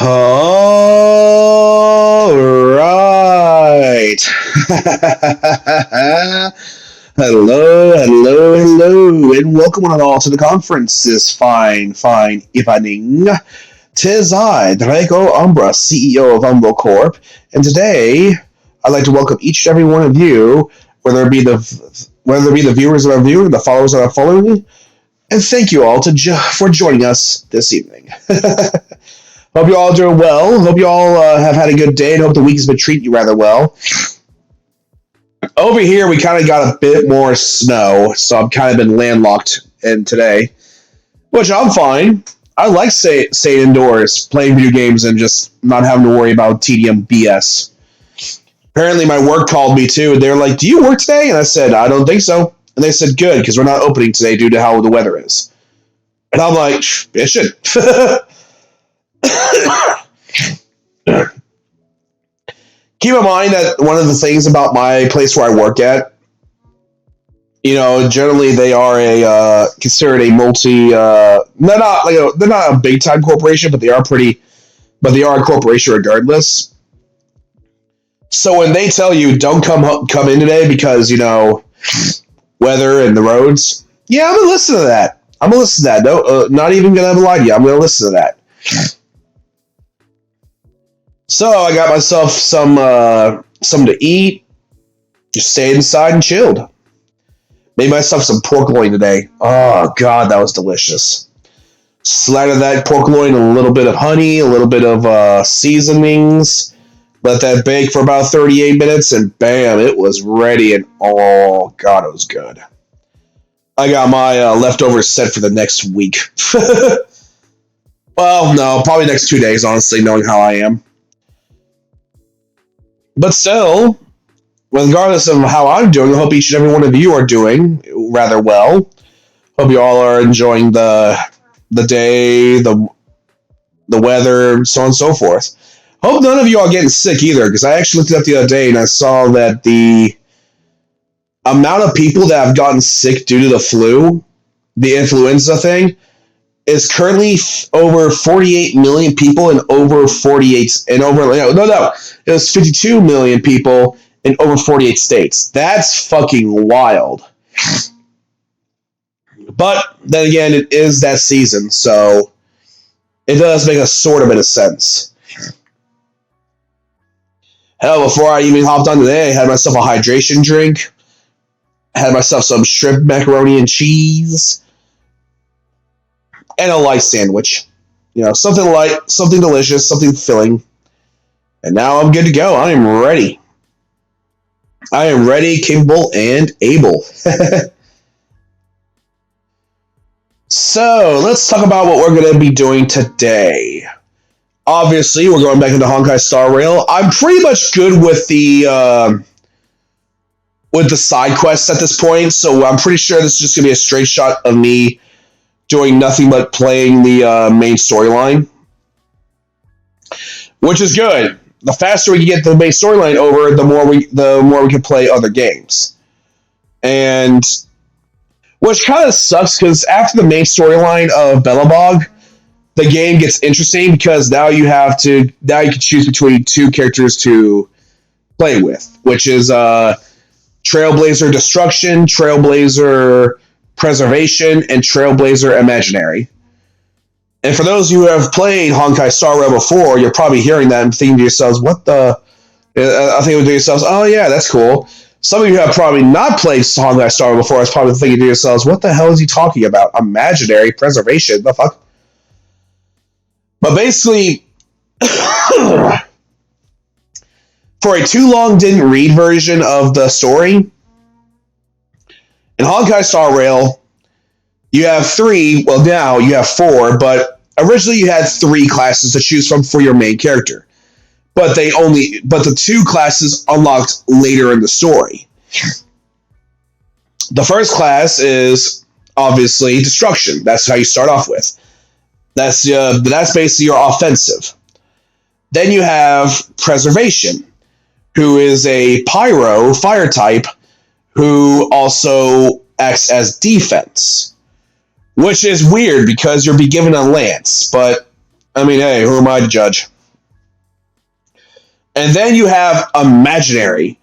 All right. hello, and welcome one and all to the conference this fine evening. Tis I, Draco Umbra, CEO of Umbra Corp, and today I'd like to welcome each and every one of you, whether it be the viewers that are viewing, the followers that are following, and thank you all for joining us this evening. Hope you all doing well. Hope you all have had a good day, and hope the week has been treating you rather well. Over here, we kind of got a bit more snow, so I've kind of been landlocked in today, which I'm fine. I like staying indoors, playing video games, and just not having to worry about tedium BS. Apparently, my work called me too, and they were like, "Do you work today?" And I said, "I don't think so." And they said, "Good, because we're not opening today due to how the weather is." And I'm like, "It should." Keep in mind that one of the things about my place where I work at, generally they are considered a they're not a big time corporation, but they are a corporation regardless. So when they tell you don't come in today because weather and the roads, yeah, I'm gonna listen to that. No, not even gonna lie to you. I'm gonna listen to that. So I got myself some to eat. Just stayed inside and chilled. Made myself some pork loin today. Oh god, that was delicious. Slathered that pork loin in a little bit of honey, a little bit of seasonings. Let that bake for about 38 minutes, and bam, it was ready. And oh god, it was good. I got my leftovers set for the next week. Well, no, probably next 2 days, honestly, knowing how I am. But still, regardless of how I'm doing, I hope each and every one of you are doing rather well. Hope you all are enjoying the day, the weather, so on and so forth. Hope none of you are getting sick either, because I actually looked it up the other day and I saw that the amount of people that have gotten sick due to the flu, the influenza thing, is currently over 48 million people in over 48 and over no it was 52 million people in over 48 states. That's fucking wild. But then again, it is that season, so it does make a sort of bit of sense. Hell, before I even hopped on today, I had myself a hydration drink, had myself some shrimp macaroni and cheese, and a light sandwich. Something light, something delicious, something filling. And now I'm good to go. I am ready. I am ready, capable, and able. So, let's talk about what we're going to be doing today. Obviously, we're going back into Honkai Star Rail. I'm pretty much good with the side quests at this point, so I'm pretty sure this is just going to be a straight shot of me doing nothing but playing the main storyline, which is good. The faster we can get the main storyline over, the more we can play other games. And which kind of sucks because after the main storyline of Belobog, the game gets interesting because now you can choose between two characters to play with, which is Trailblazer Destruction, Trailblazer Preservation, and Trailblazer Imaginary. And for those of you who have played Honkai Star Rail before, you're probably hearing that and thinking to yourselves, what the... I think to yourselves, oh yeah, that's cool. Some of you have probably not played Honkai Star Rail before, I was probably thinking to yourselves, what the hell is he talking about? Imaginary Preservation, the fuck? But basically, for a too long didn't read version of the story, in Honkai Star Rail, you have three, well now you have four, but originally you had three classes to choose from for your main character. But the two classes unlocked later in the story. The first class is obviously Destruction. That's how you start off with. That's basically your offensive. Then you have Preservation, who is a Pyro fire type, who also acts as defense. Which is weird because you'll be given a lance, but I mean, hey, who am I to judge? And then you have Imaginary,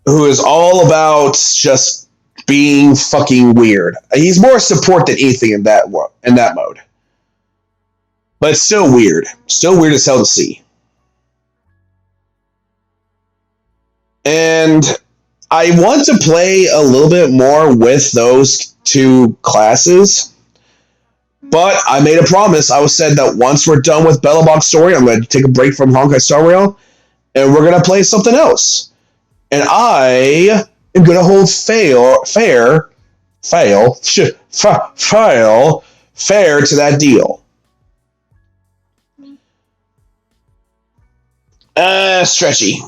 who is all about just being fucking weird. He's more support than anything in that mode, but it's still weird as hell to see. And I want to play a little bit more with those two classes, but I made a promise. I was said that once we're done with Belobog's story, I'm going to take a break from Honkai Star Rail, and we're going to play something else. And I am going to hold fair to that deal. Stretchy.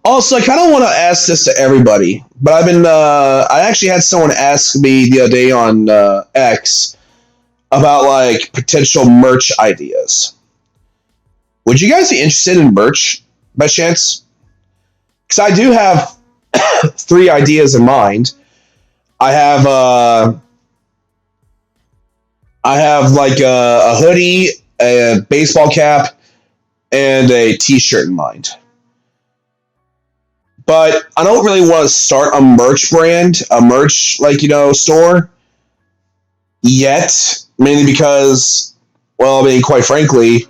Also, I kind of want to ask this to everybody, but I actually had someone ask me the other day on X about like potential merch ideas. Would you guys be interested in merch by chance? Because I do have 3 ideas in mind. I have like a hoodie, a baseball cap, and a T-shirt in mind. But I don't really want to start a merch brand, a merch store yet, mainly because, well, I mean, quite frankly,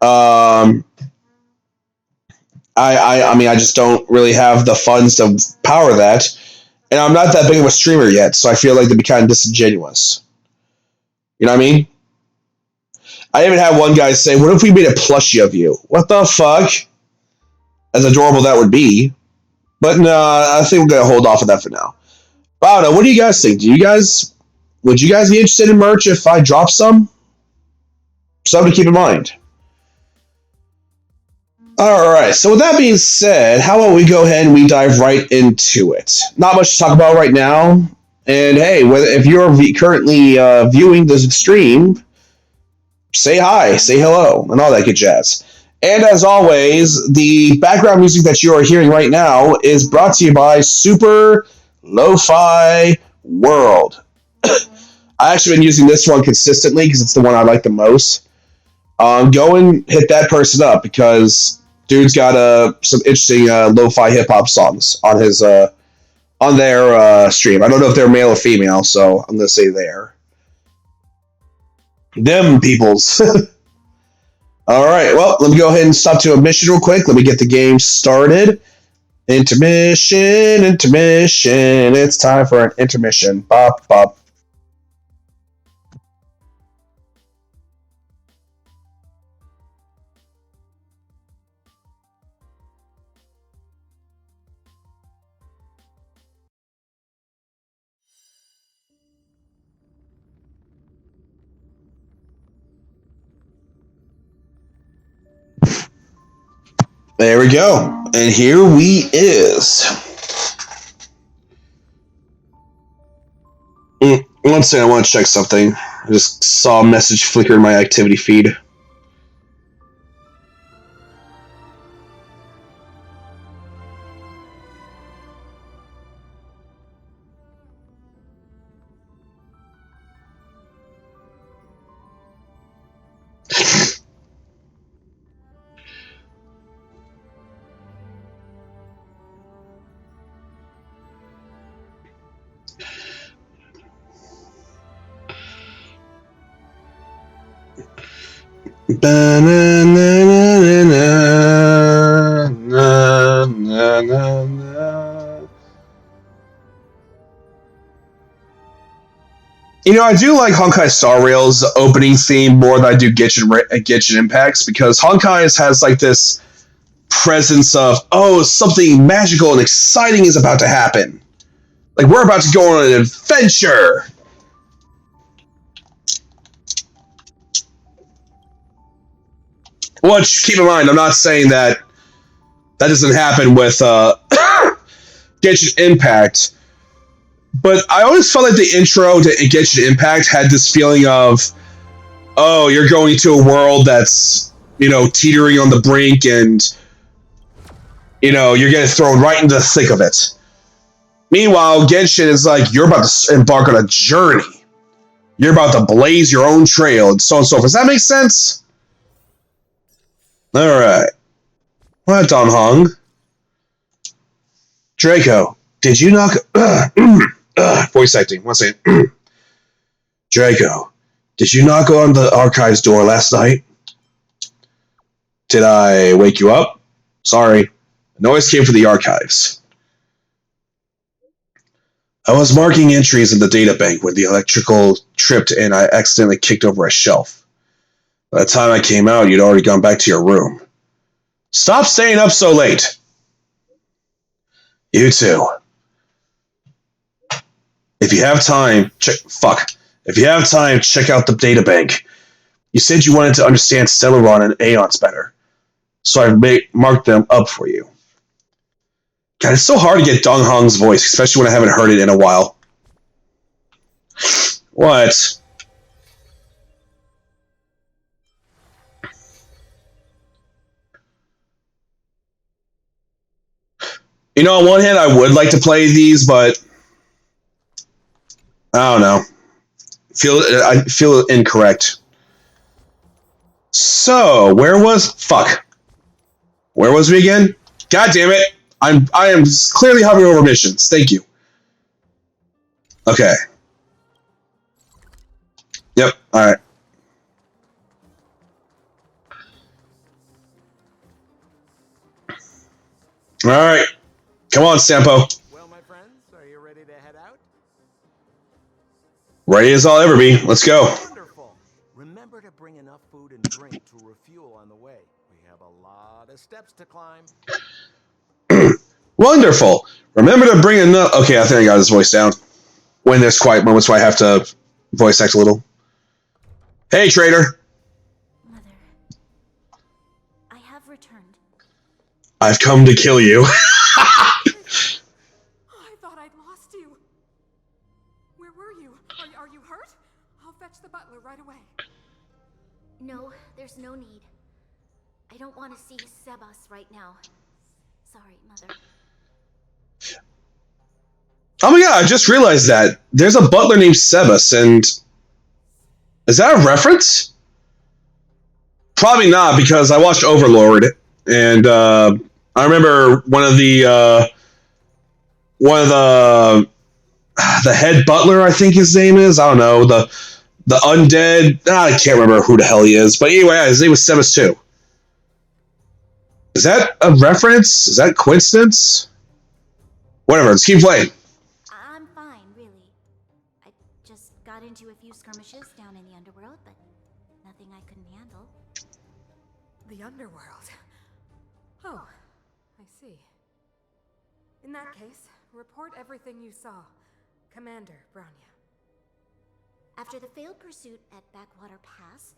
I just don't really have the funds to power that, and I'm not that big of a streamer yet, so I feel like they'd be kind of disingenuous. You know what I mean? I even had one guy say, "What if we made a plushie of you?" What the fuck? As adorable that would be. But no, I think we're gonna hold off on that for now. But I don't know. What do you guys think? Would you guys be interested in merch if I drop some? Something to keep in mind. All right. So with that being said, how about we go ahead and we dive right into it? Not much to talk about right now. And hey, if you're currently viewing this stream, say hi, say hello, and all that good jazz. And as always, the background music that you are hearing right now is brought to you by Super Lo-Fi World. I've actually been using this one consistently because it's the one I like the most. Go and hit that person up because dude's got some interesting lo-fi hip-hop songs on his on their stream. I don't know if they're male or female, so I'm going to say there. Them peoples. All right, well, let me go ahead and stop to a mission real quick. Let me get the game started. Intermission. It's time for an intermission. Bop, bop. There we go. And here we is. One second, I want to check something. I just saw a message flicker in my activity feed. You know, I do like Honkai Star Rail's opening theme more than I do Genshin Impact's because Honkai has like this presence of, oh, something magical and exciting is about to happen. Like, we're about to go on an adventure. Which, keep in mind, I'm not saying that doesn't happen with Genshin Impact. But I always felt like the intro to Genshin Impact had this feeling of, oh, you're going to a world that's, teetering on the brink and, you're getting thrown right into the thick of it. Meanwhile, Genshin is like, you're about to embark on a journey. You're about to blaze your own trail and so on and so forth. Does that make sense? Alright. What, Don Hong? Draco, did you knock... voice acting, one second. Draco, did you knock on the archive's door last night? Did I wake you up? Sorry. The noise came from the archives. I was marking entries in the databank when the electrical tripped and I accidentally kicked over a shelf. By the time I came out, you'd already gone back to your room. Stop staying up so late! You too. If you have time, If you have time, check out the databank. You said you wanted to understand Stellaron and Aeons better, so I've marked them up for you. God, it's so hard to get Dong Hong's voice, especially when I haven't heard it in a while. What? You know, on one hand, I would like to play these, but I don't know. I feel incorrect. So, where was we again? God damn it! I am clearly hovering over missions. Thank you. Okay. Yep. All right. All right. Come on, Sampo. Well, my friends, are you ready to head out? Ready as I'll ever be. Let's go. Wonderful. Remember to bring enough food and drink to refuel on the way. We have a lot of steps to climb. Wonderful. Remember to bring enough... Okay, I think I got his voice down. When there's quiet moments where I have to voice act a little. Hey, traitor. Mother, I have returned. I've come to kill you. I thought I'd lost you. Where were you? Are you hurt? I'll fetch the butler right away. No, there's no need. I don't want to see Sebas right now. Sorry, Mother. Oh my god, I just realized that. There's a butler named Sebas, and... Is that a reference? Probably not, because I watched Overlord, and I remember one of the head butler, I think his name is. I don't know, the undead. I can't remember who the hell he is, but anyway, his name was Sebas too. Is that a reference? Is that coincidence? Whatever, let's keep playing. I'm fine, really. I just got into a few skirmishes down in the underworld, but nothing I couldn't handle. The underworld. Oh, I see. In that case, report everything you saw. Commander Bronya. After the failed pursuit at Backwater Pass,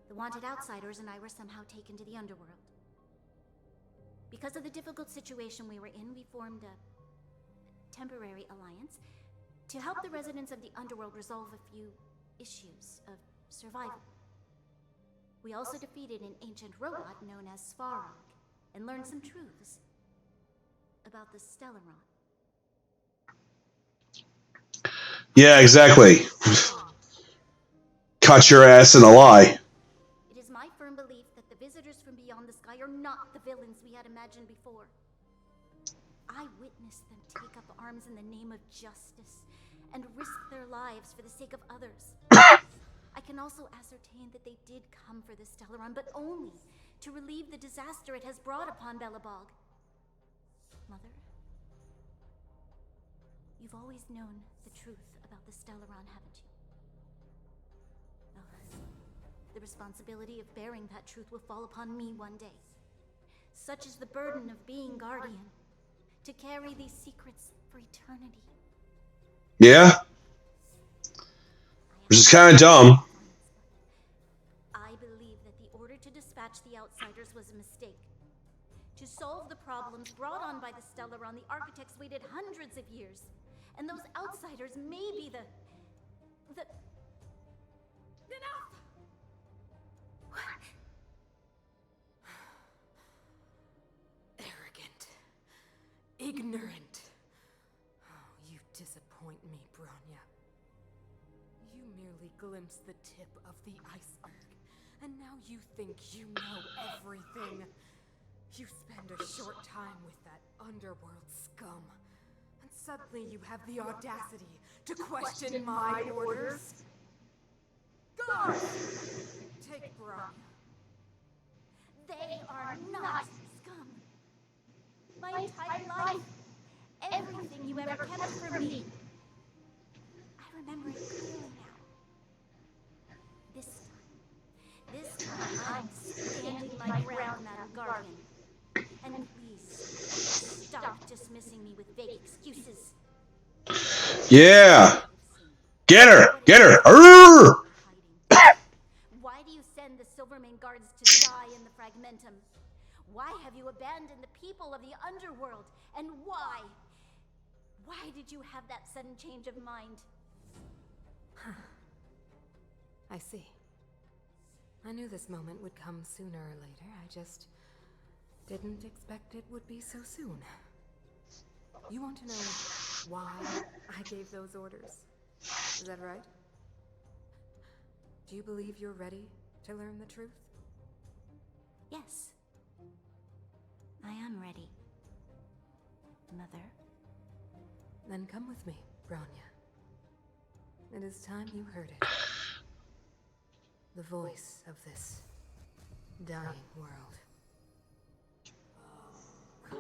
the wanted outsiders and I were somehow taken to the underworld. Because of the difficult situation we were in, we formed a temporary alliance to help the residents of the underworld resolve a few issues of survival. We also defeated an ancient robot known as Svarog and learned some truths about the Stellaron. Yeah, exactly. Caught your ass in a lie. It is my firm belief that the visitors from beyond the sky are not the villains we had imagined before. I witnessed them take up arms in the name of justice and risk their lives for the sake of others. I can also ascertain that they did come for the Stellaron, but only to relieve the disaster it has brought upon Belobog. Mother, you've always known the truth about the Stellaron, haven't you? Oh, the responsibility of bearing that truth will fall upon me one day. Such is the burden of being Guardian, to carry these secrets for eternity. Yeah? Which is kind of dumb. I believe that the order to dispatch the outsiders was a mistake. To solve the problems brought on by the Stellaron, the architects waited hundreds of years. And those outsiders may be the... Enough! Arrogant. Ignorant. Oh, you disappoint me, Bronya. You merely glimpsed the tip of the iceberg, and now you think you know everything. You spend a short time with that underworld scum, and suddenly you have the audacity to question my orders? Guards! Take Bronya. They are not scum. My entire life, everything you ever kept from me. I remember it clearly now. This time I'm standing my ground, Madam Guardian. And please, stop dismissing me with vague excuses. Yeah. Get her! Get her! Arrgh! Why do you send the Silvermane guards to die in the Fragmentum? Why have you abandoned the people of the underworld? And why? Why did you have that sudden change of mind? I see. I knew this moment would come sooner or later. I just didn't expect it would be so soon. You want to know why I gave those orders? Is that right? Do you believe you're ready to learn the truth? Yes. I am ready, Mother. Then come with me, Bronya. It is time you heard it. The voice of this dying world. We're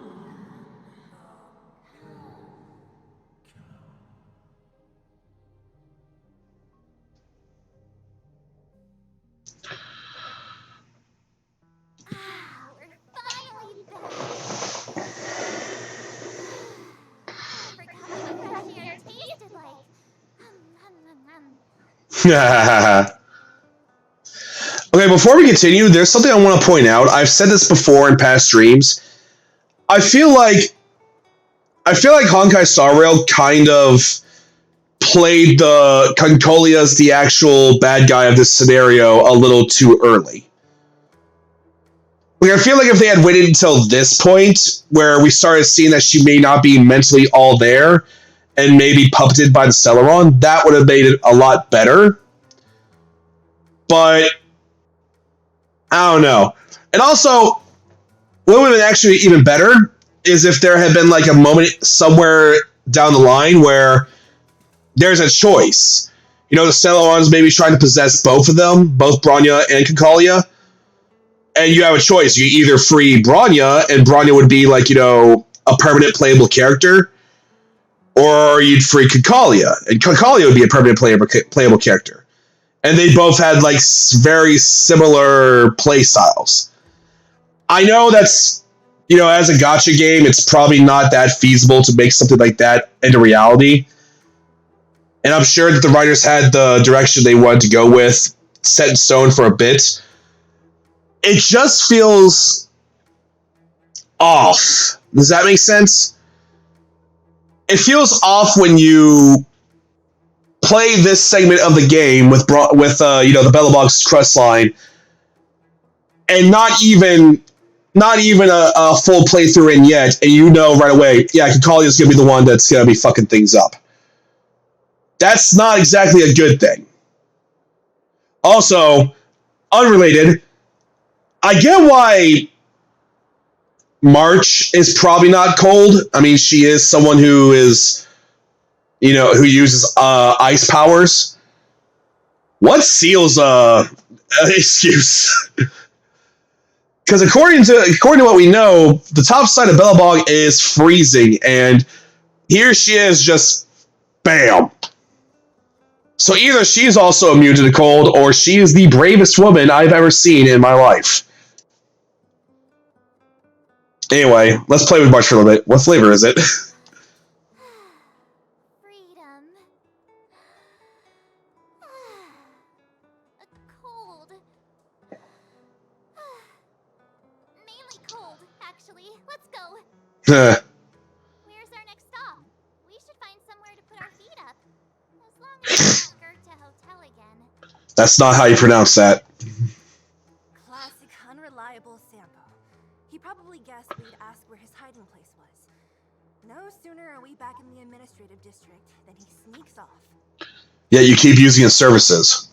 finally back. I forgot what fresh air tasted like. Okay, before we continue, there's something I want to point out. I've said this before in past streams. I feel like Honkai Star Rail kind of played the Concolia as the actual bad guy of this scenario a little too early. Like, I feel like if they had waited until this point, where we started seeing that she may not be mentally all there, and maybe puppeted by the Celeron, that would have made it a lot better. But I don't know. And also, what would have been actually even better is if there had been like a moment somewhere down the line where there's a choice. You know, the Celeron's maybe trying to possess both of them, both Bronya and Concolia. And you have a choice. You either free Bronya, and Bronya would be like, you know, a permanent playable character, or you'd free Concolia, and Concolia would be a permanent playable character. And they both had like very similar play styles. I know that's, you know, as a gacha game, it's probably not that feasible to make something like that into reality. And I'm sure that the writers had the direction they wanted to go with set in stone for a bit. It just feels off. Does that make sense? It feels off when you play this segment of the game with you know, the Bellabog's quest line, and not even a full playthrough in yet, and you know right away, yeah, Concolia is gonna be the one that's gonna be fucking things up. That's not exactly a good thing. Also, unrelated, I get why March is probably not cold. I mean, she is someone who is, you know, who uses ice powers. What Seal's excuse? Because according to what we know, the top side of Bellabog is freezing, and here she is just bam. So either she's also immune to the cold, or she is the bravest woman I've ever seen in my life. Anyway, let's play with March for a little bit. What flavor is it? Freedom. Cold. Mainly cold, actually. Let's go. Where's our next stop? We should find somewhere to put our feet up. As long as we don't skirt to hotel again. That's not how you pronounce that. Classic unreliable Sampo. He probably guessed we'd ask where his hiding place was. No sooner are we back in the administrative district than he sneaks off. Yeah, you keep using his services.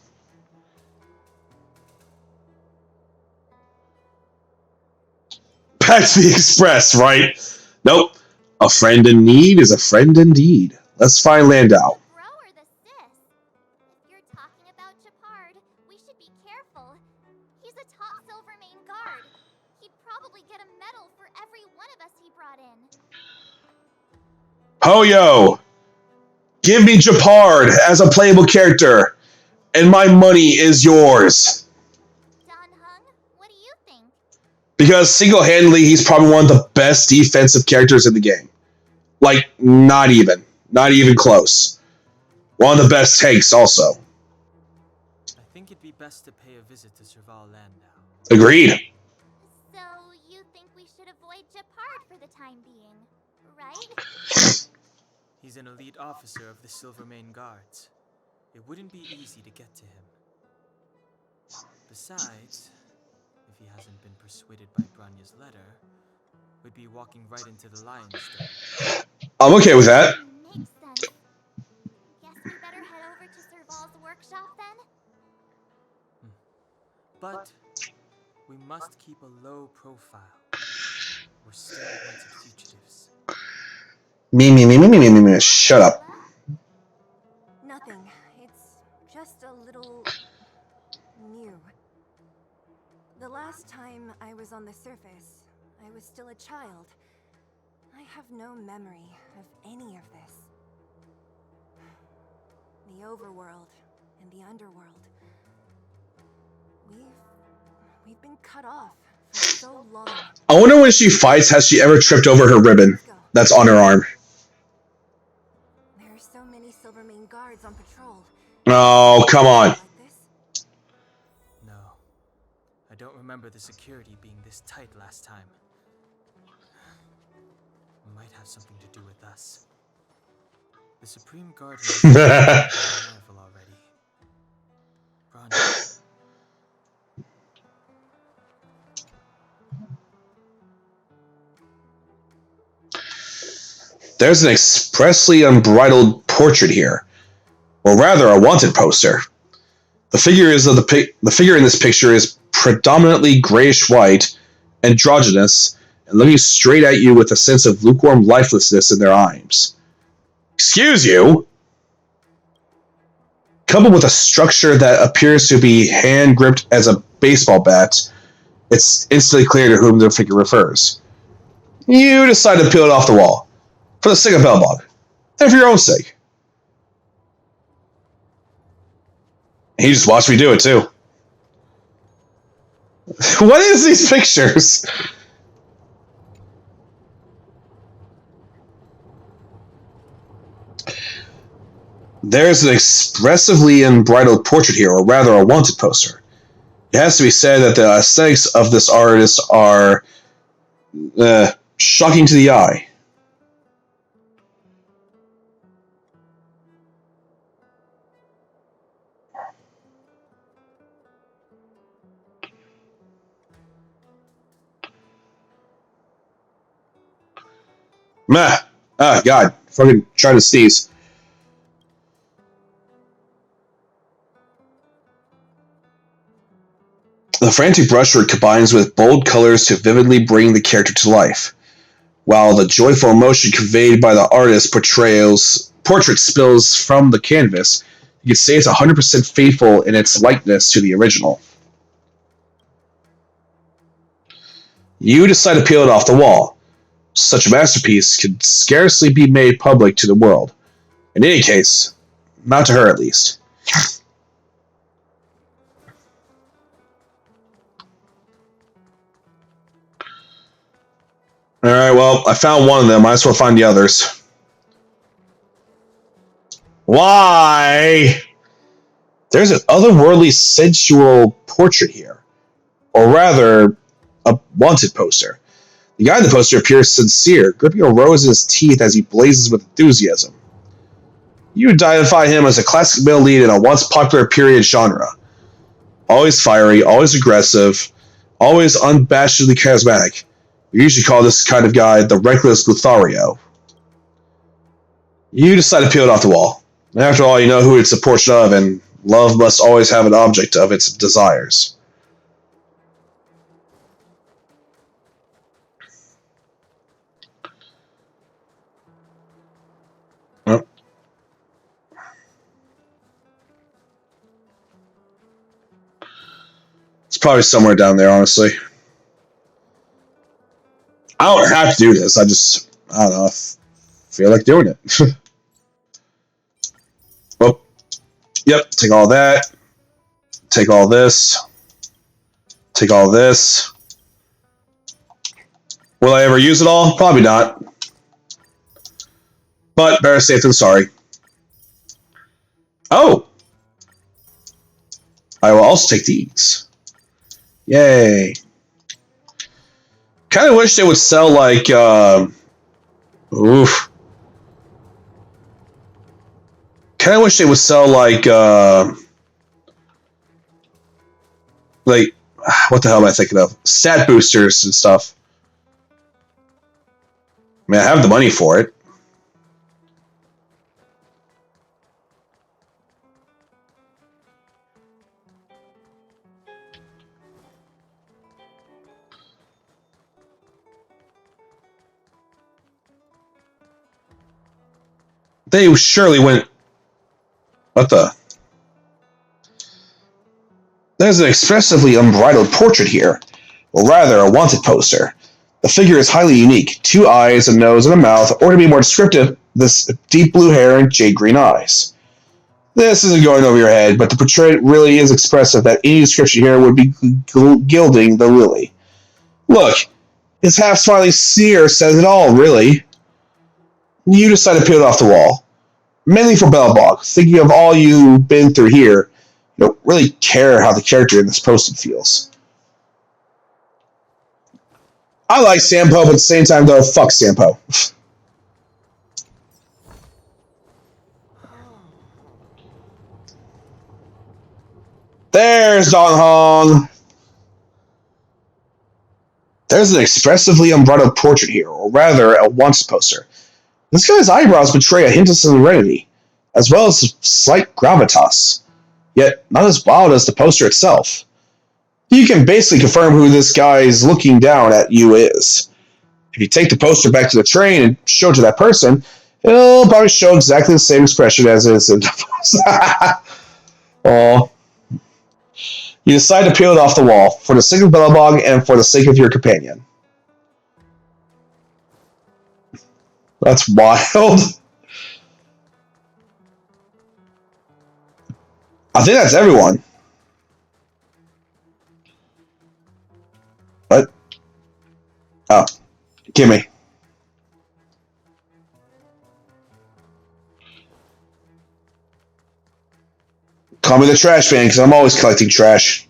Back to the Express, right? Nope. A friend in need is a friend indeed. Let's find Landau. Bro or the sis? If you're talking about Japard, we should be careful. He's a top Silvermane guard. He'd probably get a medal for every one of us he brought in. Hoyo! Give me Japard as a playable character, and my money is yours. Don Hung, what do you think? Because single-handedly, he's probably one of the best defensive characters in the game. Like, not even close. One of the best tanks, also. I think it'd be best to pay a visit to Serval Landau. Agreed. So, you think we should avoid Japard for the time being, right? He's an elite officer of the Silvermane Guards. It wouldn't be easy to get to him. Besides, if he hasn't been persuaded by Branya's letter, we'd be walking right into the lion's den. I'm okay with that. Makes sense. Guess we better head over to Serval's workshop then? But we must keep a low profile. We're still wanted fugitives. Me. Shut up. Nothing. It's just a little new. The last time I was on the surface, I was still a child. I have no memory of any of this. The overworld and the underworld. We've been cut off for so long. I wonder when she fights, has she ever tripped over her ribbon that's on her arm? There are so many Silvermane guards on patrol. Oh, come on. Like this? No. I don't remember the security being this tight last time. Might have something to do with us. The Supreme Guard has arrival already. Branya. There's an expressly unbridled portrait here, or rather, a wanted poster. The figure in this picture is predominantly grayish-white, androgynous, and looking straight at you with a sense of lukewarm lifelessness in their eyes. Excuse you? Coupled with a structure that appears to be hand-gripped as a baseball bat, it's instantly clear to whom the figure refers. You decide to peel it off the wall. For the sake of Belbog. And for your own sake. He just watched me do it, too. What is these pictures? There's an expressively unbridled portrait here, or rather a wanted poster. It has to be said that the aesthetics of this artist are shocking to the eye. Meh. Ah, God. Fucking trying to sneeze. The frantic brushwork combines with bold colors to vividly bring the character to life, while the joyful emotion conveyed by the artist's portrait spills from the canvas. You could say it's 100% faithful in its likeness to the original. You decide to peel it off the wall. Such a masterpiece could scarcely be made public to the world. In any case, not to her at least. Alright, well, I found one of them. Might as well find the others. Why? There's an otherworldly sensual portrait here. Or rather, a wanted poster. The guy in the poster appears sincere, gripping a rose in his teeth as he blazes with enthusiasm. You identify him as a classic male lead in a once popular period genre. Always fiery, always aggressive, always unabashedly charismatic. We usually call this kind of guy the reckless Lothario. You decide to peel it off the wall. After all, you know who it's a portrait of, and love must always have an object of its desires. probably somewhere down there, honestly. I don't have to do this. I don't know. I feel like doing it. Well, yep. Take all that. Take all this. Take all this. Will I ever use it all? Probably not. But better safe than sorry. Oh! I will also take these. Yay. Kind of wish they would sell, like, oof. Kind of wish they would sell, like, what the hell am I thinking of? Stat boosters and stuff. I mean, I have the money for it. They surely went. What the? There's an expressively unbridled portrait here, or rather, a wanted poster. The figure is highly unique: 2 eyes, a nose, and a mouth, or to be more descriptive, this deep blue hair and jade green eyes. This isn't going over your head, but the portrait really is expressive that any description here would be gilding the lily. Look, his half-smiling sneer says it all, really. You decide to peel it off the wall. Mainly for Bellbog, thinking of all you've been through here, you don't really care how the character in this posted feels. I like Sampo, but at the same time, though, fuck Sampo. There's Don Hong. There's an expressively unbridled portrait here, or rather, a once poster. This guy's eyebrows betray a hint of serenity, as well as a slight gravitas, yet not as wild as the poster itself. You can basically confirm who this guy's looking down at you is. If you take the poster back to the train and show it to that person, it'll probably show exactly the same expression as it is in the poster. Aw. You decide to peel it off the wall, for the sake of Bellabog and for the sake of your companion. That's wild. I think that's everyone. What? Oh. Gimme. Call me the trash man, because I'm always collecting trash.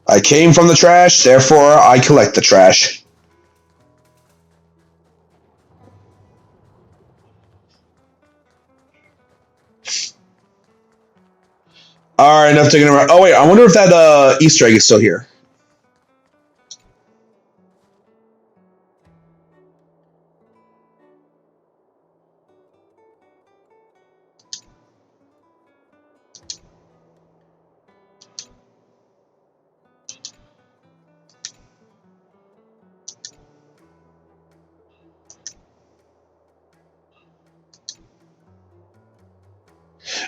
I came from the trash, therefore I collect the trash. Alright, enough digging around. Oh wait, I wonder if that Easter egg is still here.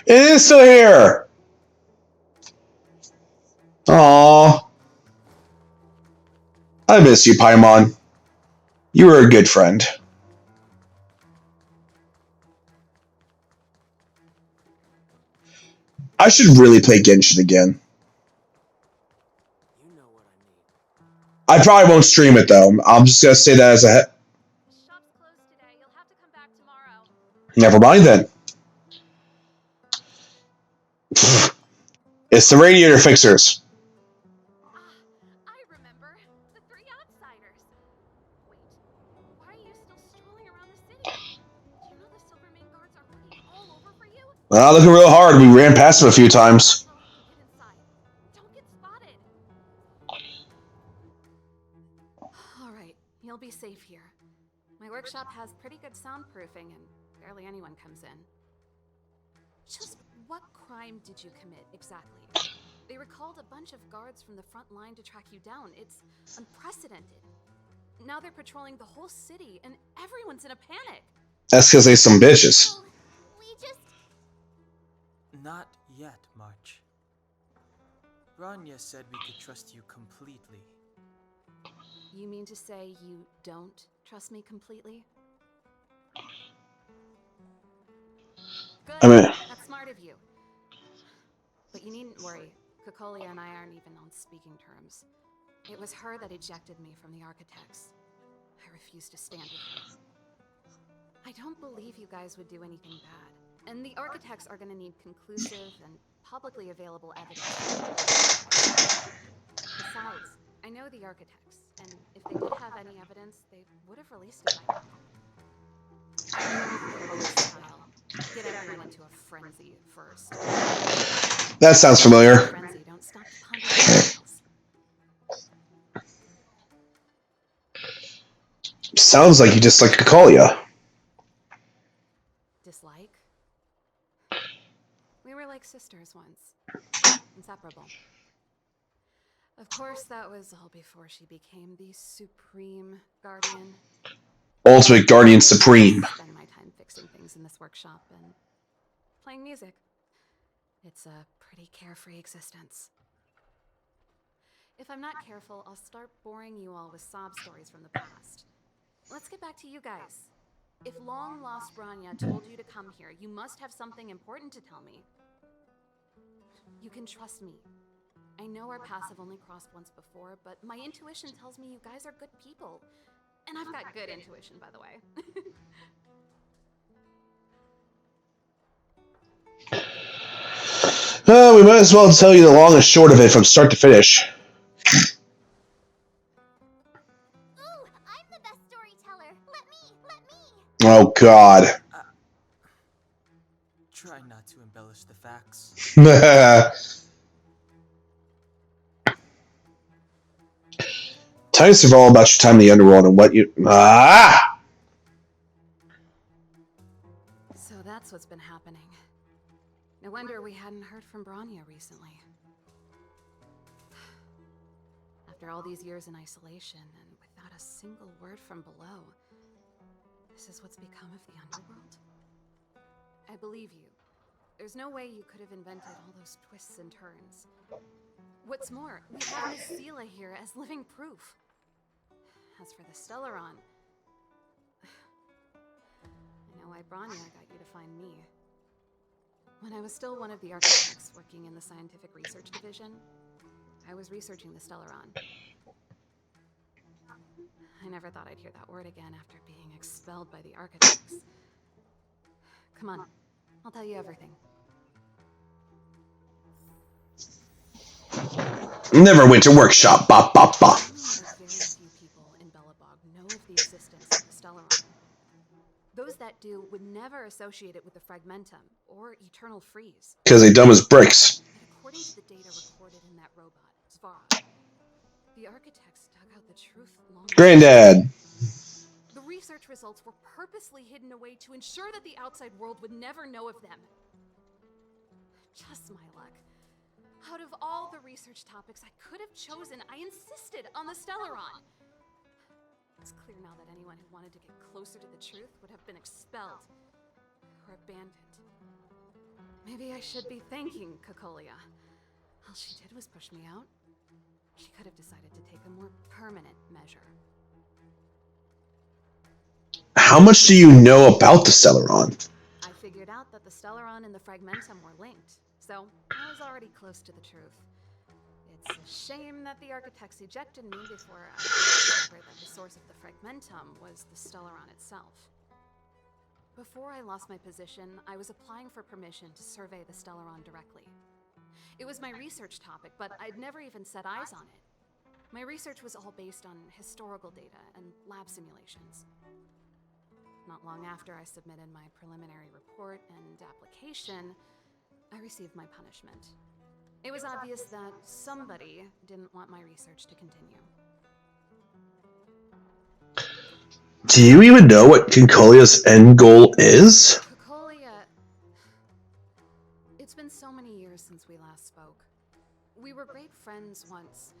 It is still here! Aww. I miss you, Paimon. You were a good friend. I should really play Genshin again. You know what I need. I probably won't stream it though. I'm just gonna say that as a The shop's closed today. You'll have to come back tomorrow. never mind then. It's the radiator fixers. I remember. The 3 outsiders. Wait, why are you still strolling around the city? Do you know the Silvermane guards are looking all over for you? Well, looking real hard. We ran past them a few times. Get inside. Don't get spotted. Alright, you'll be safe here. My workshop has pretty good soundproofing and barely anyone comes in. Just what crime did you commit, exactly? They recalled a bunch of guards from the front line to track you down. It's unprecedented. Now they're patrolling the whole city and everyone's in a panic. That's because they some bitches. Oh, we just... Not yet, March. Branya said we could trust you completely. You mean to say you don't trust me completely? Good. I mean, That's smart of you. But you needn't worry. Kokolia and I aren't even on speaking terms. It was her that ejected me from the Architects. I refuse to stand with her. I don't believe you guys would do anything bad. And the Architects are going to need conclusive and publicly available evidence. Besides, I know the Architects, and if they did have any evidence, they would have released it by now. I know Kokolia's style. Get everyone into a frenzy first. that sounds familiar. Frenzy, don't stop to ponder details. Sounds like you dislike Kakolia. Dislike? We were like sisters once. Inseparable. Of course, that was all before she became the Supreme Guardian. Ultimate Guardian Supreme. I spend my time fixing things in this workshop and playing music. It's a pretty carefree existence. If I'm not careful, I'll start boring you all with sob stories from the past. Let's get back to you guys. If long-lost Branya told you to come here, you must have something important to tell me. You can trust me. I know our paths have only crossed once before, but my intuition tells me you guys are good people. And I've got good intuition, by the way. We might as well tell you the long and short of it from start to finish. Ooh, I'm the best storyteller. Let me. Oh, God. Try not to embellish the facts. Tell us all about your time in the underworld and what you... So that's what's been happening. No wonder we hadn't heard from Branya recently. After all these years in isolation and without a single word from below, this is what's become of the underworld? I believe you. There's no way you could have invented all those twists and turns. What's more, we have Miss Sela here as living proof. As for the Stellaron, I know why Branya got you to find me. When I was still one of the architects working in the scientific research division, I was researching the Stellaron. I never thought I'd hear that word again after being expelled by the architects. Come on, I'll tell you everything. Never went to workshop. Ba ba ba. Only very few people in Belobog know of the existence of the Stellaron. Those that do would never associate it with the Fragmentum or Eternal Freeze. Because they dumb as bricks. And according to the data recorded in that robot, Svara, the architects dug out the truth long ago. Granddad. The research results were purposely hidden away to ensure that the outside world would never know of them. Just my luck. Out of all the research topics I could have chosen, I insisted on the Stellaron. It's clear now that anyone who wanted to get closer to the truth would have been expelled or abandoned. Maybe I should be thanking Kokolia. All she did was push me out. She could have decided to take a more permanent measure. How much do you know about the Stellaron? I figured out that the Stellaron and the Fragmentum were linked, so I was already close to the truth. It's a shame that the architects ejected me before I discovered that the source of the Fragmentum was the Stellaron itself. Before I lost my position, I was applying for permission to survey the Stellaron directly. It was my research topic, but I'd never even set eyes on it. My research was all based on historical data and lab simulations. Not long after I submitted my preliminary report and application, I received my punishment. It was obvious that somebody didn't want my research to continue. Do you even know what Kokolia's end goal is? Kokolia... It's been so many years since we last spoke. We were great friends once.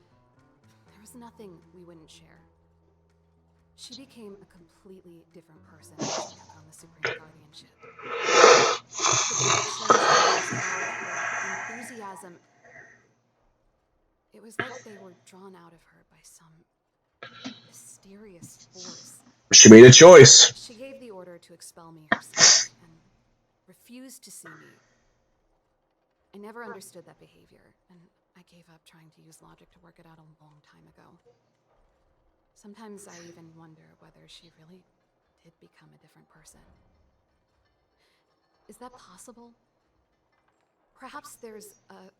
There was nothing we wouldn't share. She became a completely different person when she took on the Supreme Guardianship. The connections, her enthusiasm... It was like they were drawn out of her by some mysterious force. She made a choice. She gave the order to expel me herself and refused to see me. I never understood that behavior, and I gave up trying to use logic to work it out a long time ago. Sometimes I even wonder whether she really did become a different person. Is that possible? Perhaps there's a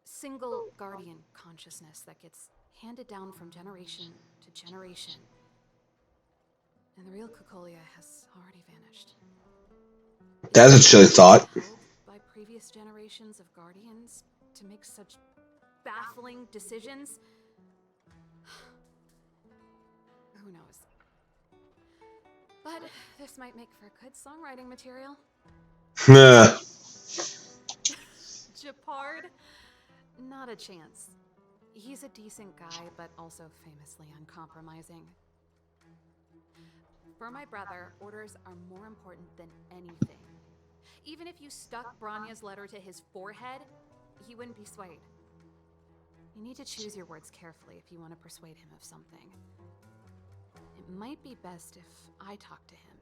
single guardian consciousness that gets handed down from generation to generation. And the real Cocolia has already vanished. That's a chilly thought. Held by previous generations of guardians to make such baffling decisions? Who knows? But this might make for good songwriting material. Nah. Japard? Not a chance. He's a decent guy, but also famously uncompromising. For my brother, orders are more important than anything. Even if you stuck Branya's letter to his forehead, he wouldn't be swayed. You need to choose your words carefully if you want to persuade him of something. It might be best if I talk to him.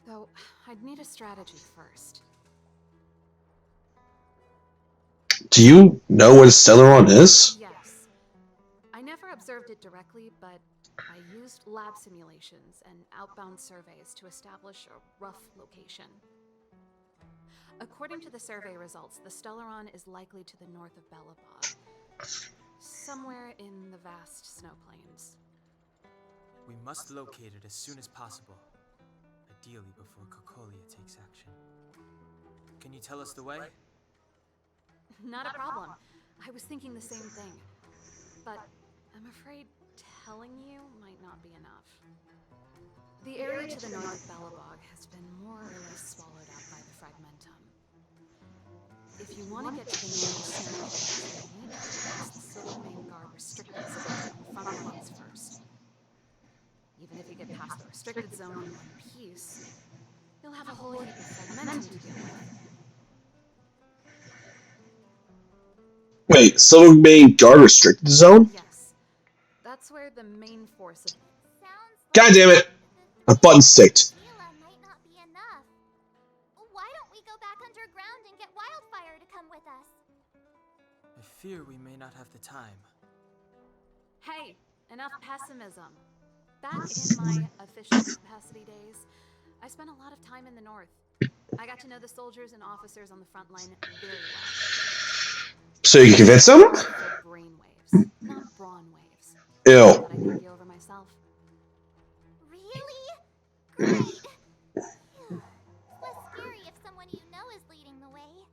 Though, I'd need a strategy first. Do you know what a Stellaron is? Yes. I never observed it directly, but I used lab simulations and outbound surveys to establish a rough location. According to the survey results, the Stellaron is likely to the north of Belobog, somewhere in the vast snow plains. We must locate it as soon as possible, ideally before Cocolia takes action. Can you tell us the way? Not a problem. I was thinking the same thing. But I'm afraid telling you might not be enough. The area to the north of Belobog has been more or less swallowed up by the Fragmentum. If you want to get to the northern snow plains, you need to get past the Silvermane Guard restricted zone on the front lines first. Even if you get past the restricted zone in one piece, you'll have a whole heap of Fragmentum to deal with. Wait, Silvermane Guard restricted zone? Yes. That's where the main force of... Sounds God like damn it! the A button sticked. Sheila might not be enough. Why don't we go back underground and get Wildfire to come with us? I fear we may not have the time. Hey, enough pessimism. Back in my official capacity days, I spent a lot of time in the north. I got to know the soldiers and officers on the front line very well. So you can convince them? For brain waves, not brawn waves. Ew. But I take you over myself. Really? Great. Phew. Less scary if someone you know is leading the way.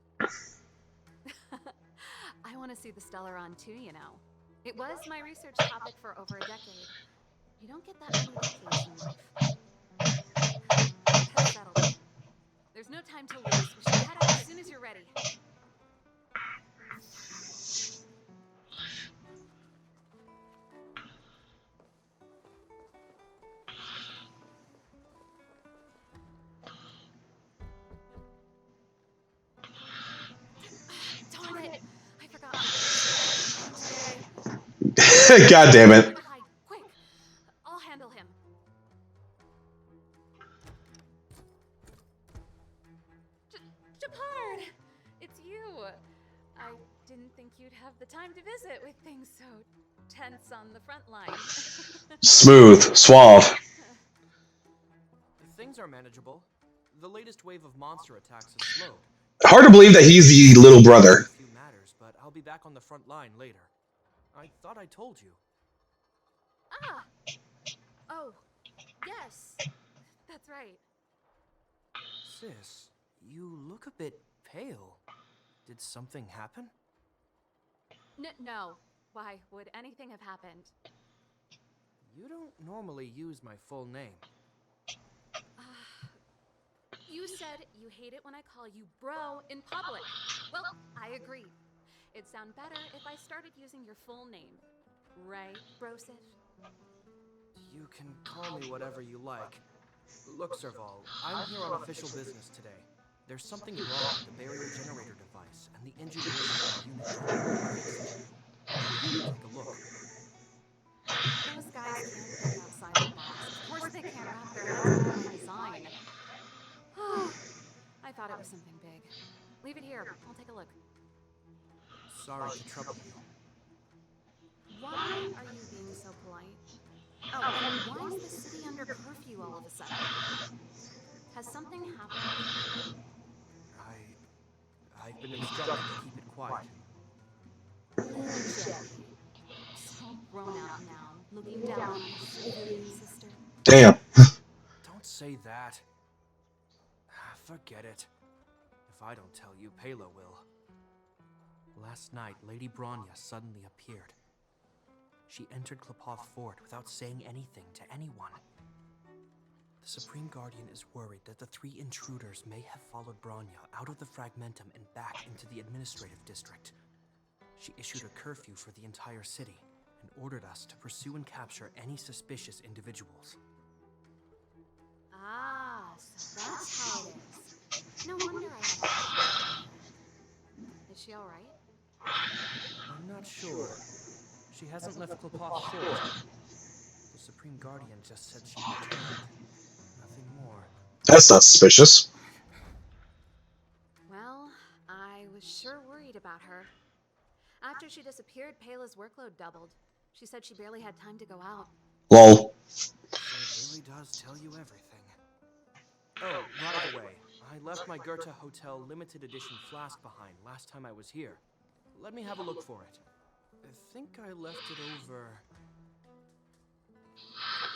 I want to see the Stellaron too, you know. It was my research topic for over a decade. You don't get that many decades in life. That's settled. There's no time to lose. We should head out as soon as you're ready. Darn it! I forgot. God damn it. Hide, quick! I'll handle him. Japard! It's you! I didn't think you'd have the time to visit with things so tense on the front line. Smooth. Suave. Things are manageable. The latest wave of monster attacks has slowed. Hard to believe that he's the little brother. A few matters, but I'll be back on the front line later. I thought I told you. Ah! Oh, yes. That's right. Sis, you look a bit pale. Did something happen? No. Why would anything have happened? You don't normally use my full name. You said you hate it when I call you bro in public. Well, I agree. It'd sound better if I started using your full name. Right, Brosif? You can call me whatever you like. Look, Serval, I'm here on official business today. There's something wrong with the barrier generator device, and the engineers of the unit don't know how to fix it. here to take a look. Those guys can't think outside the box. Of course they can't wrap their heads around my design. I thought it was something big. Leave it here. I'll take a look. Sorry to trouble you. Why are you being so polite? Oh, and why is the city under curfew all of a sudden? Has something happened? I've been instructed to keep it quiet. Legit. So grown out now, looking down on his civilian sister. Damn. Don't say that. Forget it. If I don't tell you, Pela will. Last night, Lady Bronya suddenly appeared. She entered Klepoth Fort without saying anything to anyone. The Supreme Guardian is worried that the 3 intruders may have followed Bronya out of the Fragmentum and back into the administrative district. She issued a curfew for the entire city and ordered us to pursue and capture any suspicious individuals. Ah, so that's how it is. No wonder I haven't. Is she alright? I'm not sure. She hasn't left Klepoth Fort. The Supreme Guardian just said she returned. Nothing more. That's not suspicious. Well, I was sure worried about her. After she disappeared, Pela's workload doubled. She said she barely had time to go out. Lol. It really does tell you everything. Oh, by the way, I left my Goethe Hotel limited edition flask behind last time I was here. Let me have a look for it. I think I left it over...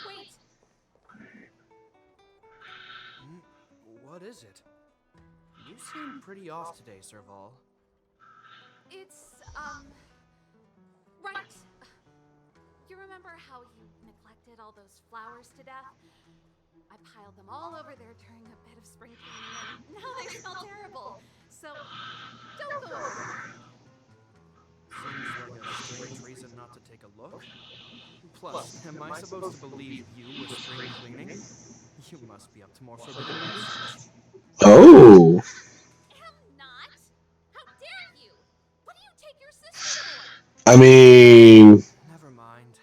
Wait! What is it? You seem pretty off today, Serval. It's, right. You remember how you neglected all those flowers to death? I piled them all over there during a bit of spring cleaning, and now they smell terrible. So, don't go over there. Seems like a strange reason not to take a look. Plus, am I supposed to believe you with spring cleaning? You must be up to more forbidden research. Oh. Am not. How dare you? What do you take your sister for? I mean, Never mind.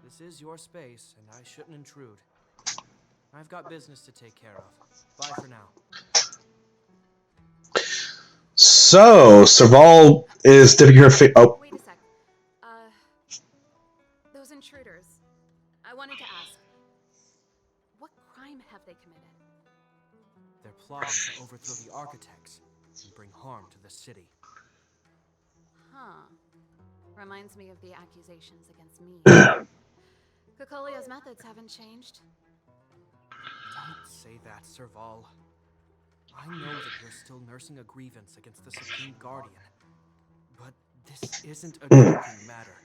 This is your space, and I shouldn't intrude. I've got business to take care of. Bye for now. so Serval is dipping her face. Oh, Wait a sec. Those intruders. I wanted to ask, what crime have they committed? They're plotting to overthrow the architects and bring harm to the city. Huh. Reminds me of the accusations against me. Cocolia's methods haven't changed. Don't say that, Serval. I know that you're still nursing a grievance against the Supreme Guardian, but this isn't a joking matter.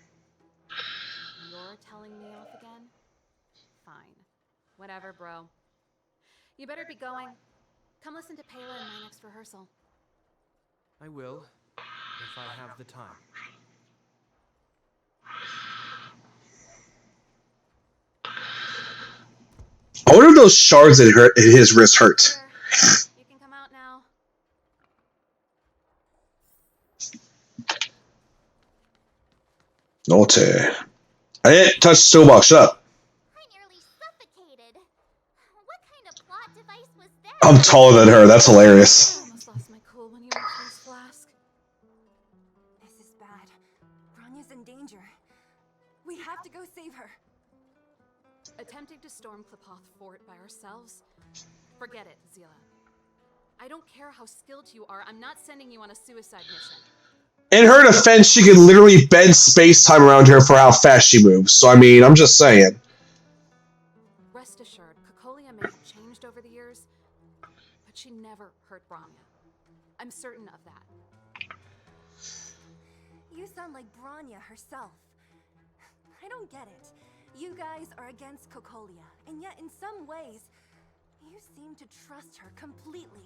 You're telling me off again? Fine. Whatever, bro. You better be going. Come listen to Pela in my next rehearsal. I will, if I have the time. I wonder if those shards in his wrist hurt. There. You can come out now. Note. I didn't touch Snowball. Shut up. I nearly suffocated. What kind of plot device was that? I'm taller than her. That's hilarious. I almost lost my cool when you went for his flask. This is bad. Bronya's in danger. We have to go save her. Attempting to storm Klepoth Fort by ourselves? Forget it, Zila. I don't care how skilled you are, I'm not sending you on a suicide mission. In her defense, she can literally bend space-time around her for how fast she moves. So, I mean, I'm just saying. Rest assured, Cocolia may have changed over the years, but she never hurt Bronya. I'm certain of that. You sound like Bronya herself. I don't get it. You guys are against Cocolia, and yet in some ways, you seem to trust her completely.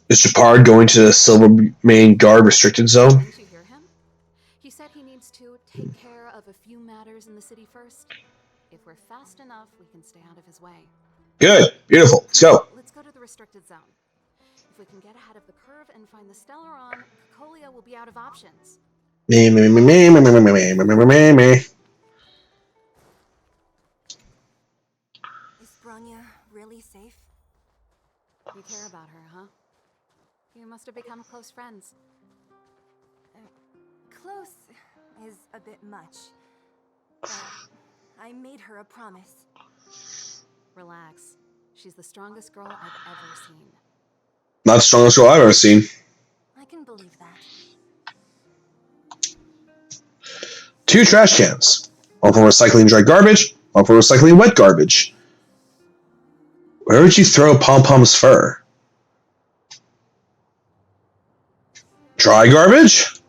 Is Japard going to the Silvermane Guard restricted zone? Didn't you hear him? He said he needs to take care of a few matters in the city first. If we're fast enough, we can stay out of his way. Good. Beautiful. Let's go. Let's go to the restricted zone. If we can get ahead of the curve and find the Stellaron, Cocolia will be out of options. Me, me, me, me, me, me, me, me, me, me, me, me. Is Bronya really safe? You care about her, huh? You must have become close friends. Close is a bit much. But I made her a promise. Relax. She's the strongest girl I've ever seen. Not the strongest girl I've ever seen. I can believe that. 2 trash cans. One for recycling dry garbage, one for recycling wet garbage. Where would you throw Pom Pom's fur? Dry garbage?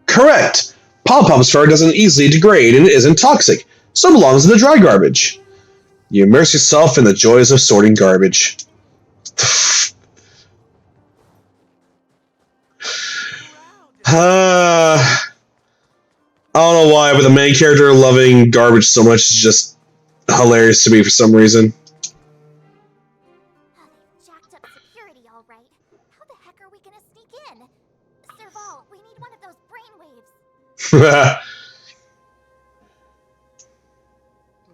Correct. Pom Pom's fur doesn't easily degrade and isn't toxic, so it belongs in the dry garbage. You immerse yourself in the joys of sorting garbage. I don't know why, but the main character loving garbage so much is just hilarious to me for some reason. Oh, they've jacked up security, all right. How the heck are we gonna sneak in? Serval, we need one of those brainwaves.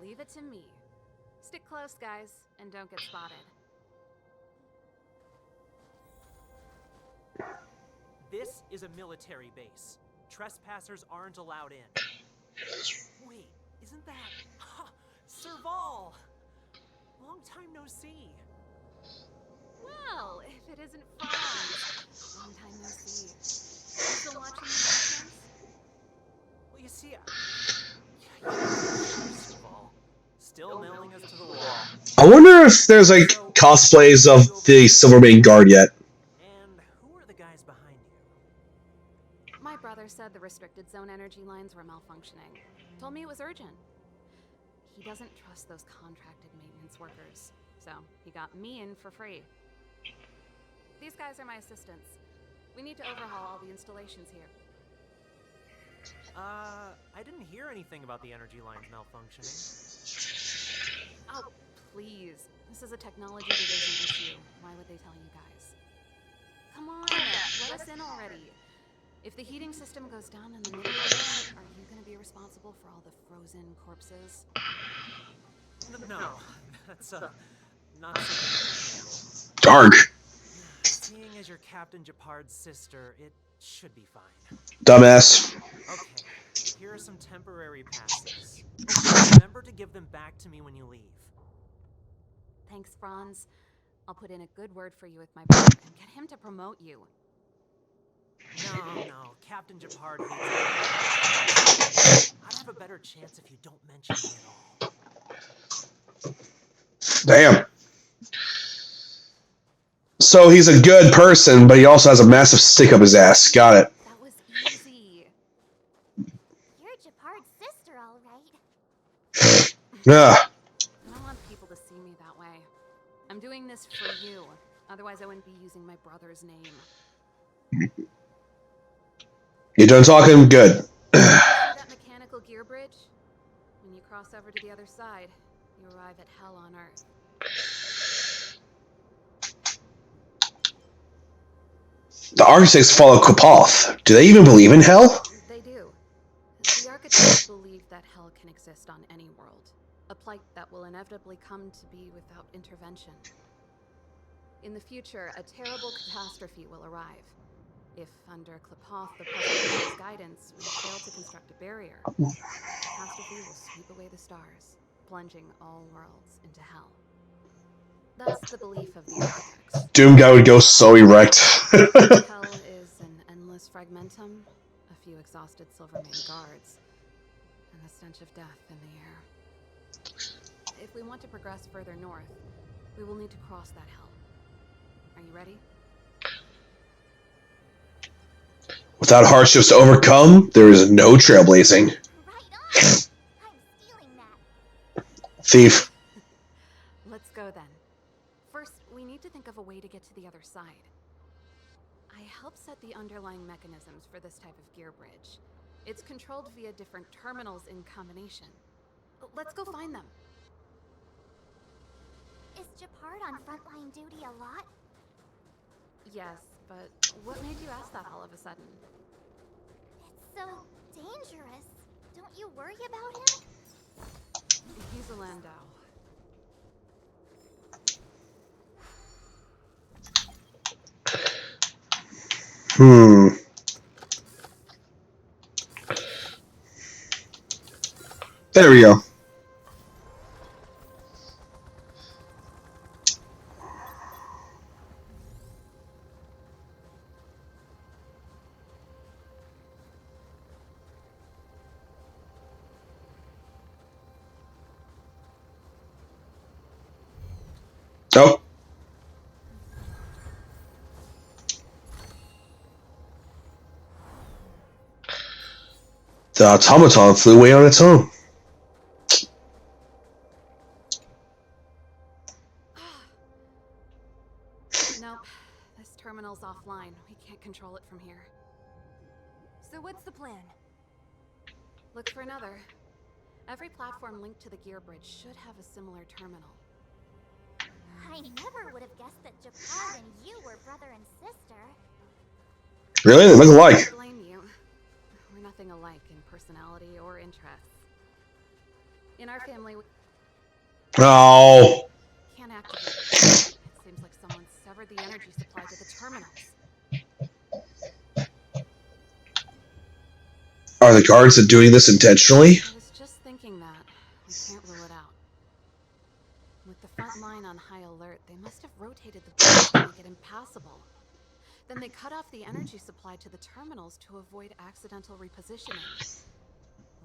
Leave it to me. Stick close, guys, and don't get spotted. This is a military base. Trespassers aren't allowed in. Wait, isn't that... Serval! Long time no see. Well, if it isn't Franz. Long time no see. You still watching the elections? Well, you see, Serval. Still nailing us to the wall. I wonder if there's like cosplays of the Silvermane Guard yet. And who are the guys behind you? My brother said the restricted zone energy lines were malfunctioning. Told me it was urgent. He doesn't trust those contracted maintenance workers, so he got me in for free. These guys are my assistants. We need to overhaul all the installations here. I didn't hear anything about the energy lines malfunctioning. Oh, please. This is a technology division issue. Why would they tell you guys? Come on, let us in already. If the heating system goes down in the middle of the night, are you going to be responsible for all the frozen corpses? No, that's, not so Dark. Seeing as you're Captain Japard's sister, it should be fine. Dumbass. Okay, here are some temporary passes. Remember to give them back to me when you leave. Thanks, Franz. I'll put in a good word for you with my brother and get him to promote you. No, Captain Japard hates me. I'd have a better chance if you don't mention me at all. Damn. So he's a good person, but he also has a massive stick up his ass. Got it. That was easy. You're Japard's sister, all right. Yeah. I don't want people to see me that way. I'm doing this for you. Otherwise, I wouldn't be using my brother's name. You're done talking? Good. See that mechanical gear bridge? When you cross over to the other side, you arrive at hell on Earth. The architects follow Kopoth. Do they even believe in hell? They do. The architects believe that hell can exist on any world. A plight that will inevitably come to be without intervention. In the future, a terrible catastrophe will arrive. If, under Klapoth, the President's guidance, we fail to construct a barrier, the catastrophe will sweep away the stars, plunging all worlds into hell. That's the belief of the architects. Doom guy would go so erect. Hell is an endless fragmentum, a few exhausted Silvermane guards, and the stench of death in the air. If we want to progress further north, we will need to cross that hell. Are you ready? Without hardships to overcome, there is no trailblazing. Right on! I'm stealing that. Thief. Let's go then. First, we need to think of a way to get to the other side. I helped set the underlying mechanisms for this type of gear bridge. It's controlled via different terminals in combination. Let's go find them. Is Japard on frontline duty a lot? Yes, but what made you ask that all of a sudden? It's so dangerous. Don't you worry about him? He's a Landau. Hmm. There we go. Oh. The automaton flew away on its own. Nope. This terminal's offline. We can't control it from here. So what's the plan? Look for another. Every platform linked to the gear bridge should have a similar terminal. I never would have guessed that Japar and you were brother and sister. Really? They look I alike. don't blame you. We're nothing alike in personality or interests. In our family, we Oh. can't activate it. It seems like someone severed the energy supply to the terminals. Are the guards doing this intentionally? I was just thinking that. We can't rule it out. With the front line on high alert, they must have rotated the bridge to make it impassable. Then they cut off the energy supply to the terminals to avoid accidental repositioning.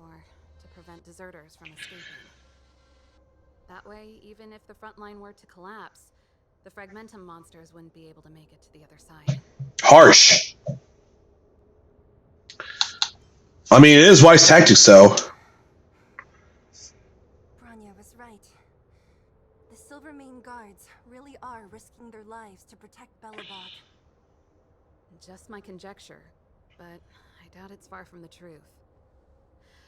Or to prevent deserters from escaping. That way, even if the front line were to collapse, the Fragmentum monsters wouldn't be able to make it to the other side. Harsh. I mean, it is wise tactics, though. Bronya was right. The Silvermane guards really are risking their lives to protect Belobog. Just my conjecture, but I doubt it's far from the truth.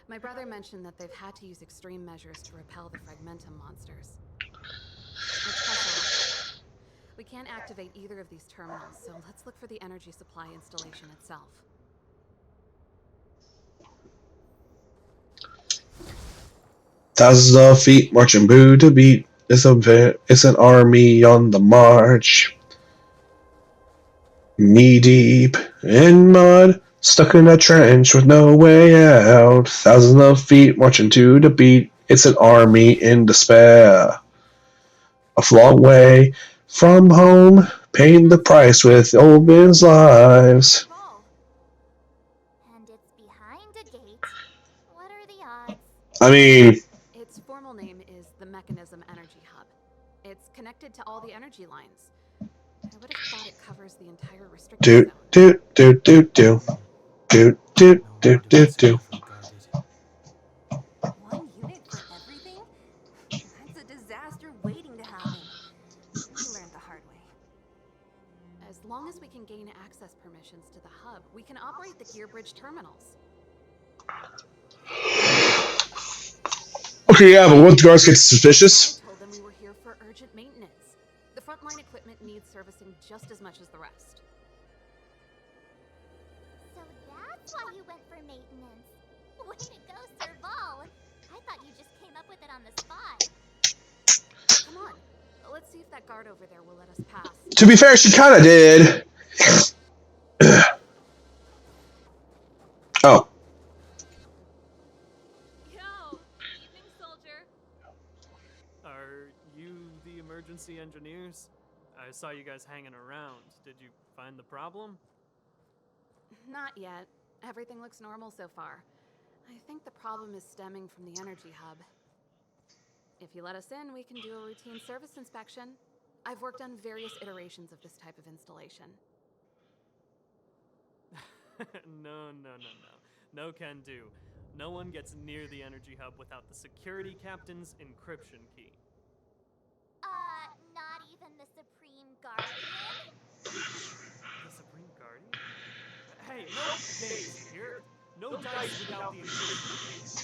My brother mentioned that they've had to use extreme measures to repel the Fragmentum monsters. Let's press on. We can't activate either of these terminals, so let's look for the energy supply installation itself. Thousands of feet marching boot to beat. It's an army on the march. Knee deep in mud, stuck in a trench with no way out. Thousands of feet marching to the beat. It's an army in despair. A long way from home, paying the price with old men's lives. Ball. And it's behind a gate. What are the odds? I mean, Its formal name is the Mechanism Energy Hub. It's connected to all the energy lines. I would have thought it covers the entire restricted do zone. do do do do do do No do wonder do it's so do. heavily guarded. One unit for everything? That's a disaster waiting to happen. We learned the hard way. As long as we can gain access permissions to the hub, we can operate the gear bridge terminals. Okay, yeah, but once the guards get suspicious, I told them we were here for urgent maintenance. The frontline equipment needs servicing just as much as the rest. So that's why you went for maintenance. Way to go, Serval. I thought you just came up with it on the spot. Come on, let's see if that guard over there will let us pass. to be fair, she kind of did. Oh, Yo, evening, soldier. Are you the emergency engineers? I saw you guys hanging around. Did you find the problem? Not yet. Everything looks normal so far. I think the problem is stemming from the energy hub. If you let us in, we can do a routine service inspection. I've worked on various iterations of this type of installation. No. No can do. No one gets near the energy hub without the security captain's encryption key. Not even the Supreme Guardian? The Supreme Guardian? Hey, no days here. No dice without the encryption key.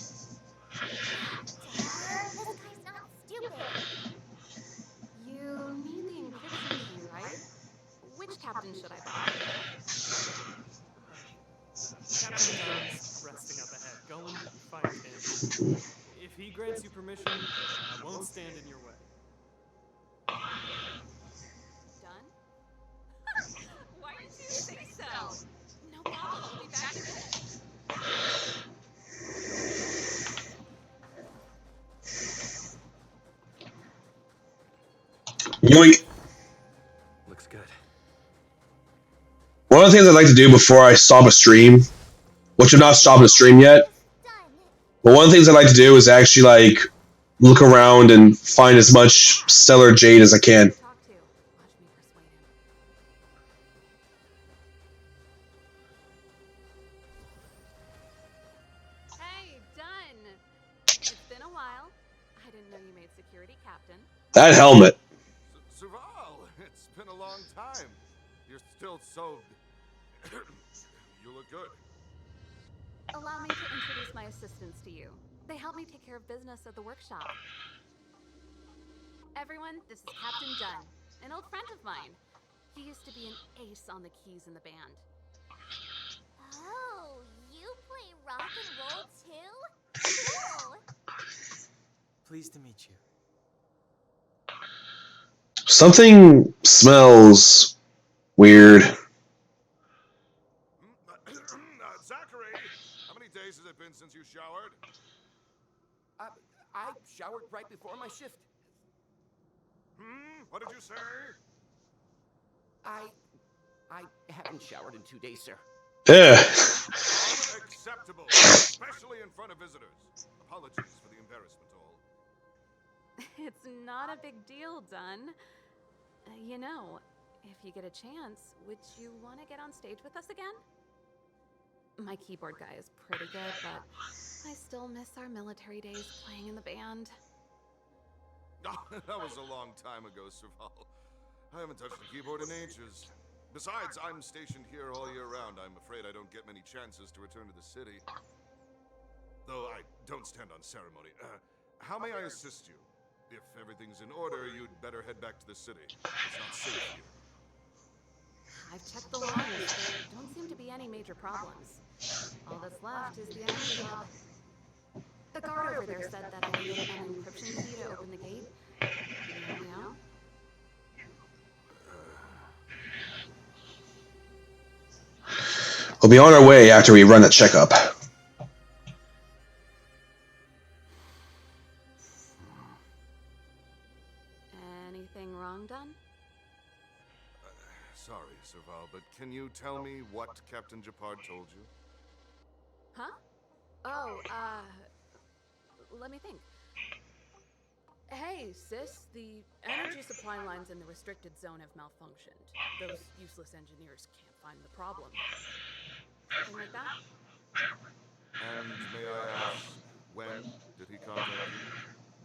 This guy's not stupid. You need the encryption key, right? Which captain should If he grants you permission, I won't stand in your way. Done? Why didn't you say so? No problem, I'll be back in a minute. Yoink. Looks good. One of the things I'd like to do before I stop a stream, which I'm not stopping the stream yet, Done. but one of the things I'd like to do is actually like look around and find as much stellar jade as I can. Talk to. Watch me persuade him. Hey, done. It's been a while. I didn't know you made security captain. That helmet. Serval, it's been a long time. You're still so... you look good. Allow me to introduce my assistants to you. They help me take care of business at the workshop. Everyone, this is Captain Dunn, an old friend of mine. He used to be an ace on the keys in the band. Oh, you play rock and roll too? Cool. Pleased to meet you. Something smells weird. Zachary, how many days has it been since you showered? I showered right before my shift. What did you say? I haven't showered in 2 days, sir. Yeah. Unacceptable, especially in front of visitors. Apologies for the embarrassment, all. It's not a big deal, Dunn. You know, if you get a chance, would you want to get on stage with us again? My keyboard guy is pretty good, but I still miss our military days playing in the band. That was a long time ago, Serval. I haven't touched the keyboard in ages. Besides, I'm stationed here all year round. I'm afraid I don't get many chances to return to the city. Though I don't stand on ceremony. How may I assist you? If everything's in order, you'd better head back to the city. It's not safe here. I've checked the lines. There don't seem to be any major problems. All that's left is the energy hub. The guard over there said that I needed an encryption key to open the gate. You know? We'll be on our way after we run the checkup. Anything wrong, Dunn? Sorry, Serval, but can you tell me what Captain Japard told you? Huh? Oh, let me think. Hey, sis, the energy supply lines in the restricted zone have malfunctioned. Those useless engineers can't find the problem. Something like that? And may I ask, when did he contact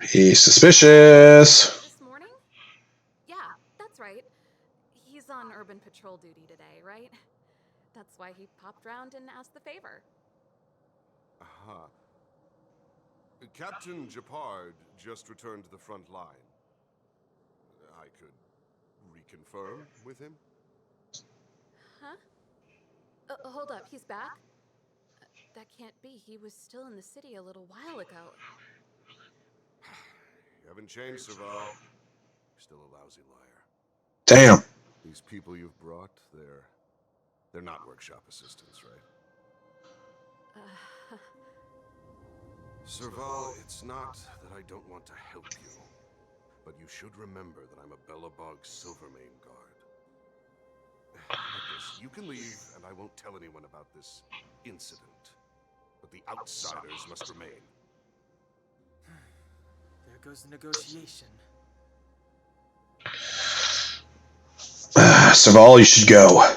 you? He's suspicious. This morning? Yeah, that's right. He's on urban patrol duty today, right? That's why he popped round and asked the favor. Aha. Captain Japard just returned to the front line. I could reconfirm with him? Huh? Hold up, he's back? That can't be. He was still in the city a little while ago. You haven't changed, Serval. You're still a lousy liar. Damn. These people you've brought, they're not workshop assistants, right? Serval, it's not that I don't want to help you, but you should remember that I'm a Belobog Silvermane guard. You can leave, and I won't tell anyone about this incident. But the outsiders must remain. There goes the negotiation. Serval, you should go. I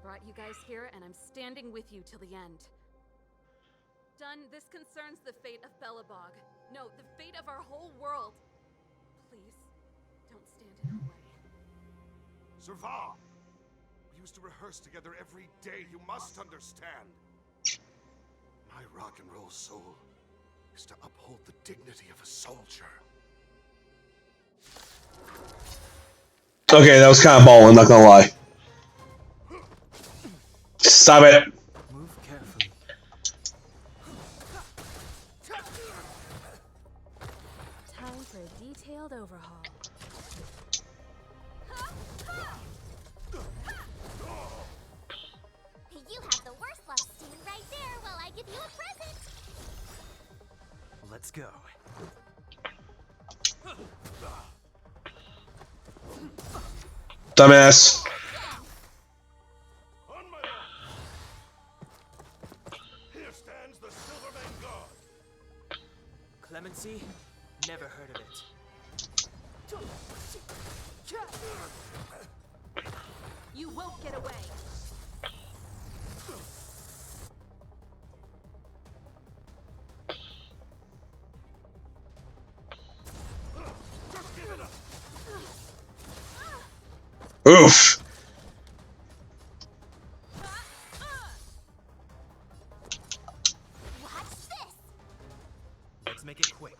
brought you guys here, and I'm standing with you till the end. Dunn, this concerns the fate of Belobog. No, the fate of our whole world. Please, don't stand in our way. Serval! We used to rehearse together every day, you must understand. My rock and roll soul is to uphold the dignity of a soldier. Okay, that was kind of balling, not gonna lie. Stop it. Move carefully. Time for a detailed overhaul. You have the worst love steam right there while I give you a present. Let's go. Dumbass. On my mark. Here stands the Silvermane Guard. Clemency? Never heard of it. You won't get away. Oof. Watch this. Let's make it quick.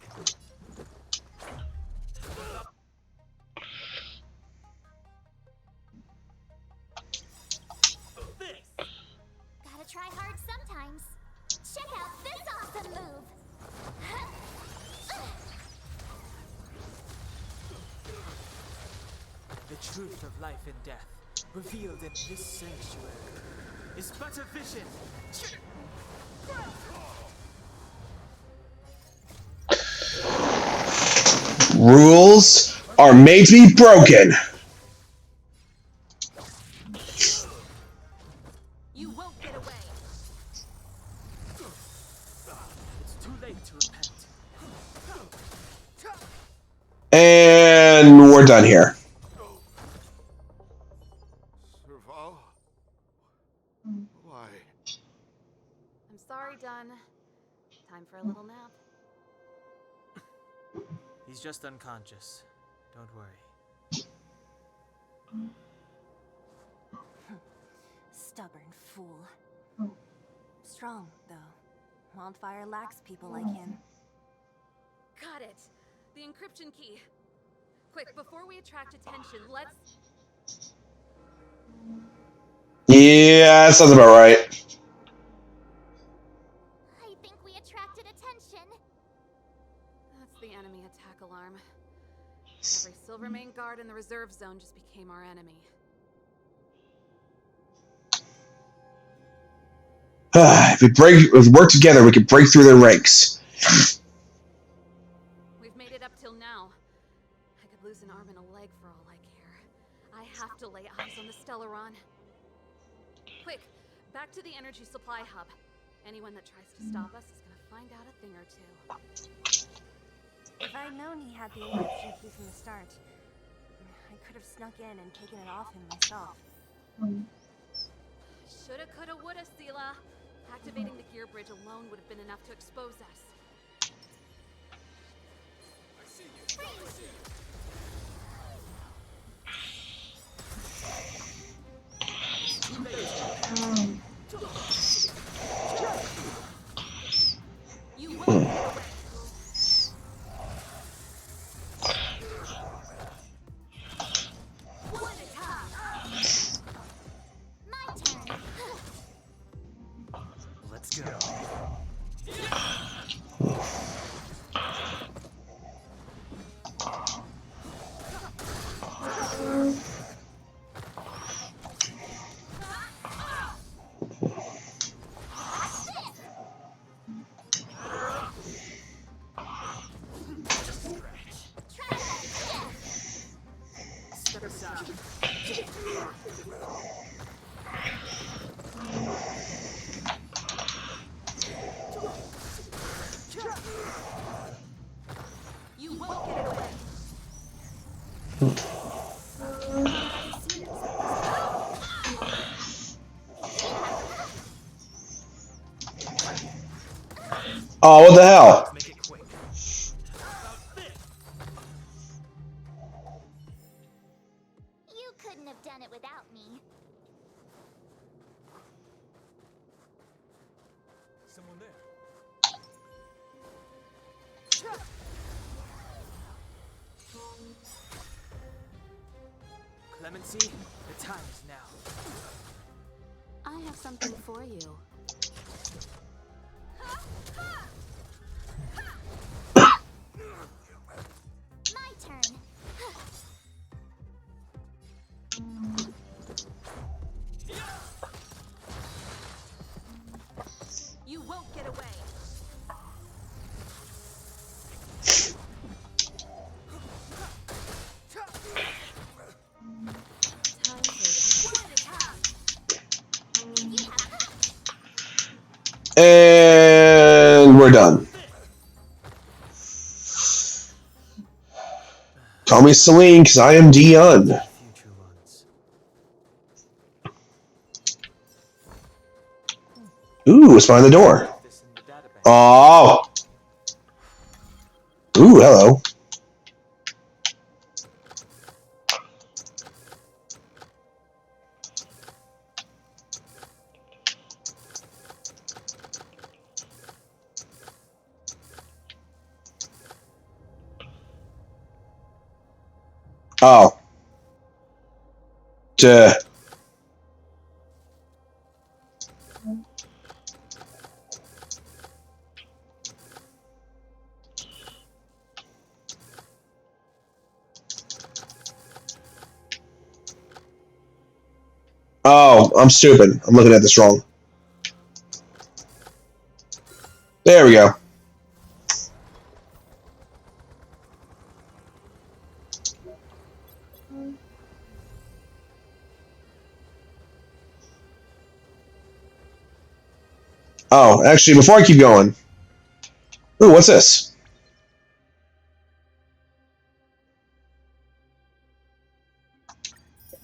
Gotta try hard sometimes. Check out this awesome move. The truth of life and death, revealed in this sanctuary, is but a vision. Rules are made to be broken. You won't get away. It's too late to repent. And we're done here. Serval? Why? I'm sorry, Dunn. Time for a little nap. He's just unconscious. Don't worry. Stubborn fool. Strong, though. Wildfire lacks people like him. Got it. The encryption key. Quick, before we attract attention, let's... Yeah, that sounds about right. I think we attracted attention. That's the enemy attack alarm. Every Silvermane guard in the reserve zone just became our enemy. If we work together, we can break through their ranks. We've made it up till now. I could lose an arm and a leg for all I care. I have to lay eyes on the Stellaron. Quick, back to the energy supply hub. Anyone that tries to stop us is gonna find out a thing or two. If I'd known he had the encryption key from the start, I could have snuck in and taken it off him myself. Shoulda, coulda, woulda, Sela. Activating the gear bridge alone would have been enough to expose us. You won't get away. One attack. My turn. Let's go. Step aside. You won't get away. Oh, what the hell? Let's make it quick. You couldn't have done it without me. Someone there. Clemency, the time is now. I have have something for you. My turn. You won't get away. Time for one at a time. You have And we're done. Call me Celine, because I am Dion. Future ones. Ooh, what's behind the door? This in the database. Oh. Ooh, hello. Oh. Duh. Oh, I'm stupid. I'm looking at this wrong. There we go. Oh, actually, before I keep going. Ooh, what's this?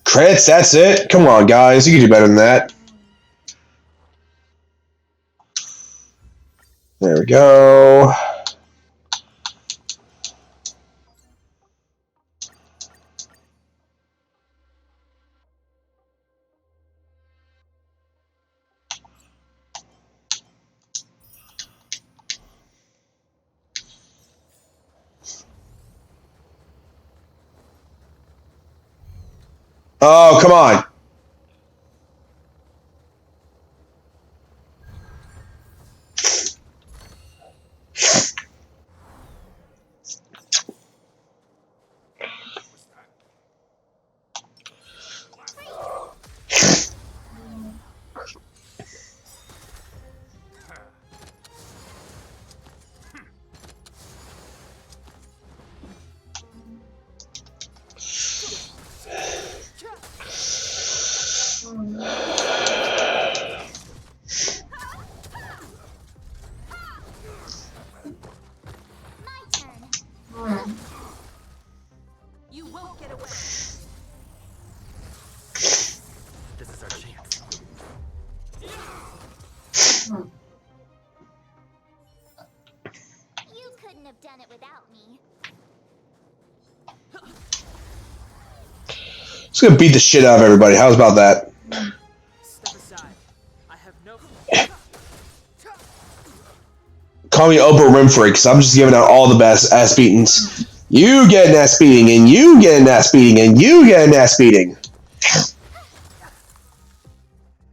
Crits, that's it? Come on, guys. You can do better than that. There we go. Oh, come on. my turn. You won't get away. This is our chance. You couldn't have done it without me. Just gonna beat the shit out of everybody. How's about that? Step aside. I have no. Call me Oprah Winfrey, because I'm just giving out all the best ass beatings. You get an ass beating, and you get an ass beating, and you get an ass beating.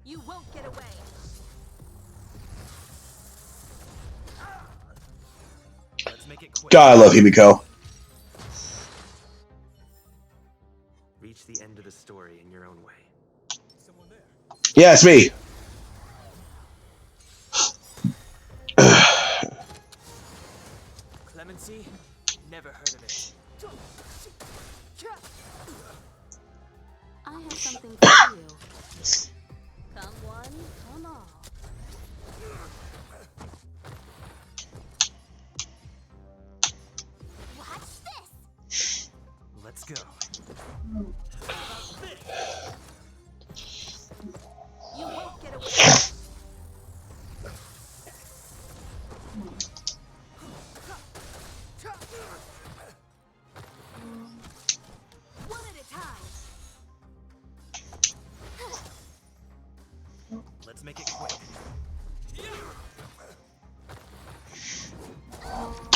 You won't get away. Let's make it quick. God, I love Himiko. Reach the end of the story in your own way. Yeah, it's me. Clemency? Never heard of it. I have something for you. Come one, come all. Watch this. Let's go. You won't get away. One at a time. Let's make it quick.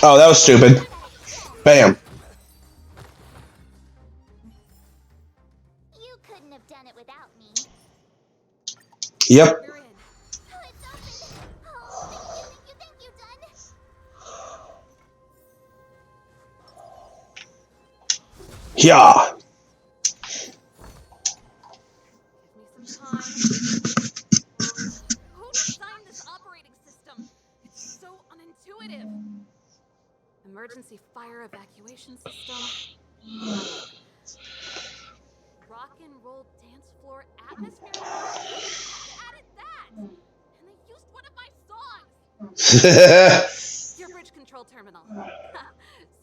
Oh, that was stupid. Bam. You couldn't have done it without me. Yep. Very Yeah. Give me some time. Who designed this operating system? It's so unintuitive. Emergency fire evacuation system. Got it. Rock and roll dance floor atmosphere monitor. They added that, and they used one of my songs. Your bridge control terminal.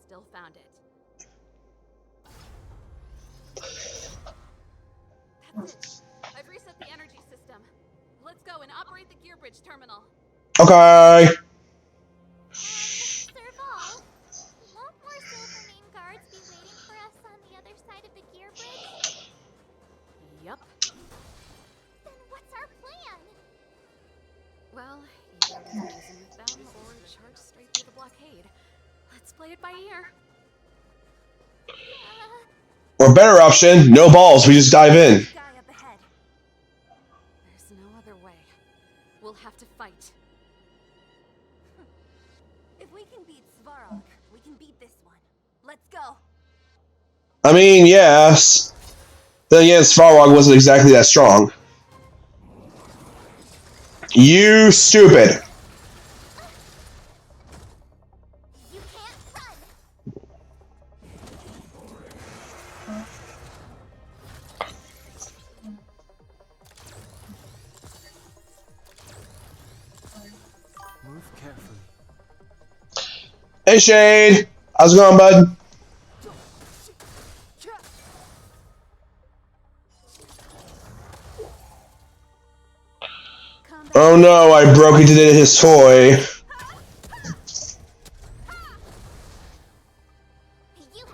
Still found it. That's it. I've reset the energy system. Let's go and operate the gear bridge terminal. Okay. Serval, won't more Silvermane guards be waiting for us on the other side of the gear bridge? Yup. Then what's our plan? Well, either we reason with them or charge straight through the blockade. Let's play it by ear. Or better option, no balls. We just dive in. Guy up ahead. There's no other way. We'll have to fight. If we can beat Svarog, we can beat this one. Let's go. I mean, yes. Then again, Svarog wasn't exactly that strong. You stupid. You can't run. Move carefully. Hey, Shade. How's it going, bud? Oh no, I broke into his toy. You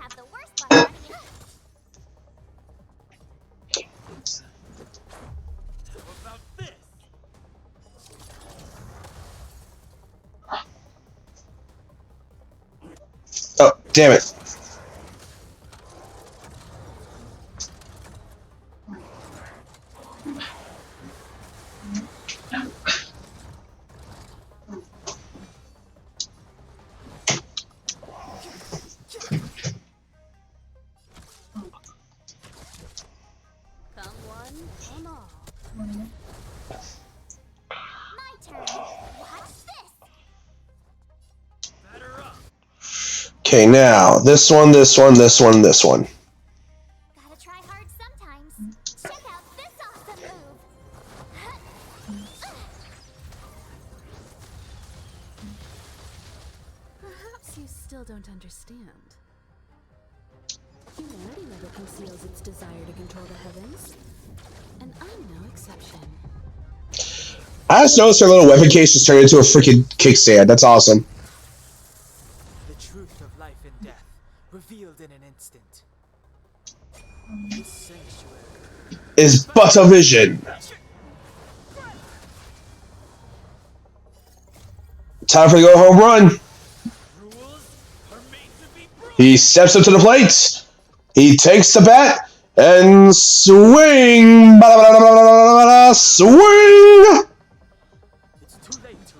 have the worst luck running in. How about this? Oh, damn it. Come one, come all. My turn. Watch this. Batter up. Okay, now, this one, this one, this one, this one. Gotta try hard sometimes. Check out this awesome move. Perhaps you still don't understand. Humanity never conceals its desire to control the heavens. And I'm no exception. I just noticed her little weapon case just turned into a freaking kickstand. That's awesome. The truth of life and death, revealed in an instant. This sanctuary Is but a vision. Time for the go home run. Rules are made to be broken. He steps up to the plate. He takes the bat and swing. Swing. It's too late to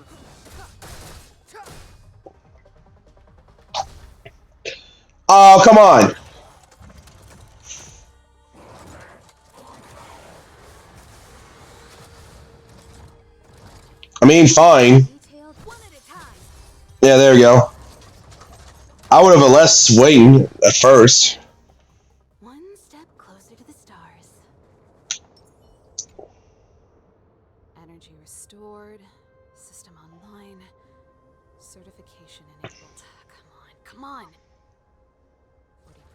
Oh, come on. I mean, fine. Detailed one at a time. Yeah, there we go. I would have a less swing at first. One step closer to the stars. Energy restored. System online. Certification enabled. Come on.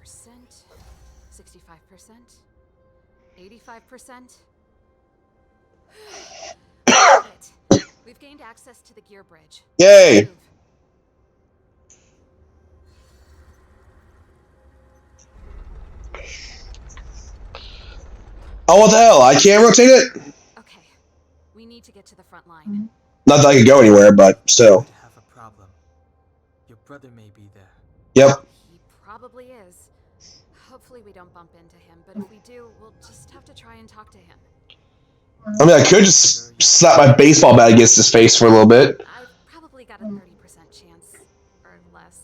40%. 65%. 85%. Got it. We've gained access to the gear bridge. Yay. Move. Oh, what the hell? I can't rotate it? Okay. We need to get to the front line. Not that I could go anywhere, but still. I have a problem. Your brother may be there. Yep. He probably is. Hopefully we don't bump into him, but if we do, we'll just have to try and talk to him. I mean, I could just slap my baseball bat against his face for a little bit. I've probably got a 30% chance, or less.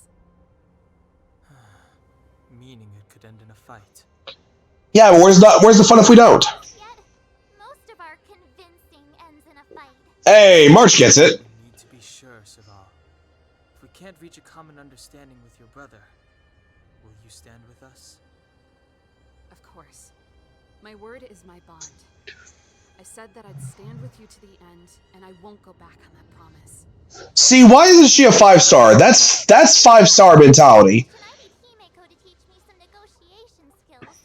Meaning it could end in a fight. Yeah, but where's the fun if we don't? Yet, most of our convincing ends in a fight. Hey, March gets it. We need to be sure, Saval. If we can't reach a common understanding with your brother, will you stand with us? Of course. My word is my bond. I said that I'd stand with you to the end, and I won't go back on that promise. See, why isn't she a 5-star? That's 5-star mentality. Can I need Himeko to teach me some negotiation skills?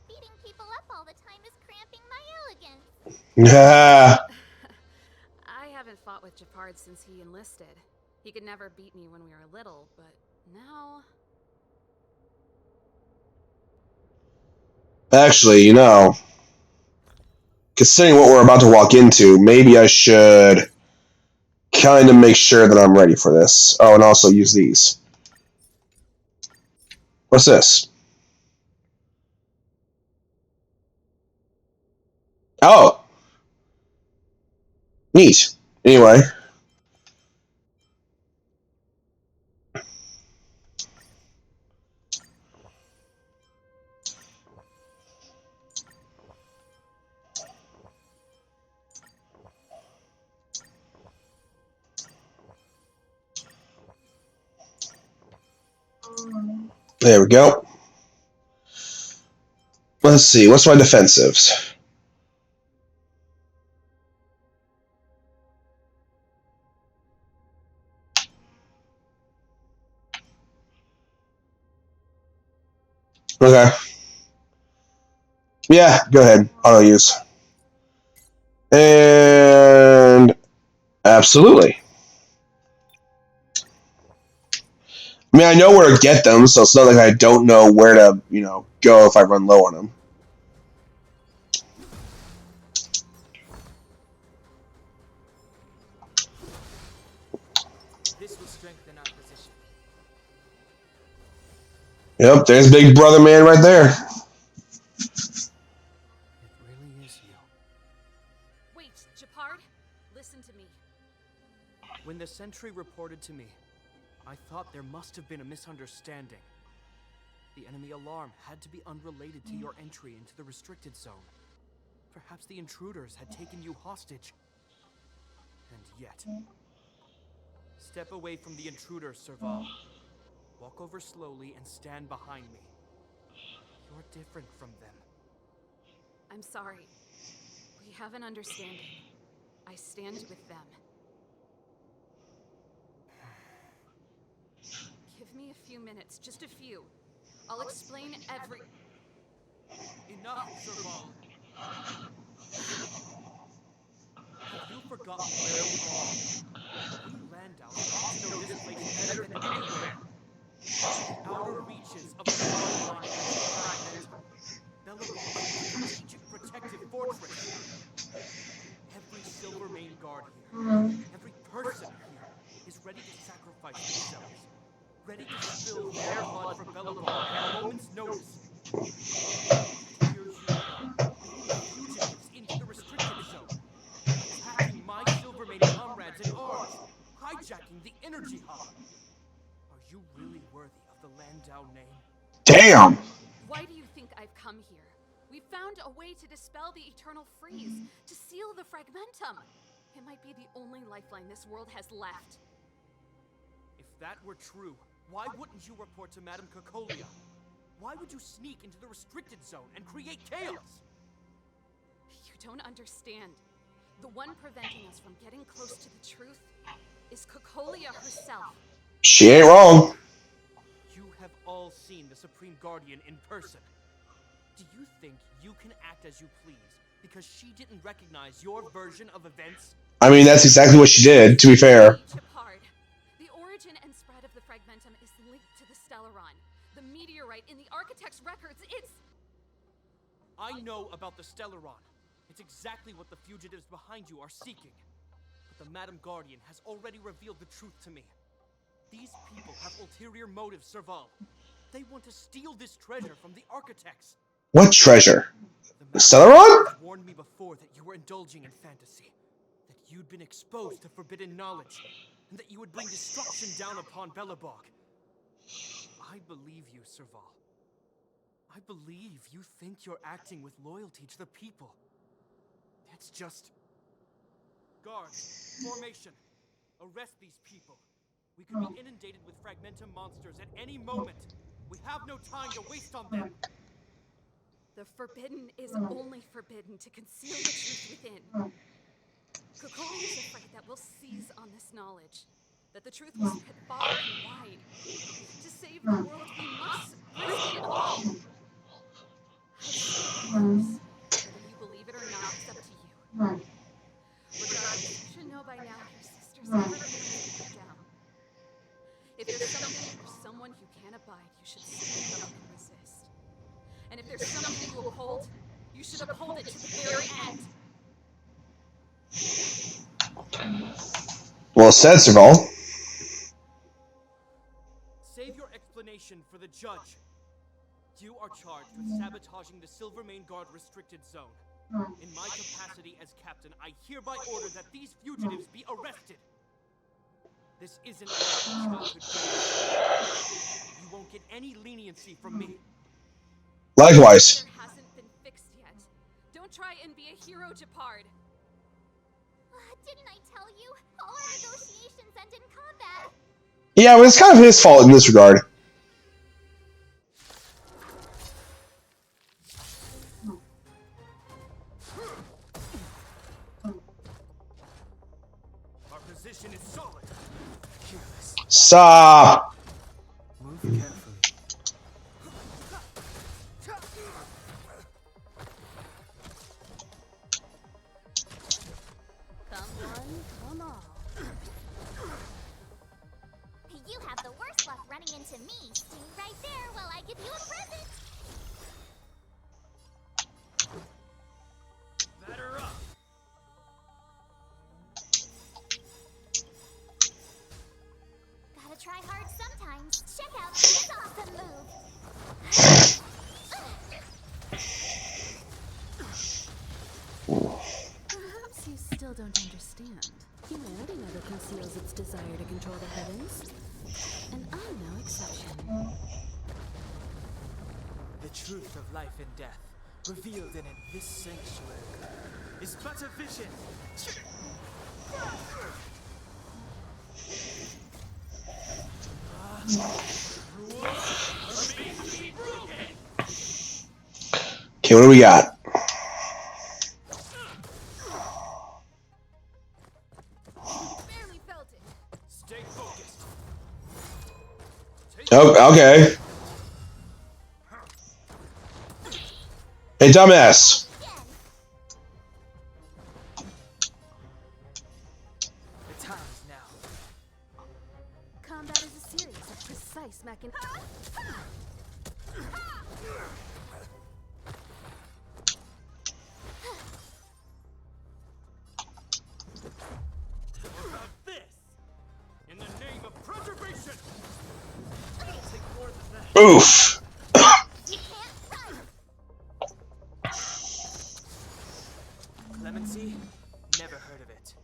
Beating people up all the time is cramping my elegance. Yeah. I haven't fought with Japard since he enlisted. He could never beat me when we were little, but now... Actually, considering what we're about to walk into, maybe I should kind of make sure that I'm ready for this. Oh, and also use these. What's this? Oh. Neat. Anyway. There we go. Let's see. What's my defensives? Okay. Yeah, go ahead. Auto use. And absolutely. I mean, I know where to get them, so it's not like I don't know where to, go if I run low on them. This will strengthen our position. Yep, there's Big Brother Man right there. It really is you. Wait, Japard? Listen to me. When the sentry reported to me, I thought there must have been a misunderstanding. The enemy alarm had to be unrelated to your entry into the restricted zone. Perhaps the intruders had taken you hostage. And yet... Step away from the intruders, Serval. Walk over slowly and stand behind me. You're different from them. I'm sorry. We have an understanding. I stand with them. Give me a few minutes, just a few. I'll explain every... Enough, Serval. Have you forgotten where we are? We Landauers ought to know this place better than anywhere. The outer reaches of the Front Line and the Belobog's strategic protective fortress. Every Silvermane guard here, every person here, is ready to sacrifice themselves. Ready to spill their blood for Belobog at a moment's notice. Here you are, leading fugitives into the restricted zone, attacking my Silvermane comrades in arms, hijacking the energy hub. Are you really worthy of the Landau name? Damn! Why do you think I've come here? We found a way to dispel the eternal freeze, to seal the fragmentum. It might be the only lifeline this world has left. If that were true, why wouldn't you report to Madame Cocolia? Why would you sneak into the restricted zone and create chaos? You don't understand. The one preventing us from getting close to the truth is Cocolia herself. She ain't wrong. You have all seen the Supreme Guardian in person. Do you think you can act as you please because she didn't recognize your version of events? I mean, that's exactly what she did, to be fair. Japard. The origin and spread of the fragmentum is linked to the Stellaron. The meteorite in the Architect's records, it's... I know about the Stellaron. It's exactly what the fugitives behind you are seeking. But the Madam Guardian has already revealed the truth to me. These people have ulterior motives, Serval. They want to steal this treasure from the Architects. What treasure? The Stellaron? warned me before that you were indulging in fantasy, that you'd been exposed to forbidden knowledge, and that you would bring destruction down upon Belobog. I believe you, Serval. I believe you think you're acting with loyalty to the people. It's just... Guards, formation. Arrest these people. We could be inundated with Fragmentum monsters at any moment. We have no time to waste on them. The forbidden is only forbidden to conceal the truth within. Kokoli is afraid that we'll seize on this knowledge, that the truth will spread far and wide. To save the world, we must risk it all. Whether you believe it or not, it's up to you. Regardless, you should know by now your sister's never gonna let you down. If there's something or someone you can't abide, you should stand up and resist. And if there's something you uphold, you should uphold it to the very end. Well said, Serval. Save your explanation for the judge. You are charged with sabotaging the Silvermane Guard restricted zone. In my capacity as captain, I hereby order that these fugitives be arrested. This isn't like a childhood game. You won't get any leniency from me. Likewise. There hasn't been fixed yet. Don't try and be a hero, Japard. Didn't I tell you? All our negotiations end in combat. Yeah, but it's kind of his fault in this regard. Our position is solid. Stop. Move carefully. Come one, come all. You have the worst luck running into me. Stay right there while I give you a present. Batter up. Gotta try hard sometimes. Check out this awesome move. Perhaps you still don't understand. Humanity never conceals its desire to control the heavens. And I'm no exception. The truth of life and death, revealed in this sanctuary, is but a vision. Okay, what do we got? Barely felt it. Stay focused. Oh, okay. Hey, dumbass. The time is now. Combat is a series of precise How about this? In the name of preservation. It'll take more than that. Oof. You can't run. Clemency? Never heard of it.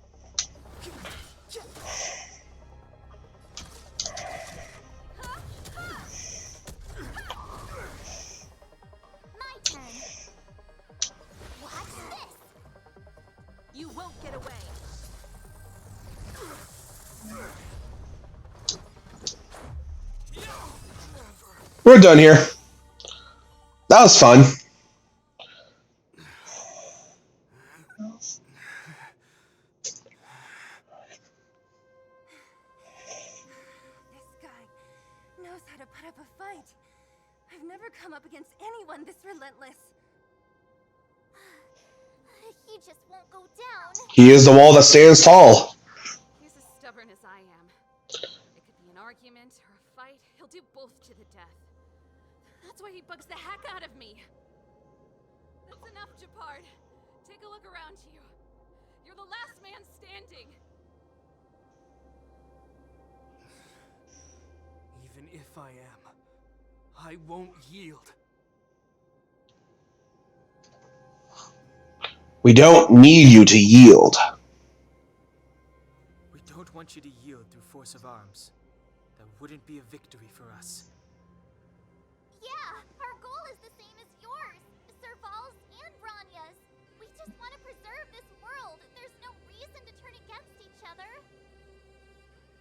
My turn. Watch this. You won't get away. We're done here. That was fun. This guy knows how to put up a fight. I've never come up against anyone this relentless. He just won't go down. He is the wall that stands tall. He's as stubborn as I am. It could be an argument or a fight. He'll do both to the death. That's why he bugs the heck out of me. That's enough, Japard. Take a look around you. You're the last man standing. Even if I am, I won't yield. We don't need you to yield. We don't want you to yield through force of arms. That wouldn't be a victory for us. Yeah, our goal is the same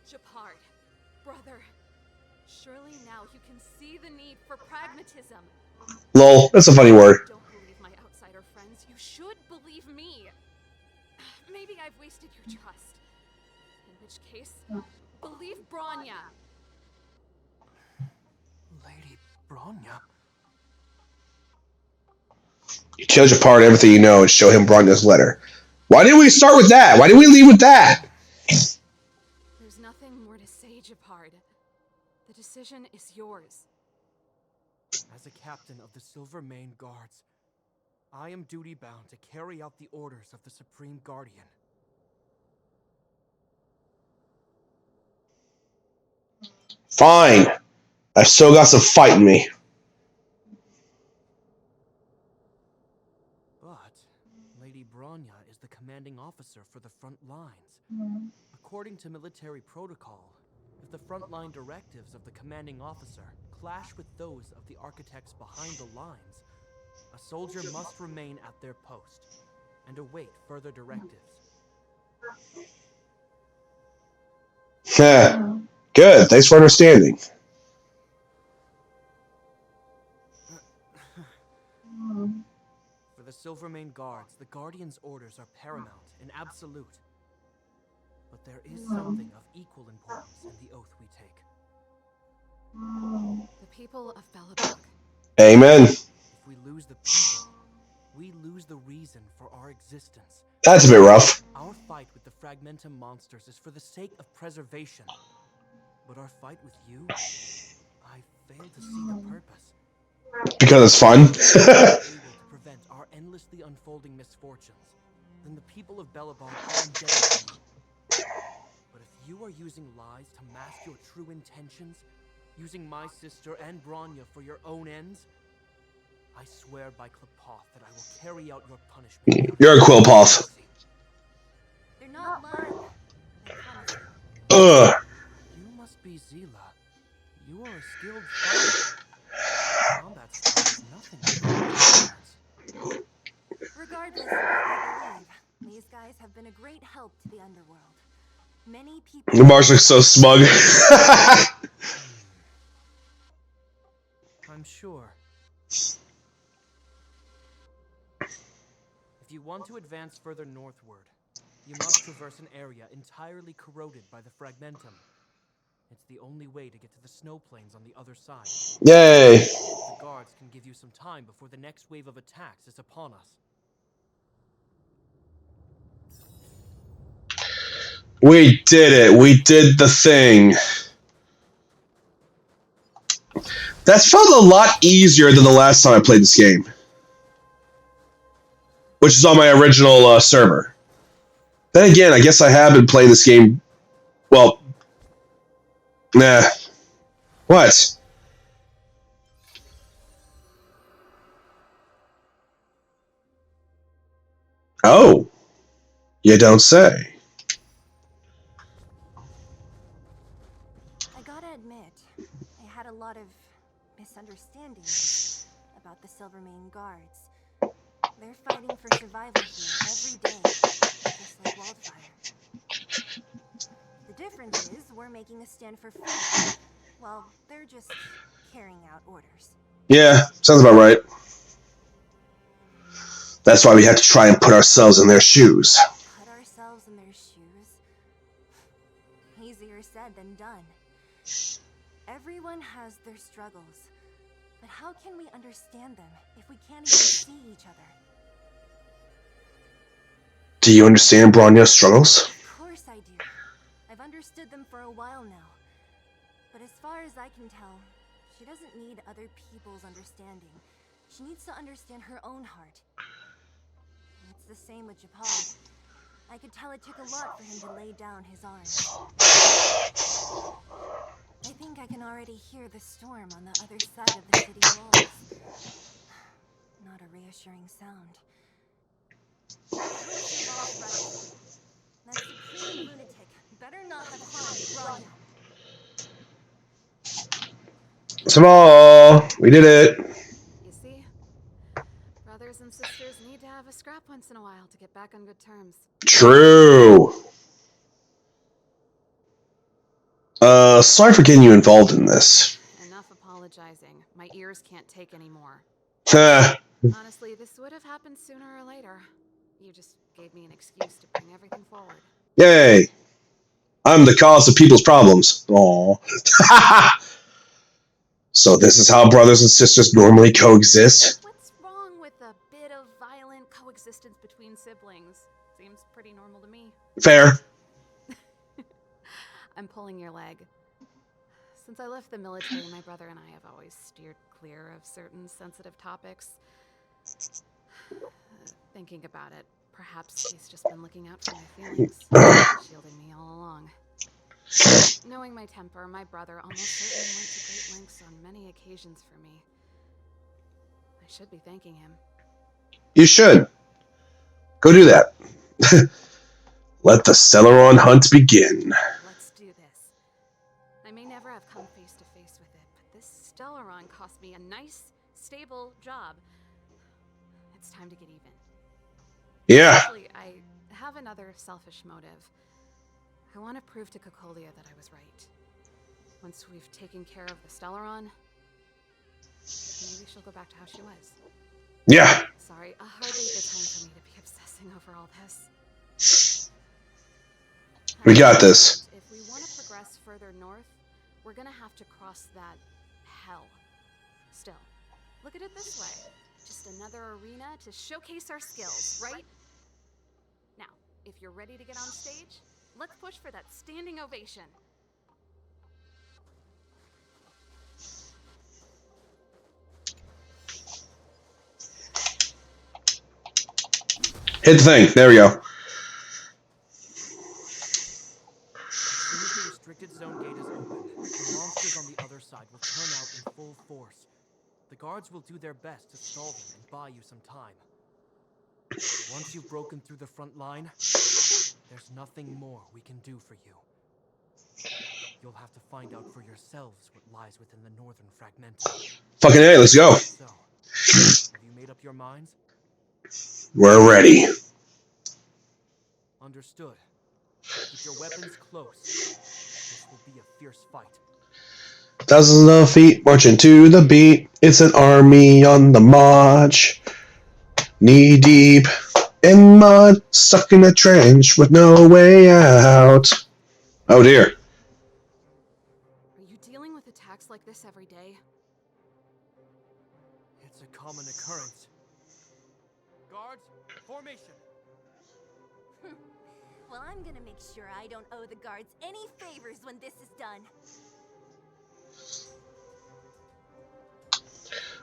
Japard, brother, surely now you can see the need for pragmatism. Lol, that's a funny word. Don't believe my outsider friends. You should believe me. Maybe I've wasted your trust. In which case, believe Bronya. Lady Bronya? You tell Japard everything you know and show him Bronya's letter. Why didn't we start with that? Why didn't we leave with that? There's nothing more to say, Japard. The decision is yours. As a captain of the Silvermane Guards, I am duty-bound to carry out the orders of the Supreme Guardian. Fine. I've still got some fight in me. But Lady Bronya is the commanding officer for the front lines. According to military protocol, if the frontline directives of the commanding officer clash with those of the architects behind the lines, a soldier must remain at their post and await further directives. Good. Thanks for understanding. For the Silvermane Guards, the Guardian's orders are paramount and absolute. But there is something of equal importance in the oath we take. The people of Belobog. Amen. If we lose the people, we lose the reason for our existence. That's a bit rough. Our fight with the Fragmentum monsters is for the sake of preservation. But our fight with you, I fail to see the purpose. Because it's fun. Able to prevent our endlessly unfolding misfortunes, then the people of Belobog are indebted to you. But if you are using lies to mask your true intentions, using my sister and Bronya for your own ends, I swear by Qlipoth that I will carry out your punishment. You're a Qlipoth. They're not lying. I promise you. Ugh. You must be Zila. You are a skilled fighter. Combat style is nothing but words. Regardless of what you believe, these guys have been a great help to the underworld. Many people. Mars looks so smug. I'm sure. If you want to advance further northward, you must traverse an area entirely corroded by the Fragmentum. It's the only way to get to the snow plains on the other side. Yay. The guards can give you some time before the next wave of attacks is upon us. We did it. We did the thing. That felt a lot easier than the last time I played this game. Which is on my original server. Then again, I guess I have been playing this game. Well, nah. What? Oh. You don't say. I gotta admit, I had a lot of misunderstandings about the Silvermane Guards. They're fighting for survival here every day, just like wildfire. The difference is we're making a stand for freedom, while they're just carrying out orders. Yeah, sounds about right. That's why we have to try and put ourselves in their shoes. Put ourselves in their shoes? Easier said than done. Everyone has their struggles, but how can we understand them if we can't even see each other? Do you understand Bronya's struggles? Of course I do. I've understood them for a while now. But as far as I can tell, she doesn't need other people's understanding. She needs to understand her own heart. It's the same with Japard. I could tell it took a lot for him to lay down his arms. I think I can already hear the storm on the other side of the city walls. Not a reassuring sound. Right. That supreme lunatic better not have harmed Bronya. Small. We did it. You see? Brothers and sisters need to have a scrap once in a while to get back on good terms. True. Sorry for getting you involved in this. Enough apologizing. My ears can't take anymore. Huh. Honestly, this would have happened sooner or later. You just gave me an excuse to bring everything forward. Yay. I'm the cause of people's problems. Aww. So this is how brothers and sisters normally coexist? What's wrong with a bit of violent coexistence between siblings? Seems pretty normal to me. Fair. I'm pulling your leg. Since I left the military, my brother and I have always steered clear of certain sensitive topics. Thinking about it, perhaps he's just been looking out for my feelings, shielding me all along. Knowing my temper, my brother almost certainly went to great lengths on many occasions for me. I should be thanking him. You should. Go do that. Let the Celeron hunt begin. Let's do this. I may never have come face to face with it, but this Stellaron cost me a nice, stable job. It's time to get even. Yeah. Actually, I have another selfish motive. I want to prove to Cocolia that I was right. Once we've taken care of the Stellaron, maybe she'll go back to how she was. Yeah. Sorry, hardly the time for me to be obsessing over all this. We got this. If we want to progress further north, we're gonna have to cross that hell. Still, look at it this way. Just another arena to showcase our skills, right? Now, if you're ready to get on stage, let's push for that standing ovation. Hit the thing. There we go. As soon as the restricted zone gate is open, the monsters on the other side will turn out in full force. The guards will do their best to stall them and buy you some time. Once you've broken through the front line, there's nothing more we can do for you. You'll have to find out for yourselves what lies within the northern fragmentum. Fucking A, let's go. So, have you made up your minds? We're ready. Understood. Keep your weapons close. This will be a fierce fight. Thousands of feet marching to the beat. It's an army on the march. Knee deep in mud, stuck in a trench with no way out. Oh dear. Are you dealing with attacks like this every day? It's a common occurrence. Guards, formation. Well, I'm gonna make sure I don't owe the guards any favors when this is done.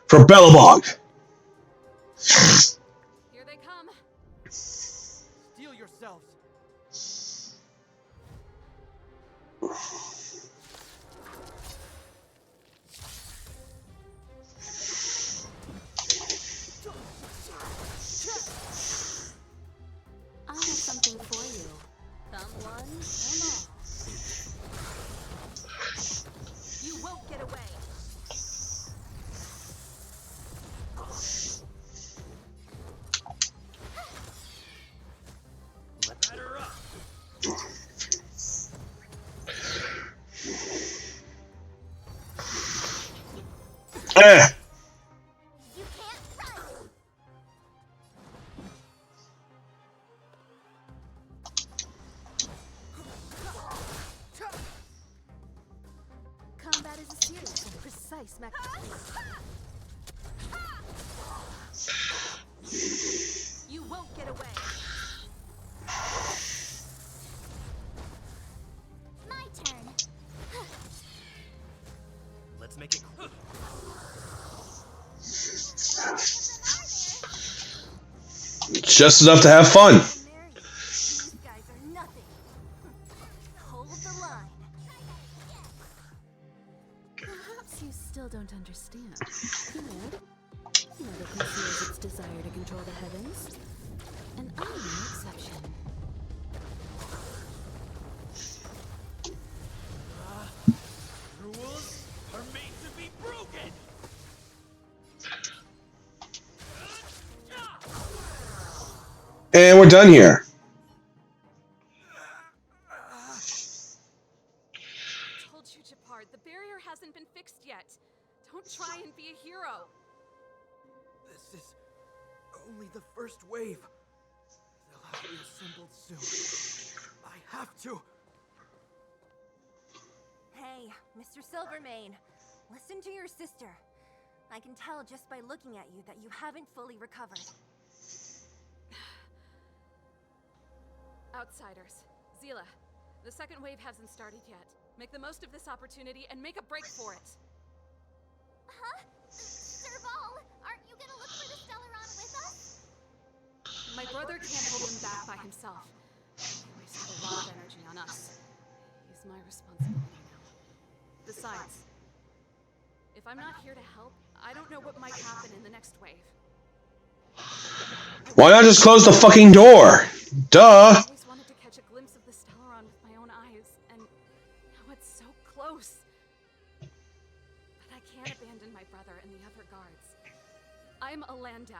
For Bellabog. Here they come. Steel yourselves. I have something for you. Come one, come all. You won't get away. Batter up. Eh. You can't run! Combat is a serious and precise mechanism. You won't get away. My turn. Let's make it quick. Just enough to have fun. Mary, these guys are nothing. Hold the line. Perhaps you still don't understand. Good. Never conceals its desire to control the heavens. And I'm no exception. Rules are made to be broken. And we're done here. hard. The barrier hasn't been fixed yet. Don't try and be a hero. This is only the first wave. They'll have reassembled soon. I have to. Hey, Mr. Silvermane, listen to your sister. I can tell just by looking at you that you haven't fully recovered. Outsiders. Zila, the second wave hasn't started yet. Make the most of this opportunity and make a break for it. Huh? Serval, aren't you gonna look for the Stellaron with us? My brother can't hold him back by himself. He wasted a lot of energy on us. He's my responsibility now. Besides, if I'm not here to help, I don't know what might happen in the next wave. Why not just close the fucking door? Duh. I always wanted to catch a glimpse of the Stellaron with my own eyes, and now it's so close. But I can't abandon my brother and the other guards. I'm a Landau.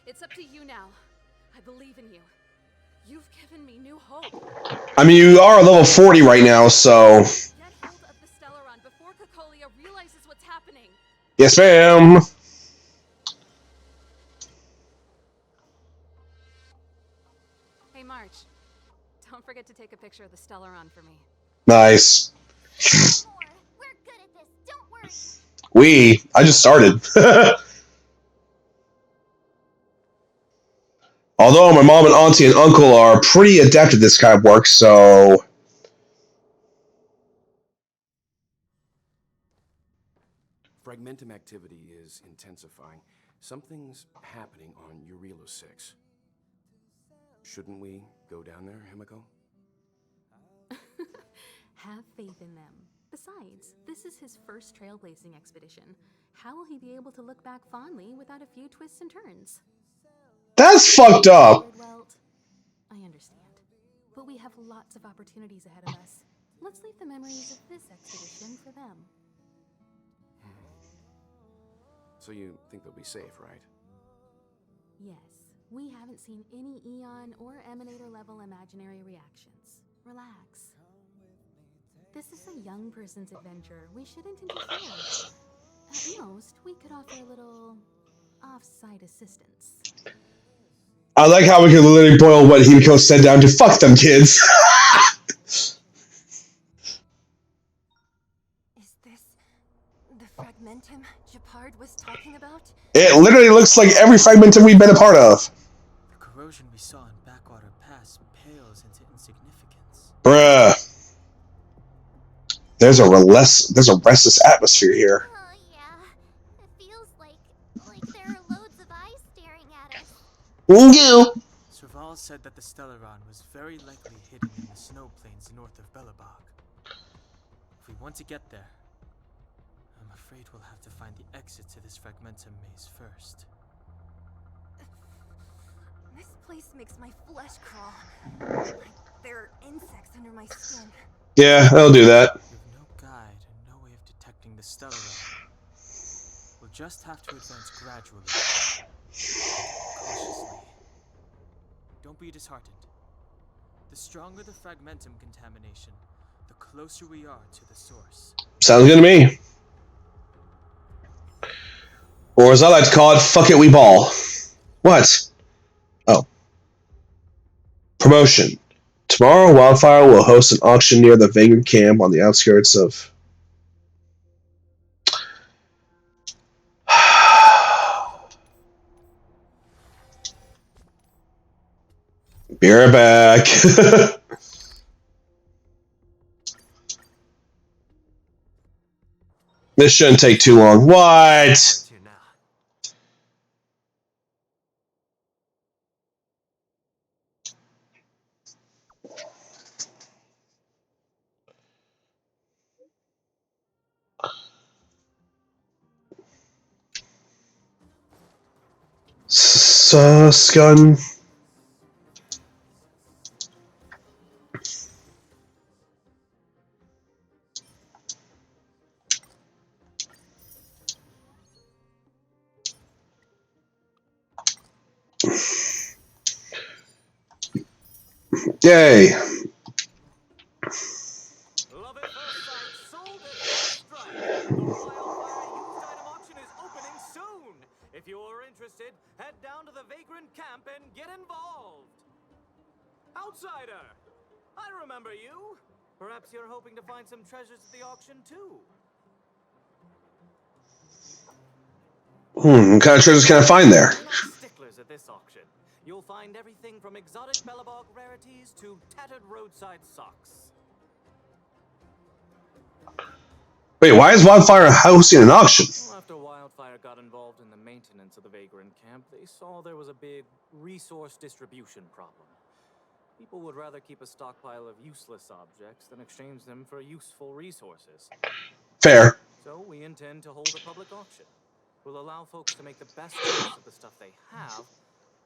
It's up to you now. I believe in you. You've given me new hope. I mean, you are level 40 right now, so... Get hold of the Stellaron before Cocolia realizes what's happening. Yes, ma'am. Hey, March. Don't forget to take a picture of the Stellaron for me. Nice. More. We're good at this. Don't worry. I just started. Although my mom and auntie and uncle are pretty adept at this kind of work, so... Fragmentum activity is intensifying. Something's happening on Eurilo 6. Shouldn't we go down there, Himiko? Have faith in them. Besides, this is his first trailblazing expedition. How will he be able to look back fondly without a few twists and turns? That's fucked up. Well, I understand. But we have lots of opportunities ahead of us. Let's leave the memories of this expedition for them. So you think they'll be safe, right? Yes, we haven't seen any Eon or Emanator level imaginary reactions. Relax. This is a young person's adventure. We shouldn't interfere. At most, we could offer a little off-site assistance. I like how we can literally boil what Himiko said down to fuck them kids. Is this the Fragmentum Gepard was talking about? It literally looks like every fragmentum we've been a part of. The corrosion we saw in Backwater Pass pales into insignificance. Bruh. There's a restless atmosphere here. Oh, yeah. It feels like there are loads of eyes staring at us. You. Serval said that the Stellaron was very likely hidden in the snow plains north of Belobog. If we want to get there, I'm afraid we'll have to find the exit to this Fragmentum maze first. This place makes my flesh crawl. Like there are insects under my skin. Yeah, I'll do that. We have no guide and no way of detecting the Stellaron. We'll just have to advance gradually. Cautiously. Don't be disheartened. The stronger the Fragmentum contamination, the closer we are to the source. Sounds good to me. Or as I like to call it, fuck it, we ball. What? Oh. Promotion. Tomorrow, Wildfire will host an auction near the Vanguard camp on the outskirts of... Be right back. This shouldn't take too long. What? Susgun. Yay. The Wildfire used item auction is opening soon. If you are interested, head down to the Vagrant camp and get involved. Outsider, I remember you. Perhaps you're hoping to find some treasures at the auction too. What kind of treasures can I find there? We're not sticklers at this auction. You'll find everything from exotic Belobog rarities to tattered roadside socks. Wait, why is Wildfire hosting an auction? Well, after Wildfire got involved in the maintenance of the Vagrant camp, they saw there was a big resource distribution problem. People would rather keep a stockpile of useless objects than exchange them for useful resources. Fair. So we intend to hold a public auction. We'll allow folks to make the best use of the stuff they have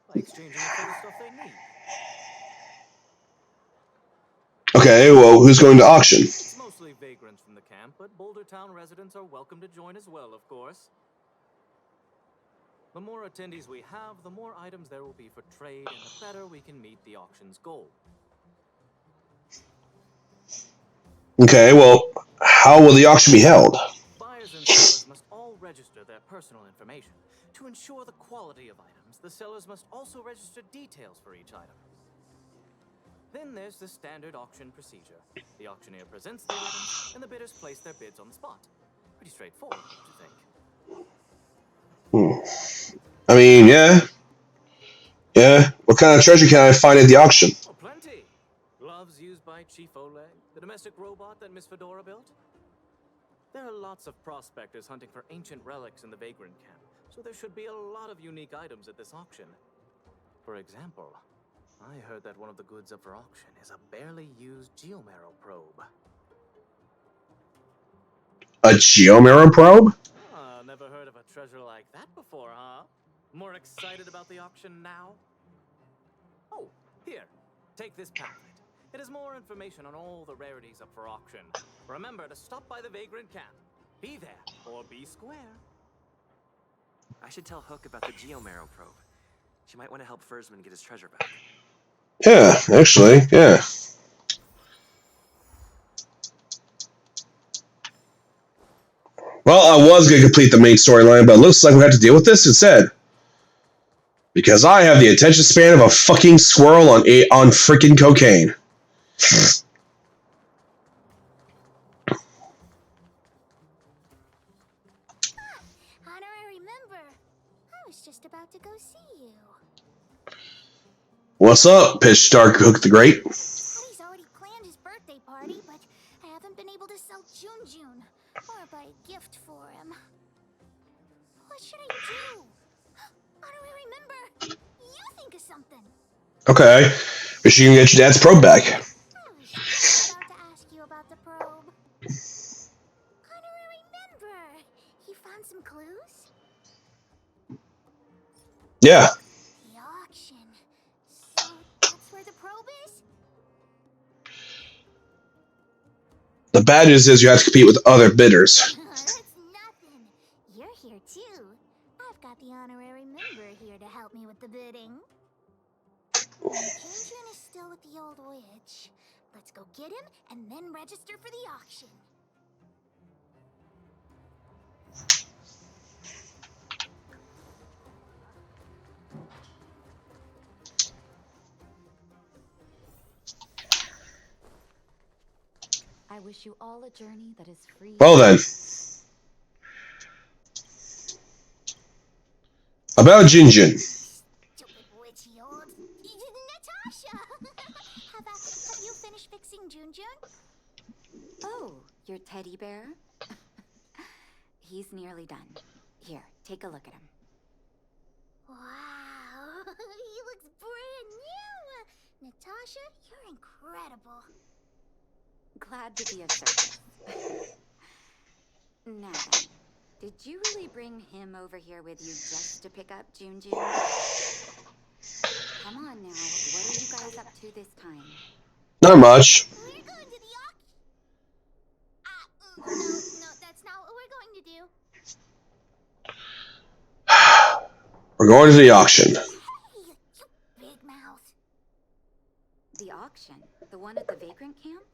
by exchanging it for the stuff they need. Okay, well, who's going to auction? It's mostly vagrants from the camp, but Boulder Town residents are welcome to join as well, of course. The more attendees we have, the more items there will be for trade, and the better we can meet the auction's goal. Okay, well, how will the auction be held? Buyers and sellers must all register their personal information. To ensure the quality of items, the sellers must also register details for each item. Then there's the standard auction procedure. The auctioneer presents the items, and the bidders place their bids on the spot. Pretty straightforward, don't you think? I mean, yeah. Yeah. What kind of treasure can I find at the auction? Oh, plenty. Gloves used by Chief Oleg, the domestic robot that Miss Fedora built. There are lots of prospectors hunting for ancient relics in the Vagrant camp, so there should be a lot of unique items at this auction. For example, I heard that one of the goods up for auction is a barely used Geomarrow probe. A Geomarrow probe? Never heard of a treasure like that before, huh? More excited about the auction now? Oh, here, take this pamphlet. It has more information on all the rarities up for auction. Remember to stop by the Vagrant camp. Be there, or be square. I should tell Hook about the Geomarrow probe. She might want to help Fursman get his treasure back. Yeah, actually, yeah. Well, I was going to complete the main storyline, but it looks like we have to deal with this instead. Because I have the attention span of a fucking squirrel on freaking cocaine. Honorary member. I was just about to go see you. What's up, Pitch Dark Hook the Great? Daddy's already planned his birthday party, but I haven't been able to sell Jun or buy a gift for him. What should I do? Honorary member, you think of something. Okay. Wish you can get your dad's probe back. I was just about to ask you about the probe. Honorary member, you found some clues? Yeah. The auction. So that's where the probe is? The bad news is you have to compete with other bidders. That's nothing. You're here too. I've got the honorary member here to help me with the bidding. Jun is still with the old witch. Let's go get him and then register for the auction. I wish you all a journey that is free. Well then. About Jinjin. Stupid witchy old. Natasha! have you finished fixing Jun? Oh, your teddy bear? He's nearly done. Here, take a look at him. Wow, he looks brand new! Natasha, you're incredible. Glad to be of service. Now then, did you really bring him over here with you just to pick up Jun? Come on now, what are you guys up to this time? Not much. We're going to the auction. No, that's not what we're going to do. We're going to the auction. Hey, you big mouth. The auction? The one at the Vagrant camp?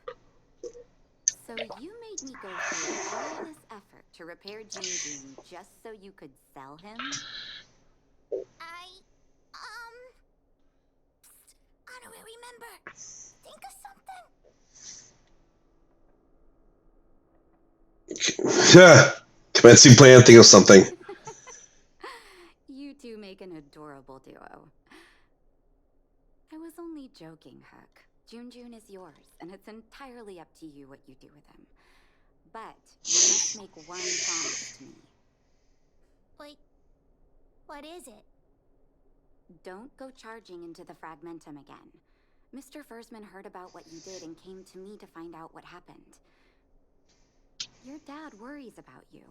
So you made me go through all this effort to repair June just so you could sell him? Honorary member, think of something. Commencing plan, think of something. You two make an adorable duo. I was only joking, Hook. June is yours, and it's entirely up to you what you do with him. But you must make one promise to me. Wait, what is it? Don't go charging into the Fragmentum again. Mr. Fursman heard about what you did and came to me to find out what happened. Your dad worries about you.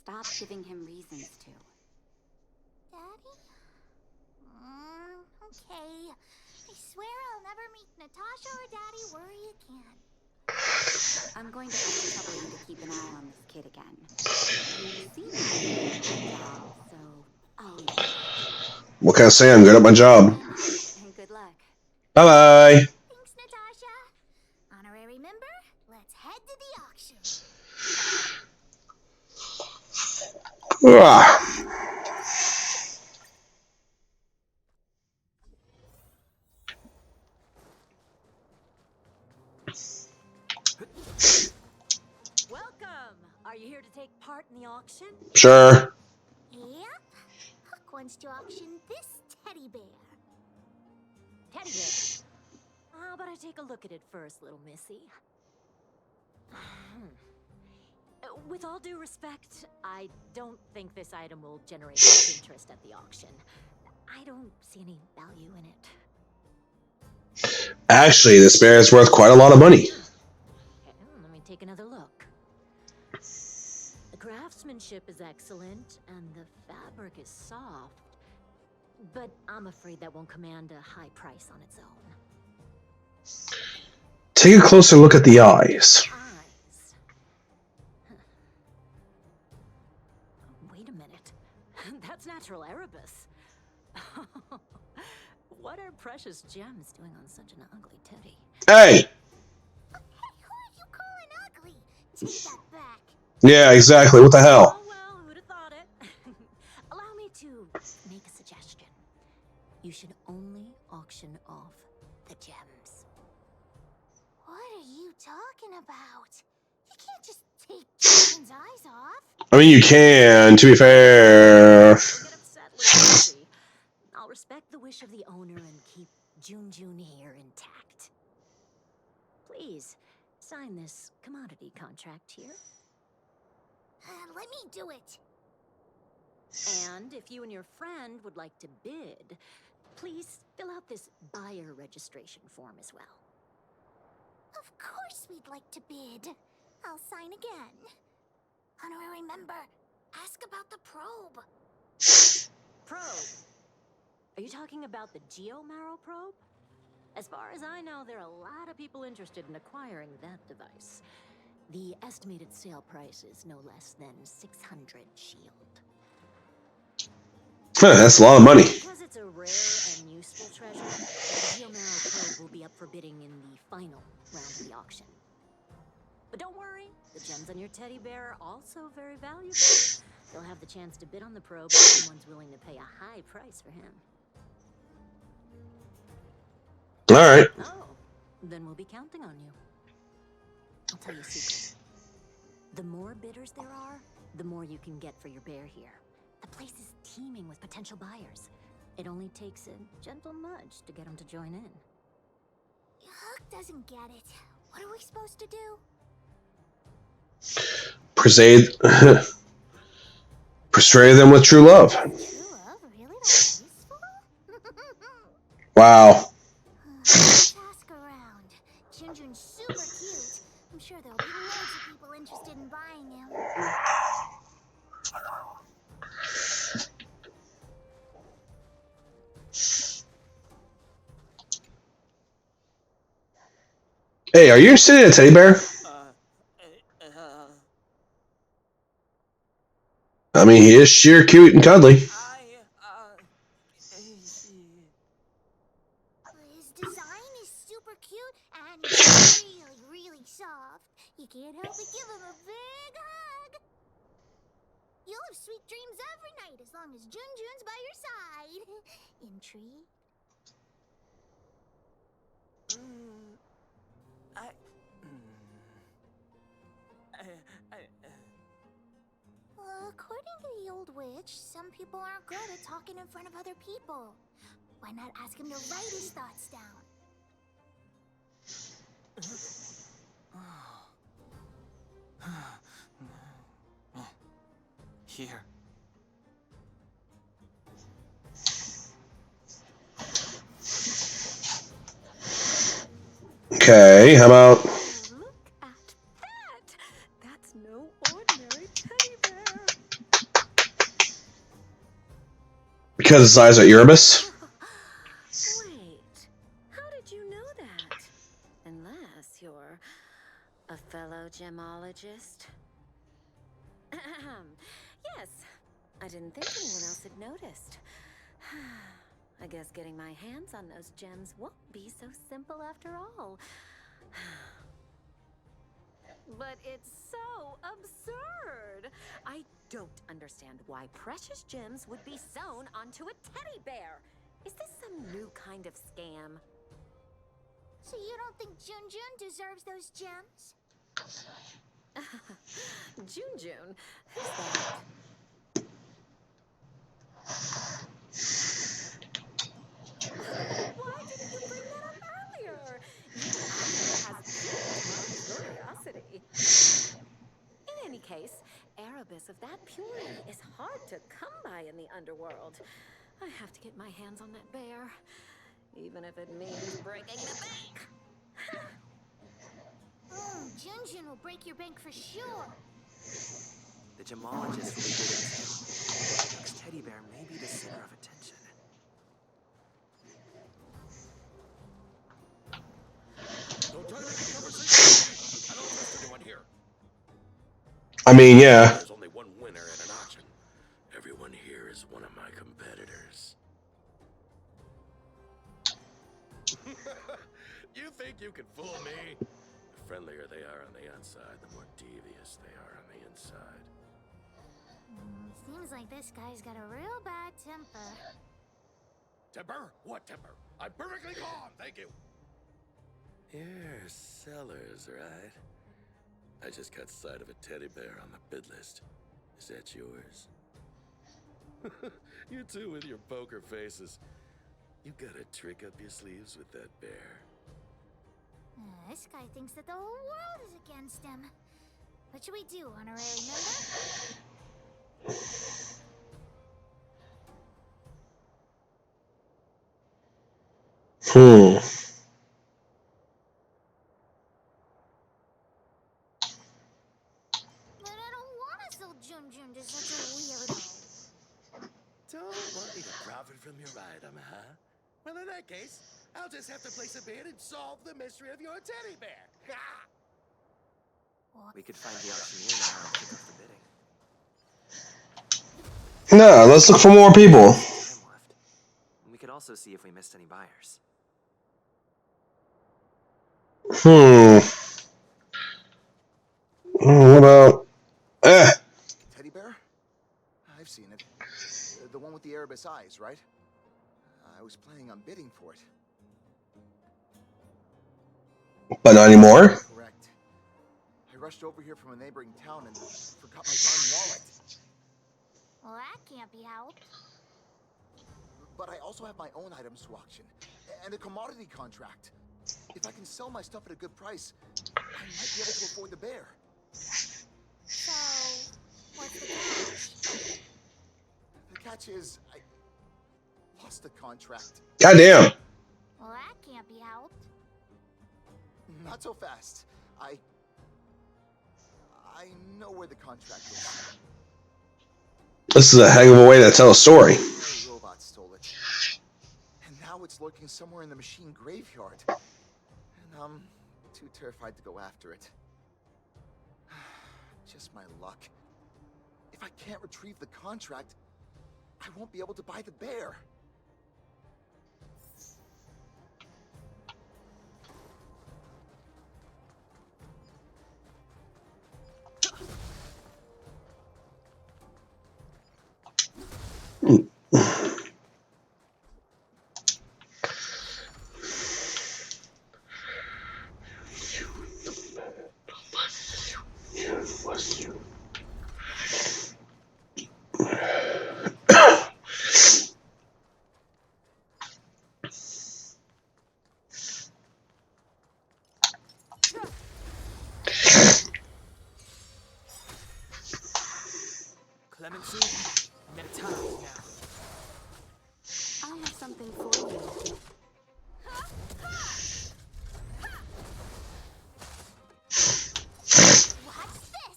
Stop giving him reasons to. Daddy? Okay. I swear I'll never meet Natasha or Daddy worry again. I'm going to have to trouble you to keep an eye on this kid again. You seem like you're doing a good job, so I'll leave it. What can I say? I'm good at my job. And good luck. Bye-bye. Thanks, Natasha. Honorary member, let's head to the auction. Welcome! Are you here to take part in the auction? Sure. Yep. Hook wants to auction this teddy bear. Teddy bear? How about I take a look at it first, little missy? With all due respect, I don't think this item will generate much interest at the auction. I don't see any value in it. Actually, this bear is worth quite a lot of money. Okay, let me take another look. The craftsmanship is excellent, and the fabric is soft. But I'm afraid that won't command a high price on its own. Take a closer look at the eyes. Eyes? Wait a minute. That's natural Erebus. What are precious gems doing on such an ugly teddy? Hey! Who are you calling ugly? Take that back. Yeah, exactly. What the hell? Oh, well, who'd have thought it? Allow me to make a suggestion. You should only auction off the gems. What are you talking about? You can't just take Jason's eyes off. I mean, you can, to be fair. Don't get upset, little Lucy. I'll respect the wish of the owner and keep June here intact. Please, sign this commodity contract here. Let me do it. And if you and your friend would like to bid, please fill out this buyer registration form as well. Of course we'd like to bid. I'll sign again. Honorary member, ask about the probe. Probe? Are you talking about the Geomarrow probe? As far as I know, there are a lot of people interested in acquiring that device. The estimated sale price is no less than 600 shield. That's a lot of money. Because it's a rare and useful treasure, the Geomarrow probe will be up for bidding in the final round of the auction. But don't worry, the gems on your teddy bear are also very valuable. You'll have the chance to bid on the probe if someone's willing to pay a high price for him. Alright. Oh, then we'll be counting on you. I'll tell you a secret. The more bidders there are, the more you can get for your bear here. The place is teeming with potential buyers. It only takes a gentle nudge to get them to join in. Hook doesn't get it. What are we supposed to do? Persuade them with true love. True love? Really that useful? Wow. Let's ask around. Junjun's super cute. I'm sure there'll be loads of people interested in buying him. Hey, are you interested in a teddy bear? I mean, he is sheer cute and cuddly. His design is super cute and really, really soft. You can't help but give him a big hug. You'll have sweet dreams every night as long as Junjun's by your side. Intrigued? According to the old witch, some people aren't good at talking in front of other people. Why not ask him to write his thoughts down? Here. Okay, how about... Look at that! That's no ordinary teddy bear. Because his eyes are Erebus? Wait, how did you know that? Unless you're a fellow gemologist. Yes, I didn't think anyone else had noticed. I guess getting my hands on those gems won't be so simple after all. But it's so absurd. I don't understand why precious gems would be sewn onto a teddy bear. Is this some new kind of scam? So you don't think Junjun deserves those gems? Junjun? Who's that? Why didn't you bring that up earlier? Your item has piqued my curiosity. In any case, Erebus of that purity is hard to come by in the underworld. I have to get my hands on that bear, even if it means breaking the bank. Junjun will break your bank for sure. The gemologist will be bidding too. Hook's teddy bear may be the center of attention. Don't try to make a conversation. I don't trust anyone here. I mean, yeah. There's only one winner at an auction. Everyone here is one of my competitors. You think you can fool me? The friendlier they are on the outside, the more devious they are on the inside. Seems like this guy's got a real bad temper. Temper? What temper? I'm perfectly calm, thank you. You're sellers, right? I just got sight of a teddy bear on the bid list. Is that yours? You two with your poker faces. You got a trick up your sleeves with that bear. This guy thinks that the whole world is against him. What should we do, honorary member? But I don't want to sell Junjun to such a weirdo. Don't want me to profit from your item, huh? Well, in that case, I'll just have to place a bid and solve the mystery of your teddy bear. We could find the auctioneer now and pick up the bidding. No, let's look for more people. We could also see if we missed any buyers. What about... Teddy bear? I've seen it. The one with the Erebus eyes, right? I was planning on bidding for it. But not anymore? Correct. I rushed over here from a neighboring town and forgot my darn wallet. Well, that can't be helped. But I also have my own items to auction, and a commodity contract. If I can sell my stuff at a good price, I might be able to afford the bear. So, what's the catch? The catch is, I lost the contract. Goddamn. Well, that can't be helped. Not so fast. I know where the contract is. This is a heck of a way to tell a story. A robot stole it. And now it's lurking somewhere in the machine graveyard. And I'm too terrified to go after it. Just my luck. If I can't retrieve the contract, I won't be able to buy the bear. Lemon seed, I'm in time now. I have something for you. Watch this!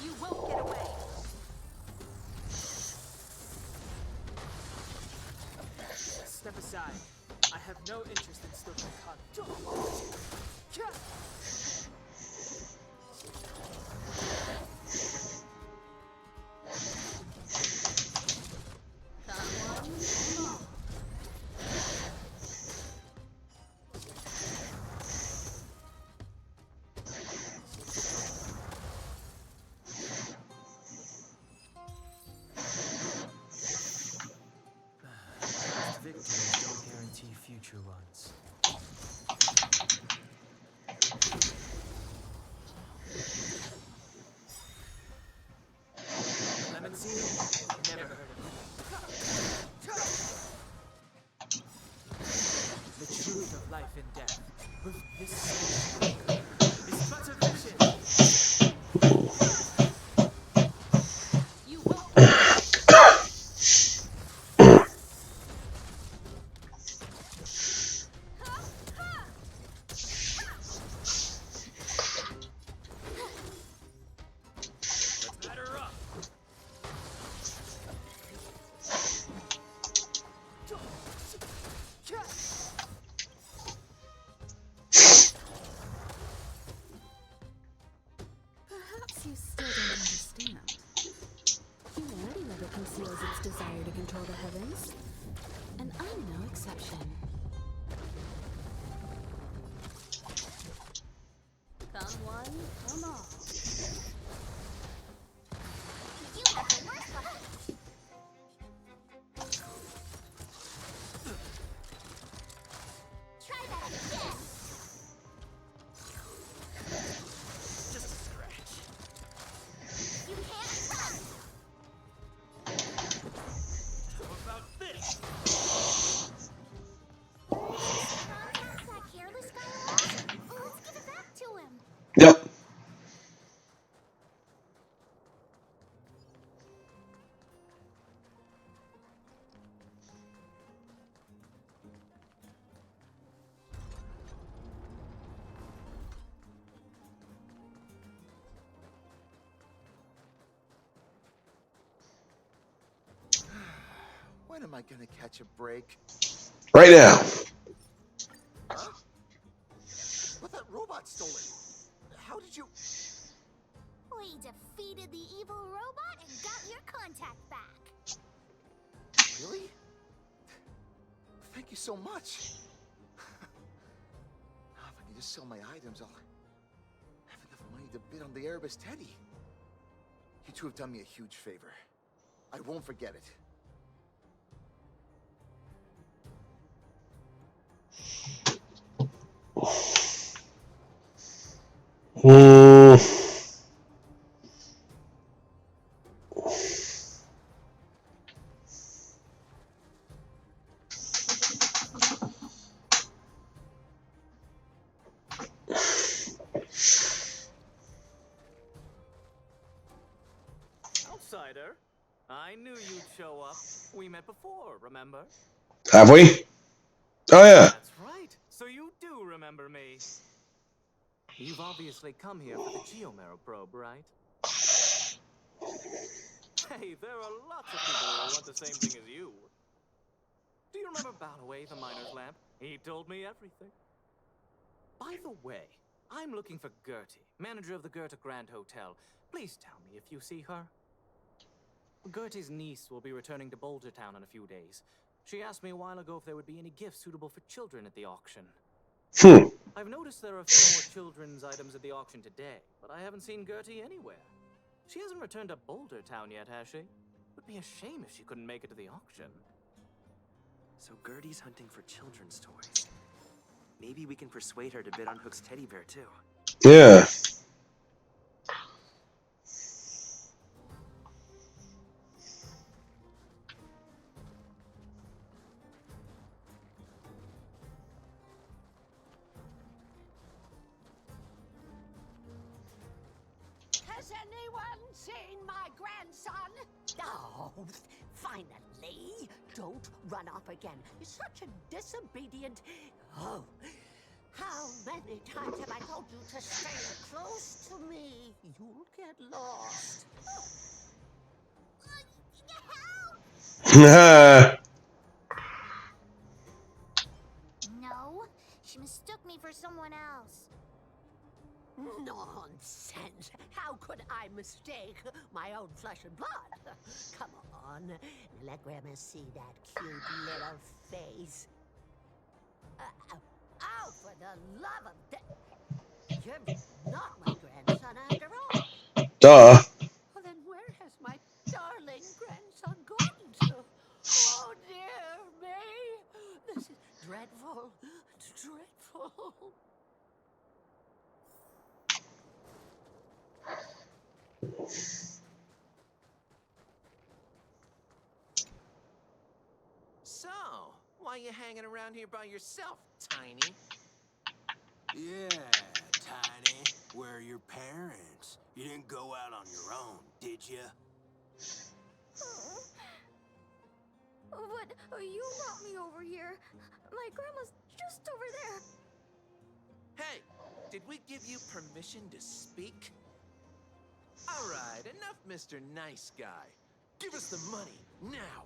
You won't get away. Step aside. I have no interest in stoking conflict. Past victories don't guarantee future ones. Lemon seed? Never heard of it. The truth of life and death, with this soul is but a vision. You won't get away. Let's batter up. Perhaps you still don't understand. Humanity never conceals its desire to control the heavens, and I'm no exception. Come one, come all. You have the worst luck. Try that again. Just a scratch. You can't run. How about this? That careless guy lost. Let's give it back to him. Yep. When am I gonna catch a break? Right now. Huh? But that robot stole it. How did you... We defeated the evil robot and got your contact back. Really? Thank you so much. Now, if I can just sell my items, I'll have enough money to bid on the Erebus Teddy. You two have done me a huge favor. I won't forget it. Hmm. Outsider, I knew you'd show up. We met before, remember? Have we? Oh yeah. That's right. So you do remember me. You've obviously come here for the Geomarrow probe, right? Hey, there are lots of people who want the same thing as you. Do you remember Ballaway, the miner's lamp? He told me everything. By the way, I'm looking for Gertie, manager of the Goethe Grand Hotel. Please tell me if you see her. Gertie's niece will be returning to Boulder Town in a few days. She asked me a while ago if there would be any gifts suitable for children at the auction. I've noticed there are a few more children's items at the auction today, but I haven't seen Gertie anywhere. She hasn't returned to Boulder Town yet, has she? It would be a shame if she couldn't make it to the auction. So Gertie's hunting for children's toys. Maybe we can persuade her to bid on Hook's teddy bear, too. Yeah. anyone seen my grandson? Oh, finally! Don't run off again. You're such a disobedient... Oh, how many times have I told you to stay close to me? You'll get lost. No, she mistook me for someone else. Nonsense! How could I mistake my own flesh and blood? Come on, let Grandma see that cute little face. Oh, for the love of... You're not my grandson after all. Duh. Well, then where has my darling grandson gone to? Oh, dear me! This is dreadful. Dreadful. So, why you hanging around here by yourself, Tiny? Yeah, Tiny. Where are your parents? You didn't go out on your own, did you? But you brought me over here. My grandma's just over there. Hey, did we give you permission to speak? All right, enough, Mr. Nice Guy. Give us the money, now.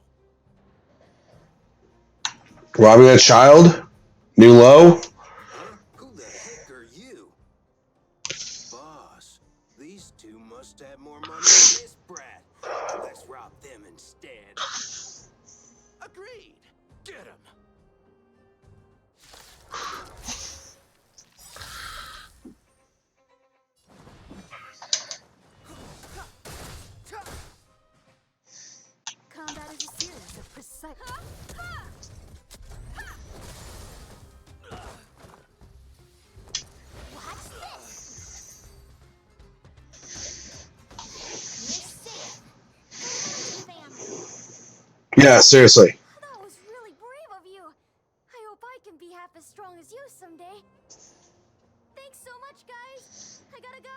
Robbing a child? New low? Huh? Who the heck are you? Boss, these two must have more money than this brat. Let's rob them instead. Agreed. Get him. Combat is a series of precise... What's this? You're safe. Go home to the family. Yeah, seriously. That was really brave of you. I hope I can be half as strong as you someday. Thanks so much, guys. I gotta go.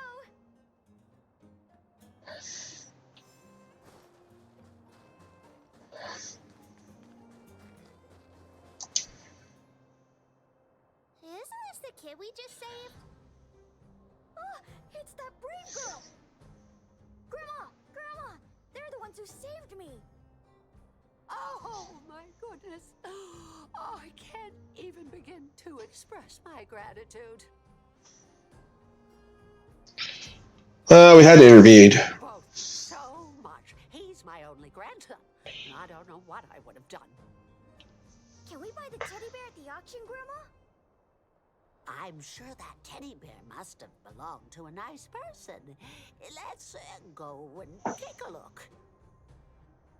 Isn't this the kid we just saved? Oh, it's that brave girl. Grandma, they're the ones who saved me. Oh, my goodness. Oh, I can't even begin to express my gratitude. We had to intervene. Both so much. He's my only grandson. And I don't know what I would have done. Can we buy the teddy bear at the auction, Grandma? I'm sure that teddy bear must have belonged to a nice person. Let's go and take a look.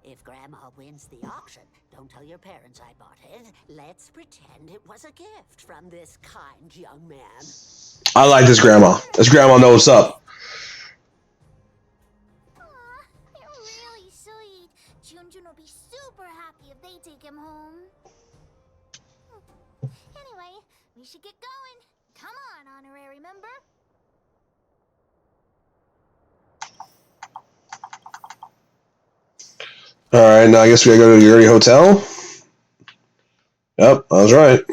If Grandma wins the auction, don't tell your parents I bought it. Let's pretend it was a gift from this kind young man. I like this grandma. This grandma knows what's up. Aw, you're really sweet. Junjun will be super happy if they take him home. Anyway, we should get going. Come on, honorary member. Alright, now I guess we gotta go to the Yuri Hotel. Yep, I was right.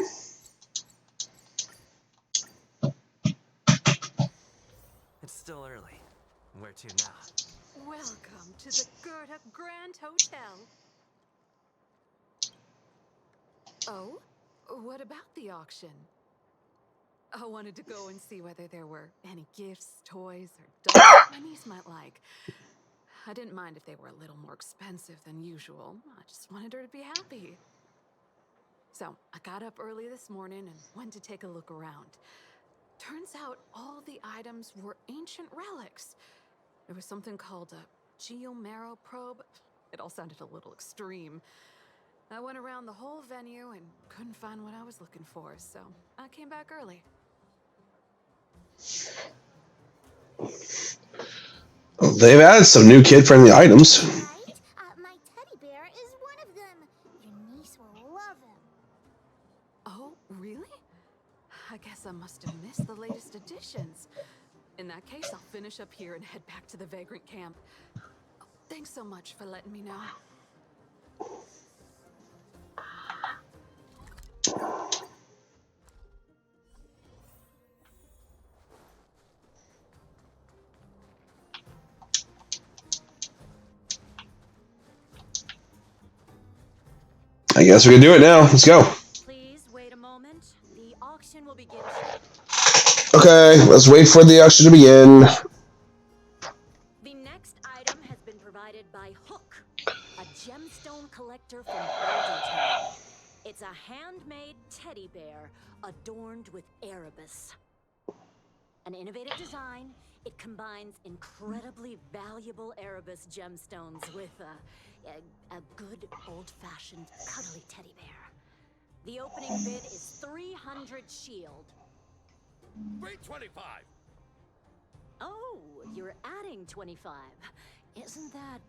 It's still early. Where to now? Welcome to the Gerda Grand Hotel. Oh? What about the auction? I wanted to go and see whether there were any gifts, toys, or dolls my niece might like. I didn't mind if they were a little more expensive than usual. I just wanted her to be happy. So I got up early this morning and went to take a look around. Turns out all the items were ancient relics. There was something called a geomarrow probe. It all sounded a little extreme. I went around the whole venue and couldn't find what I was looking for, so I came back early. They've added some new kid-friendly items. Right? My teddy bear is one of them. Your niece will love him. Oh, really? I guess I must have missed the latest editions. In that case, I'll finish up here and head back to the Vagrant camp. Oh, thanks so much for letting me know. I guess we can do it now. Let's go. Please wait a moment. The auction will begin. Okay, let's wait for the auction to begin. The next item has been provided by Hook, a gemstone collector from Bouldertown. It's a handmade teddy bear adorned with Erebus. An innovative design, it combines incredibly valuable Erebus gemstones with a good old-fashioned cuddly teddy bear. The opening bid is 300 shield. 325. Oh, you're adding 25. Isn't that...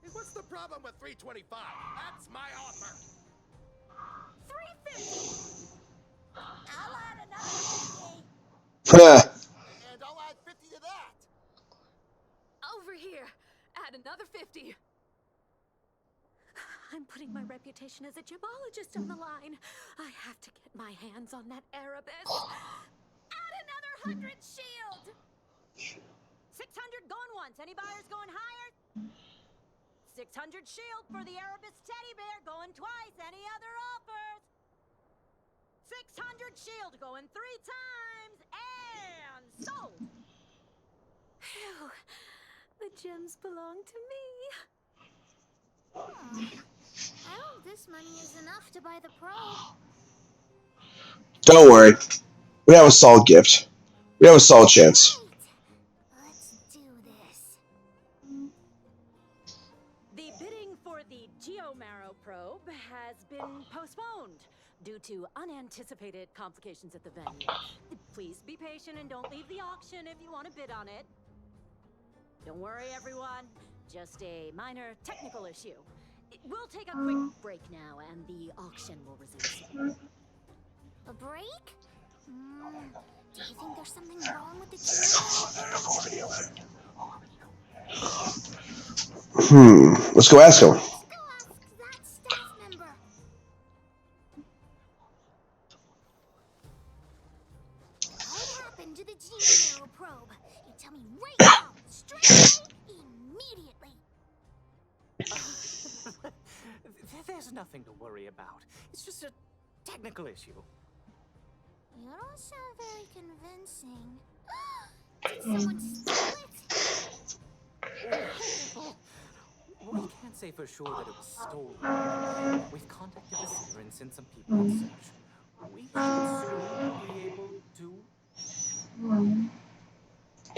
Hey, what's the problem with 325? That's my offer. 350. I'll add another 50. And I'll add 50 to that. Over here. Add another 50. I'm putting my reputation as a gemologist on the line. I have to get my hands on that Erebus. Add another 100 shield. 600 going once. Any buyers going higher? 600 shield for the Erebus teddy bear going twice. Any other offers? 600 shield going 3 times and sold. Phew. The gems belong to me. I hope this money is enough to buy the probe. Don't worry. We have a solid gift. We have a solid chance. Let's do this. The bidding for the Geomarrow probe has been postponed due to unanticipated complications at the venue. Please be patient and don't leave the auction if you want to bid on it. Don't worry, everyone. Just a minor technical issue. We'll take a quick break now, and the auction will resume soon. A break? Do you think there's something wrong with the Geomarrow? Let's go ask him. Let's go ask that staff member. What happened to the Geomarrow probe? You tell me right now, straight away, immediately. There's nothing to worry about. It's just a technical issue. You don't sound very convincing. Did someone steal it? We can't say for sure that it was stolen. We've contacted the center and sent some people in search. We should soon be able to...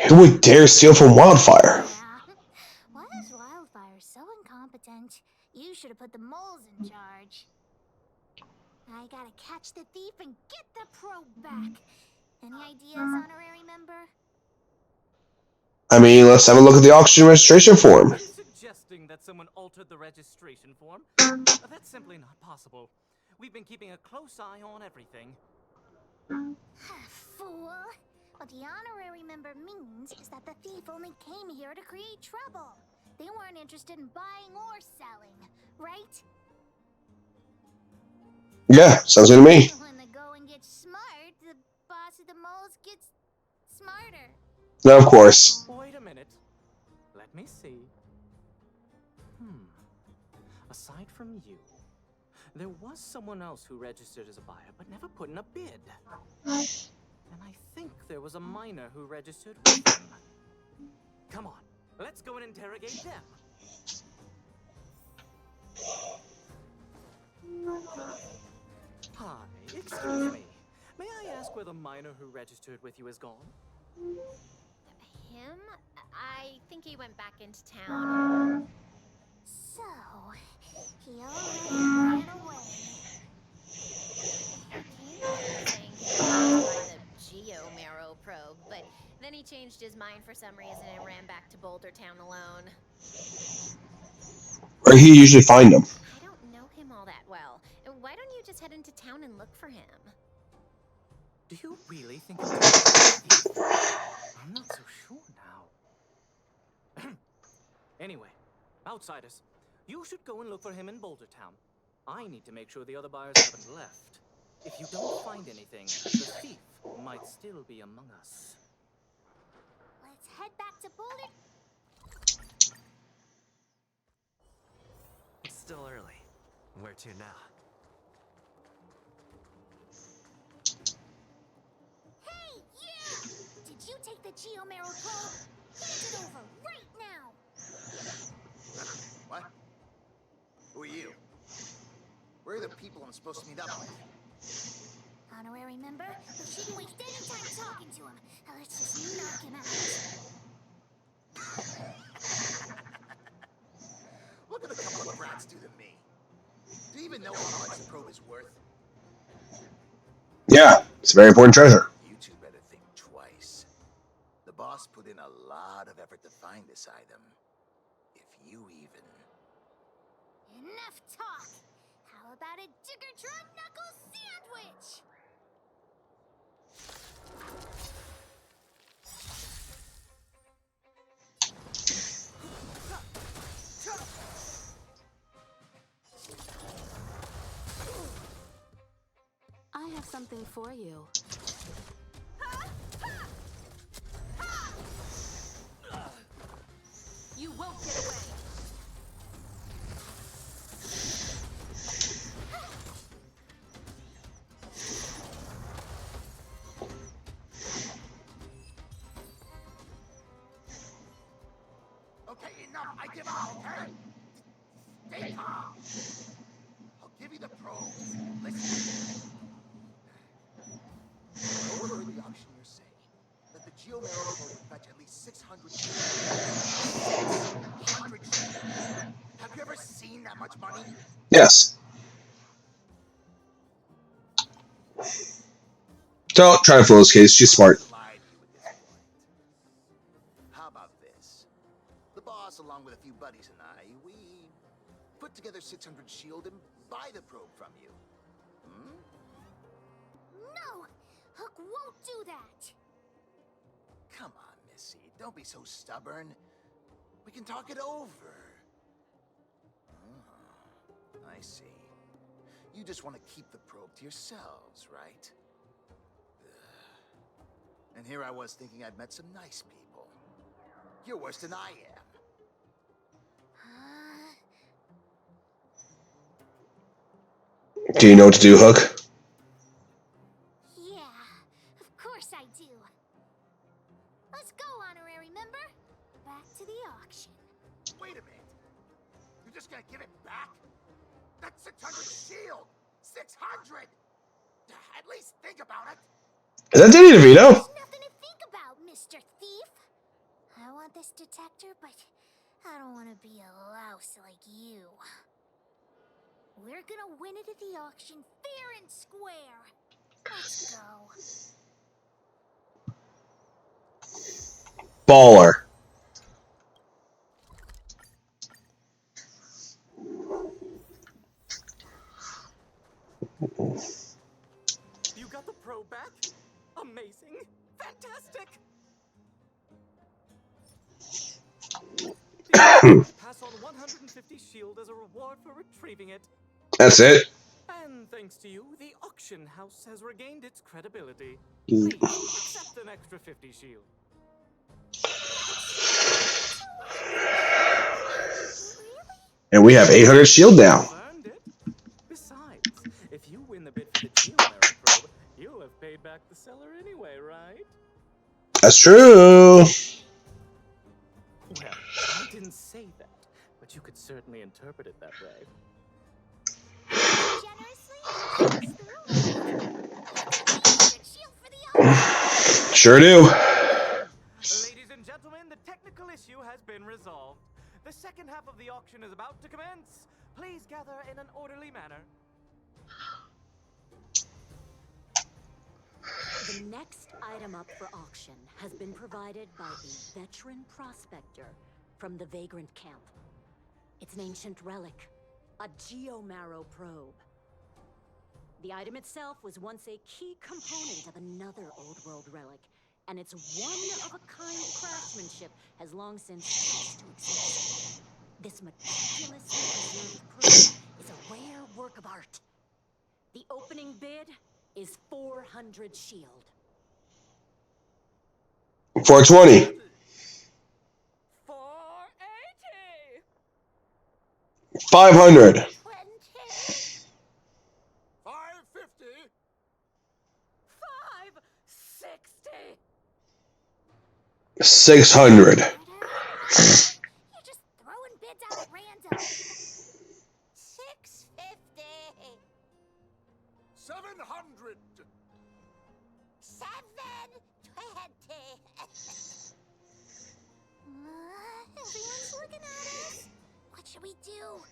Who would dare steal from Wildfire? Yeah. Why is Wildfire so incompetent? You should have put the moles in charge. I gotta catch the thief and get the probe back. Any ideas, honorary member? I mean, let's have a look at the auction registration form. Are you suggesting that someone altered the registration form? That's simply not possible. We've been keeping a close eye on everything. Fool! What the honorary member means is that the thief only came here to create trouble. They weren't interested in buying or selling, right? Yeah, sounds good to me. When the going gets smart, the boss of the moles gets smarter. No, of course. Wait a minute. Let me see. Aside from you, there was someone else who registered as a buyer but never put in a bid. And I think there was a miner who registered with them. Come on, let's go and interrogate them. Hi, excuse me. May I ask where the miner who registered with you is gone? Him? I think he went back into town. So, he already ran away. He came here saying he wanted to buy the Geomarrow probe, but then he changed his mind for some reason and ran back to Boulder Town alone. Where he usually find them. I don't know him all that well. Why don't you just head into town and look for him? Do you really think it's I'm not so sure now. Anyway, outsiders, you should go and look for him in Boulder Town. I need to make sure the other buyers haven't left. If you don't find anything, the thief might still be among us. Let's head back to Boulder. It's still early. Where to now? Hey, you! Did you take the Geomero probe? Hand it over right now! What? Who are you? Where are the people I'm supposed to meet up with? Honorary member, we shouldn't waste any time talking to him. Let's just knock him out. Look at a couple of brats do to me. Do you even know how much the probe is worth? Yeah, it's a very important treasure. You two better think twice. The boss put in a lot of effort to find this item. If you even... Enough talk! How about a Diggertron Knuckle sandwich? I have something for you. You won't get away. Okay, enough. I give up, okay? Stay calm. I'll give you the probe. Listen. I overheard the auction you're saying that the Geomero probe would fetch at least 600 600 Have you ever seen that much money? Yes. Don't try to fool this case. She's smart. How about this? The boss, along with a few buddies and I, we put together 600 shield and buy the probe from you. Hmm? No! Hook won't do that! Come on, Missy. Don't be so stubborn. We can talk it over. Oh, I see. You just want to keep the probe to yourselves, right? Ugh. And here I was thinking I'd met some nice people. You're worse than I am. Do you know what to do, Hook? Yeah, of course I do. Let's go, honorary member. Back to the auction. Wait a minute. You're just gonna give it back? That's 600 shield! 600! At least think about it. Is that Danny DeVito? There's nothing to think about, Mr. Thief. I want this detector, but I don't want to be a louse like you. We're gonna win it at the auction fair and square. Let's go. Baller. You got the probe back? Amazing! Fantastic! Pass on 150 shield as a reward for retrieving it. That's it. And thanks to you, the auction house has regained its credibility. Mm. Please accept an extra 50 shield. And we have 800 shield now. Earned it. Besides, if you win the bid for the Geomero probe, you'll have paid back the seller anyway, right? That's true. Well, I didn't say that, but you could certainly interpret it that way. Sure do. Ladies and gentlemen, the technical issue has been resolved. The second half of the auction is about to commence. Please gather in an orderly manner. The next item up for auction has been provided by a veteran prospector from the Vagrant Camp. It's an ancient relic, a Geomero probe. The item itself was once a key component of another old world relic, and its one-of-a-kind craftsmanship has long since ceased to exist. This meticulously preserved probe is a rare work of art. The opening bid is 400 shield. 420. 480. 500. 550. 560. 600. You're just throwing bids out at random. 650. 700. 720. Everyone's looking at us. What should we do?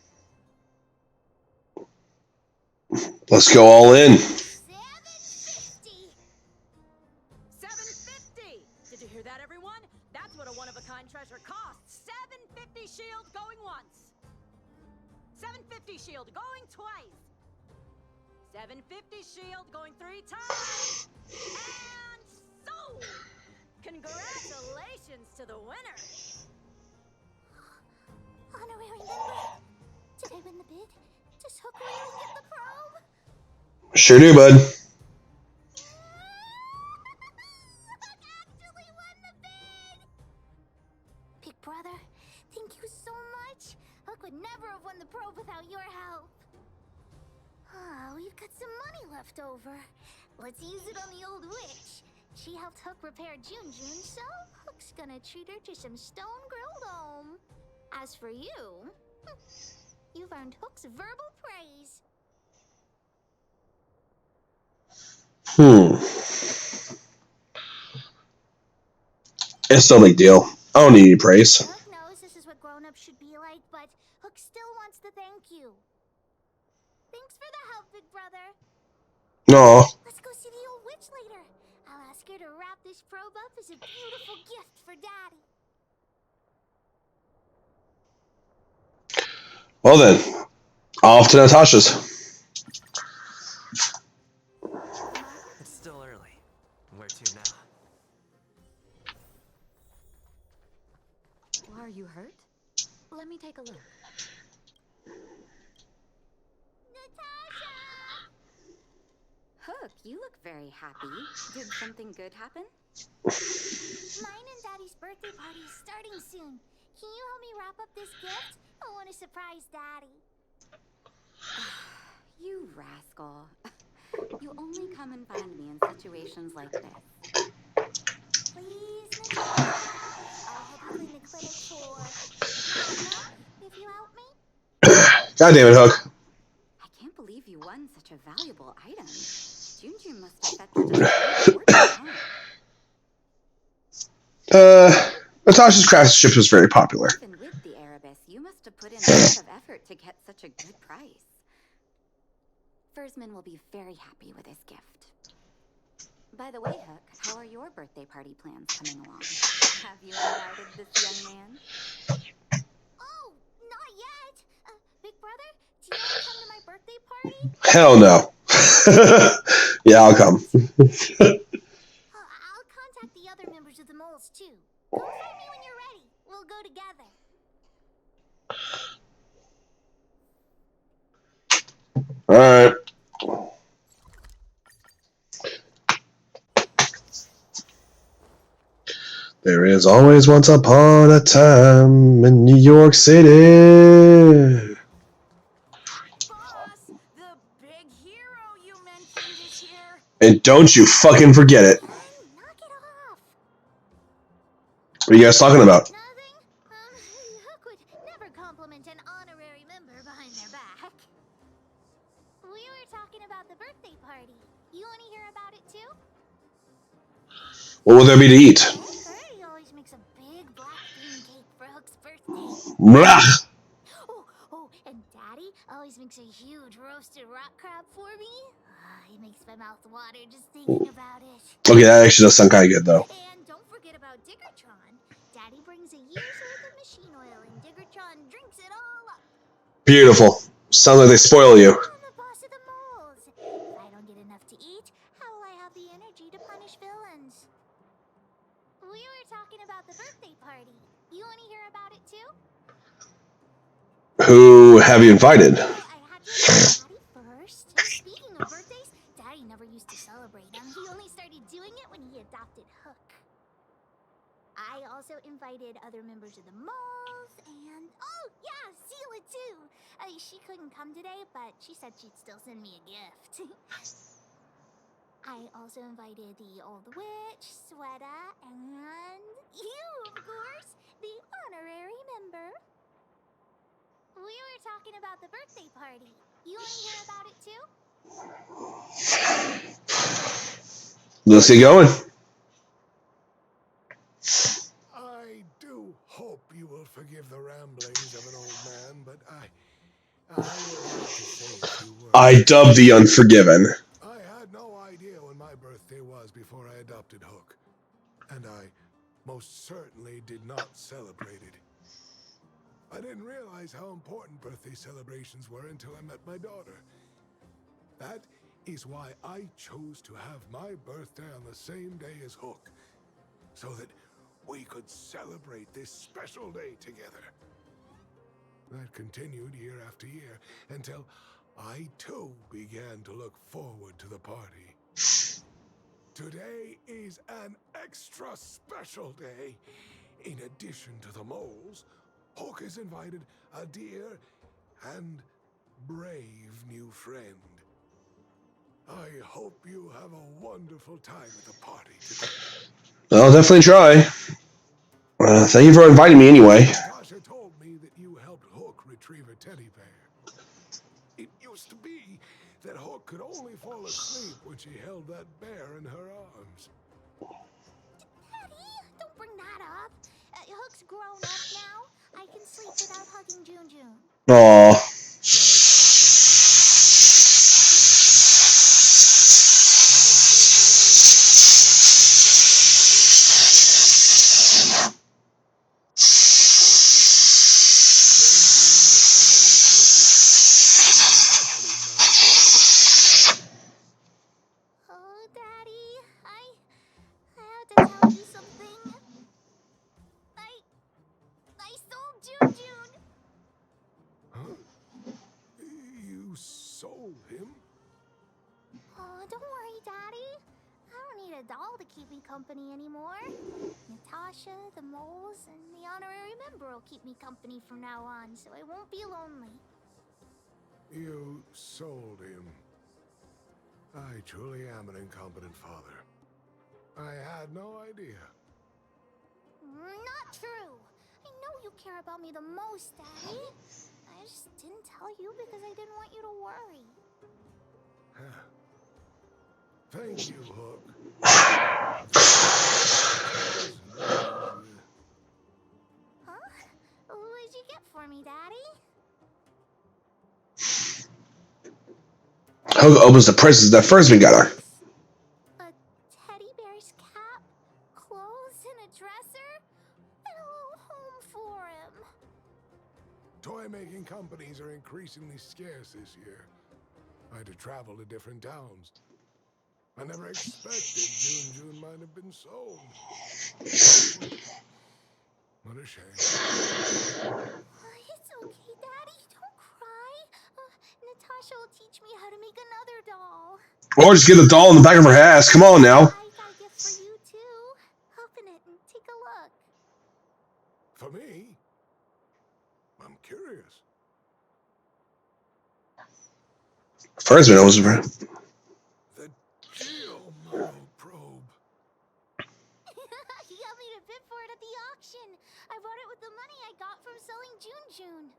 Let's go all in. 750. 750. Did you hear that, everyone? That's what a one-of-a-kind treasure costs. 750 shield going once. 750 shield going twice. 750 shield going 3 times. And sold! Congratulations to the winner. Honorary member. Did I win the bid? Does Hook really get the probe? Sure do, bud. Hook actually won the bid! Big brother, thank you so much. Hook would never have won the probe without your help. Ah, we've got some money left over. Let's use it on the old witch. She helped Hook repair June, so Hook's gonna treat her to some stone-grilled home. As for you, you've earned Hook's verbal praise. It's no big deal. I don't need any praise. Hook knows this is what grown-ups should be like, but Hook still wants to thank you. Thanks for the help, big brother. No. Let's go see the old witch later. I'll ask her to wrap this probe up as a beautiful gift for Daddy. Well then, off to Natasha's. It's still early. Where to now? Are you hurt? Let me take a look. Hook, you look very happy. Did something good happen? Mine and Daddy's birthday party is starting soon. Can you help me wrap up this gift? I want to surprise Daddy. You rascal. You only come and find me in situations like this. Please, Natasha. I'll help you clean the clinic for half a month if you help me. God damn it, Hook. I can't believe you won such a valuable item. June must have fetched a fortune, huh? Natasha's craftsmanship is very popular. Even with the Erebus, you must have put in a lot of effort to get such a good price. Fursman will be very happy with his gift. By the way, Hook, how are your birthday party plans coming along? Have you invited this young man? Oh, not yet. Big brother, do you want to come to my birthday party? Hell no. Yeah, I'll come. I'll contact the other members of the moles too. Come find me when you're ready. We'll go together. Alright. There is always once upon a time in New York City. Boss, the big hero you mentioned is here. And don't you fucking forget it. Knock it off. What are you guys talking about? Nothing. Hook would never compliment an honorary member behind their back. We were talking about the birthday party. You want to hear about it too? What will there be to eat? Birdie always makes a big black bean cake for Hook's birthday. Blah. Oh, and Daddy always makes a huge roasted rock crab for me. It makes my mouth water just thinking about it. Okay, that actually does sound kind of good, though. And don't forget about Diggertron. Daddy brings a year's worth of machine oil, and Diggertron drinks it all up. Beautiful. Sounds like they spoil you. I'm the boss of the moles. If I don't get enough to eat, how will I have the energy to punish villains? We were talking about the birthday party. You want to hear about it too? Who have you invited? Well, I had to invite Daddy first. Speaking of birthdays, Daddy never used to celebrate them. He only started doing it when he adopted Hook. I also invited other members of the moles and... Oh, yeah, Seela too! She couldn't come today, but she said she'd still send me a gift. I also invited the old witch, Sweta, and... you, of course! The honorary member. We were talking about the birthday party. You want to hear about it too? Let's get going. I do hope you will forgive the ramblings of an old man, but I would like to say a few words. I dub the Unforgiven. I had no idea when my birthday was before I adopted Hook, and I most certainly did not celebrate it. I didn't realize how important birthday celebrations were until I met my daughter. That is why I chose to have my birthday on the same day as Hook, so that we could celebrate this special day together. That continued year after year until I too began to look forward to the party. Today is an extra special day. In addition to the moles, Hook has invited a dear and brave new friend. I hope you have a wonderful time at the party today. I'll definitely try. Thank you for inviting me anyway. Natasha told me that you helped Hook retrieve a teddy bear. It used to be that Hook could only fall asleep when she held that bear in her arms. Daddy, don't bring that up. Hook's grown up now. I can sleep without hugging June. Aww. Oh, Daddy, I have to tell you something. I sold June. Huh? You sold him? Oh, don't worry, Daddy. I don't need a doll to keep me company anymore. Natasha, the moles, and the honorary member will keep me company from now on, so I won't be lonely. You sold him. I truly am an incompetent father. I had no idea. Not true. I know you care about me the most, Daddy. I just didn't tell you because I didn't want you to worry. Thank you, Hook. Huh? What did you get for me, Daddy? Hook opens the presents that first we got her. A teddy bear's cap, clothes, and a dresser, and a little home for him. Toy-making companies are increasingly scarce this year. I had to travel to different towns. I never expected June might have been sold. What a shame. It's okay, Daddy. Don't cry. Natasha will teach me how to make another doll. Or just get the doll in the back of her ass. Come on now. I got a gift for you, too. Open it and take a look. For me? I'm curious. First one was The Geo probe. He got me to bid for it at the auction. I bought it with the money I got from selling June.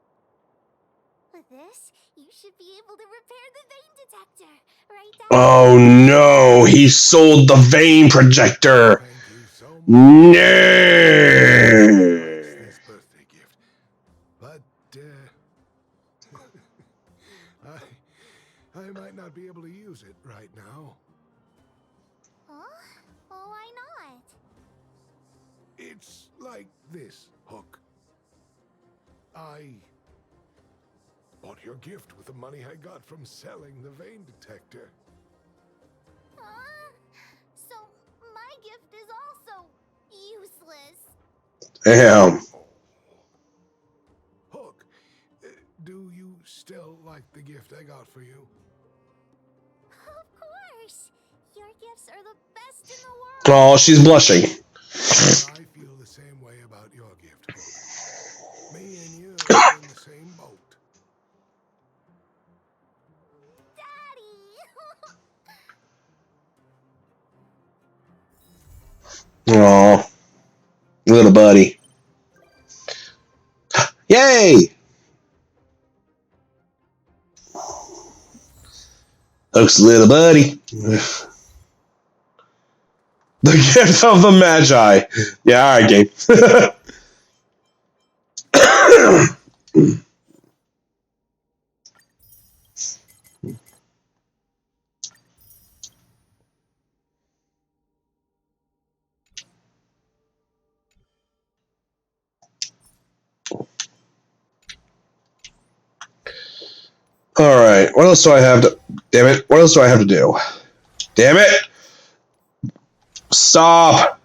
With this, you should be able to repair the vein detector, right, Dad? Oh no, he sold the vein projector. No. This birthday gift. But, I might not be able to use it right now. Huh? Well, why not? It's like this, Hook. I bought your gift with the money I got from selling the vein detector. So, my gift is also you Damn. Hook, do you still like the gift I got for you? Of course! Your gifts are the best in the world! Oh, she's blushing. I feel the same way about your gift, Hook. Me and you are in the same boat. Oh, little buddy. Yay! Hook's little buddy. The gift of the Magi. Yeah, all right, game. All right. What else do I have to? Damn it! What else do I have to do? Damn it! Stop.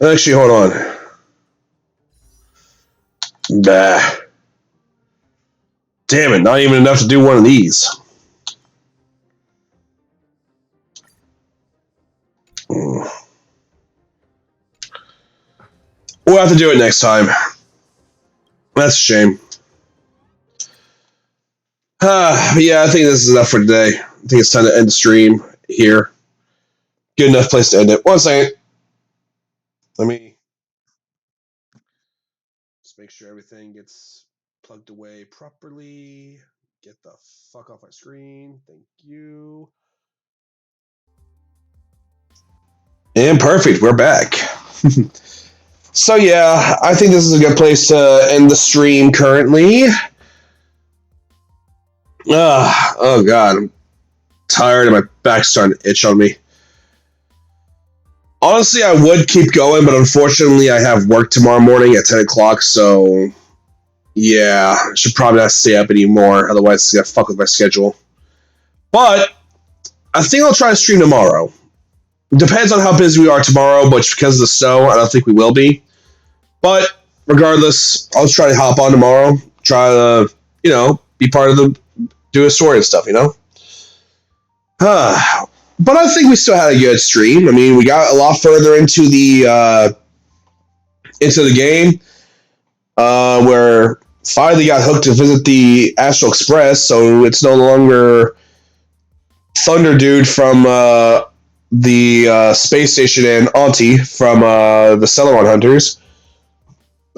Actually, hold on. Bah. Damn it! Not even enough to do one of these. We'll have to do it next time. That's a shame. Yeah, I think this is enough for today. I think it's time to end the stream here. Good enough place to end it. 1 second. Let me just make sure everything gets plugged away properly. Get the fuck off my screen. Thank you. And perfect. We're back. So yeah, I think this is a good place to end the stream currently. Oh god, I'm tired and my back's starting to itch on me. Honestly, I would keep going, but unfortunately I have work tomorrow morning at 10 o'clock, so yeah, I should probably not stay up anymore, otherwise it's gonna fuck with my schedule. But I think I'll try to stream tomorrow. Depends on how busy we are tomorrow, but because of the snow, I don't think we will be. But regardless, I'll try to hop on tomorrow, try to, be part of the, do a story and stuff, But I think we still had a good stream. I mean, we got a lot further into the game, where finally got hooked to visit the Astral Express, so it's no longer Thunder Dude from the space station and Auntie from the Celeron Hunters.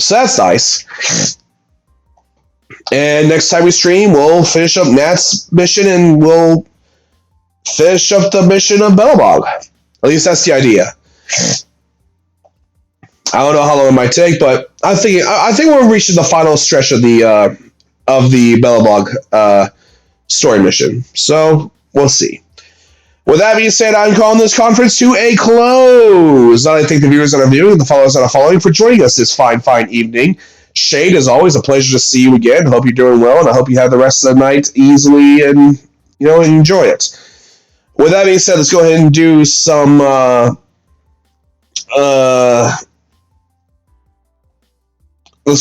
So that's nice. And next time we stream, we'll finish up Nat's mission and we'll finish up the mission of Belobog. At least that's the idea. I don't know how long it might take, but I think we're reaching the final stretch of the Belobog story mission. So we'll see. With that being said, I'm calling this conference to a close. I thank the viewers that are viewing and the followers that are following for joining us this fine evening. Shade, as always, a pleasure to see you again. I hope you're doing well, and I hope you have the rest of the night easily and enjoy it. With that being said, let's go ahead and do some let's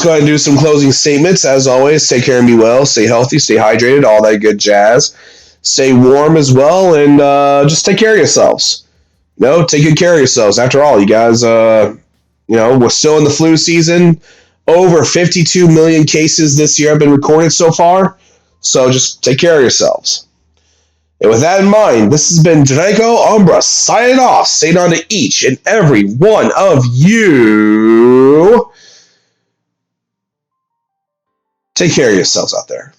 go ahead and do some closing statements. As always, take care and be well. Stay healthy, stay hydrated, all that good jazz. Stay warm as well, and just take care of yourselves. Take good care of yourselves. After all, you guys, we're still in the flu season. Over 52 million cases this year have been recorded so far. So just take care of yourselves. And with that in mind, this has been Draco Umbra signing off, saying on to each and every one of you. Take care of yourselves out there,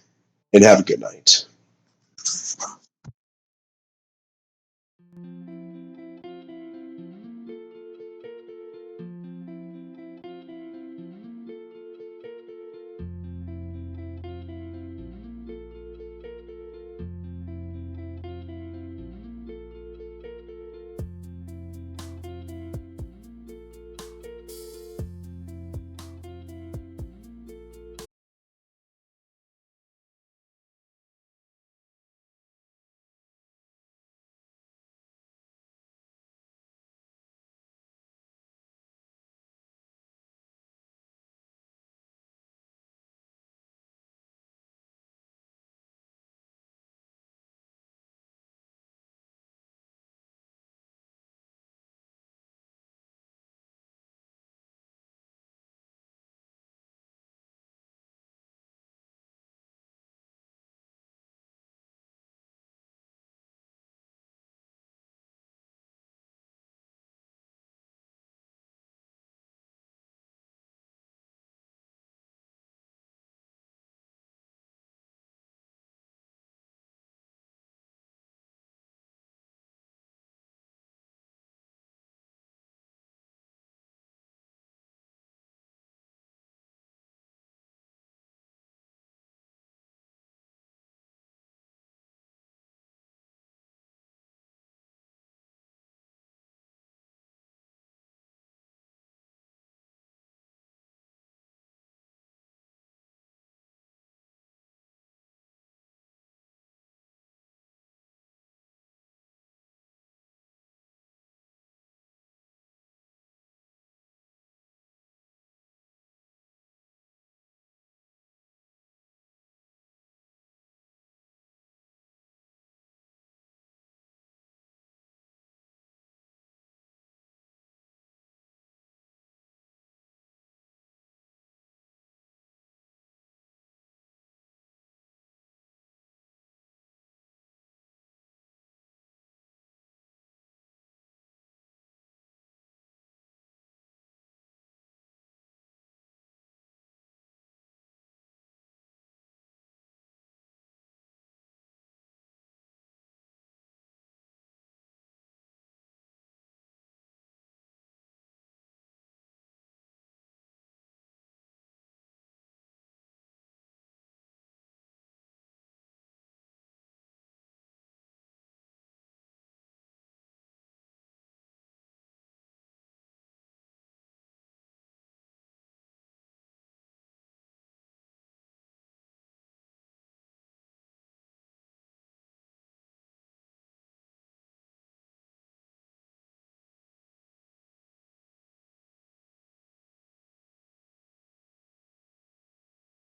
and have a good night.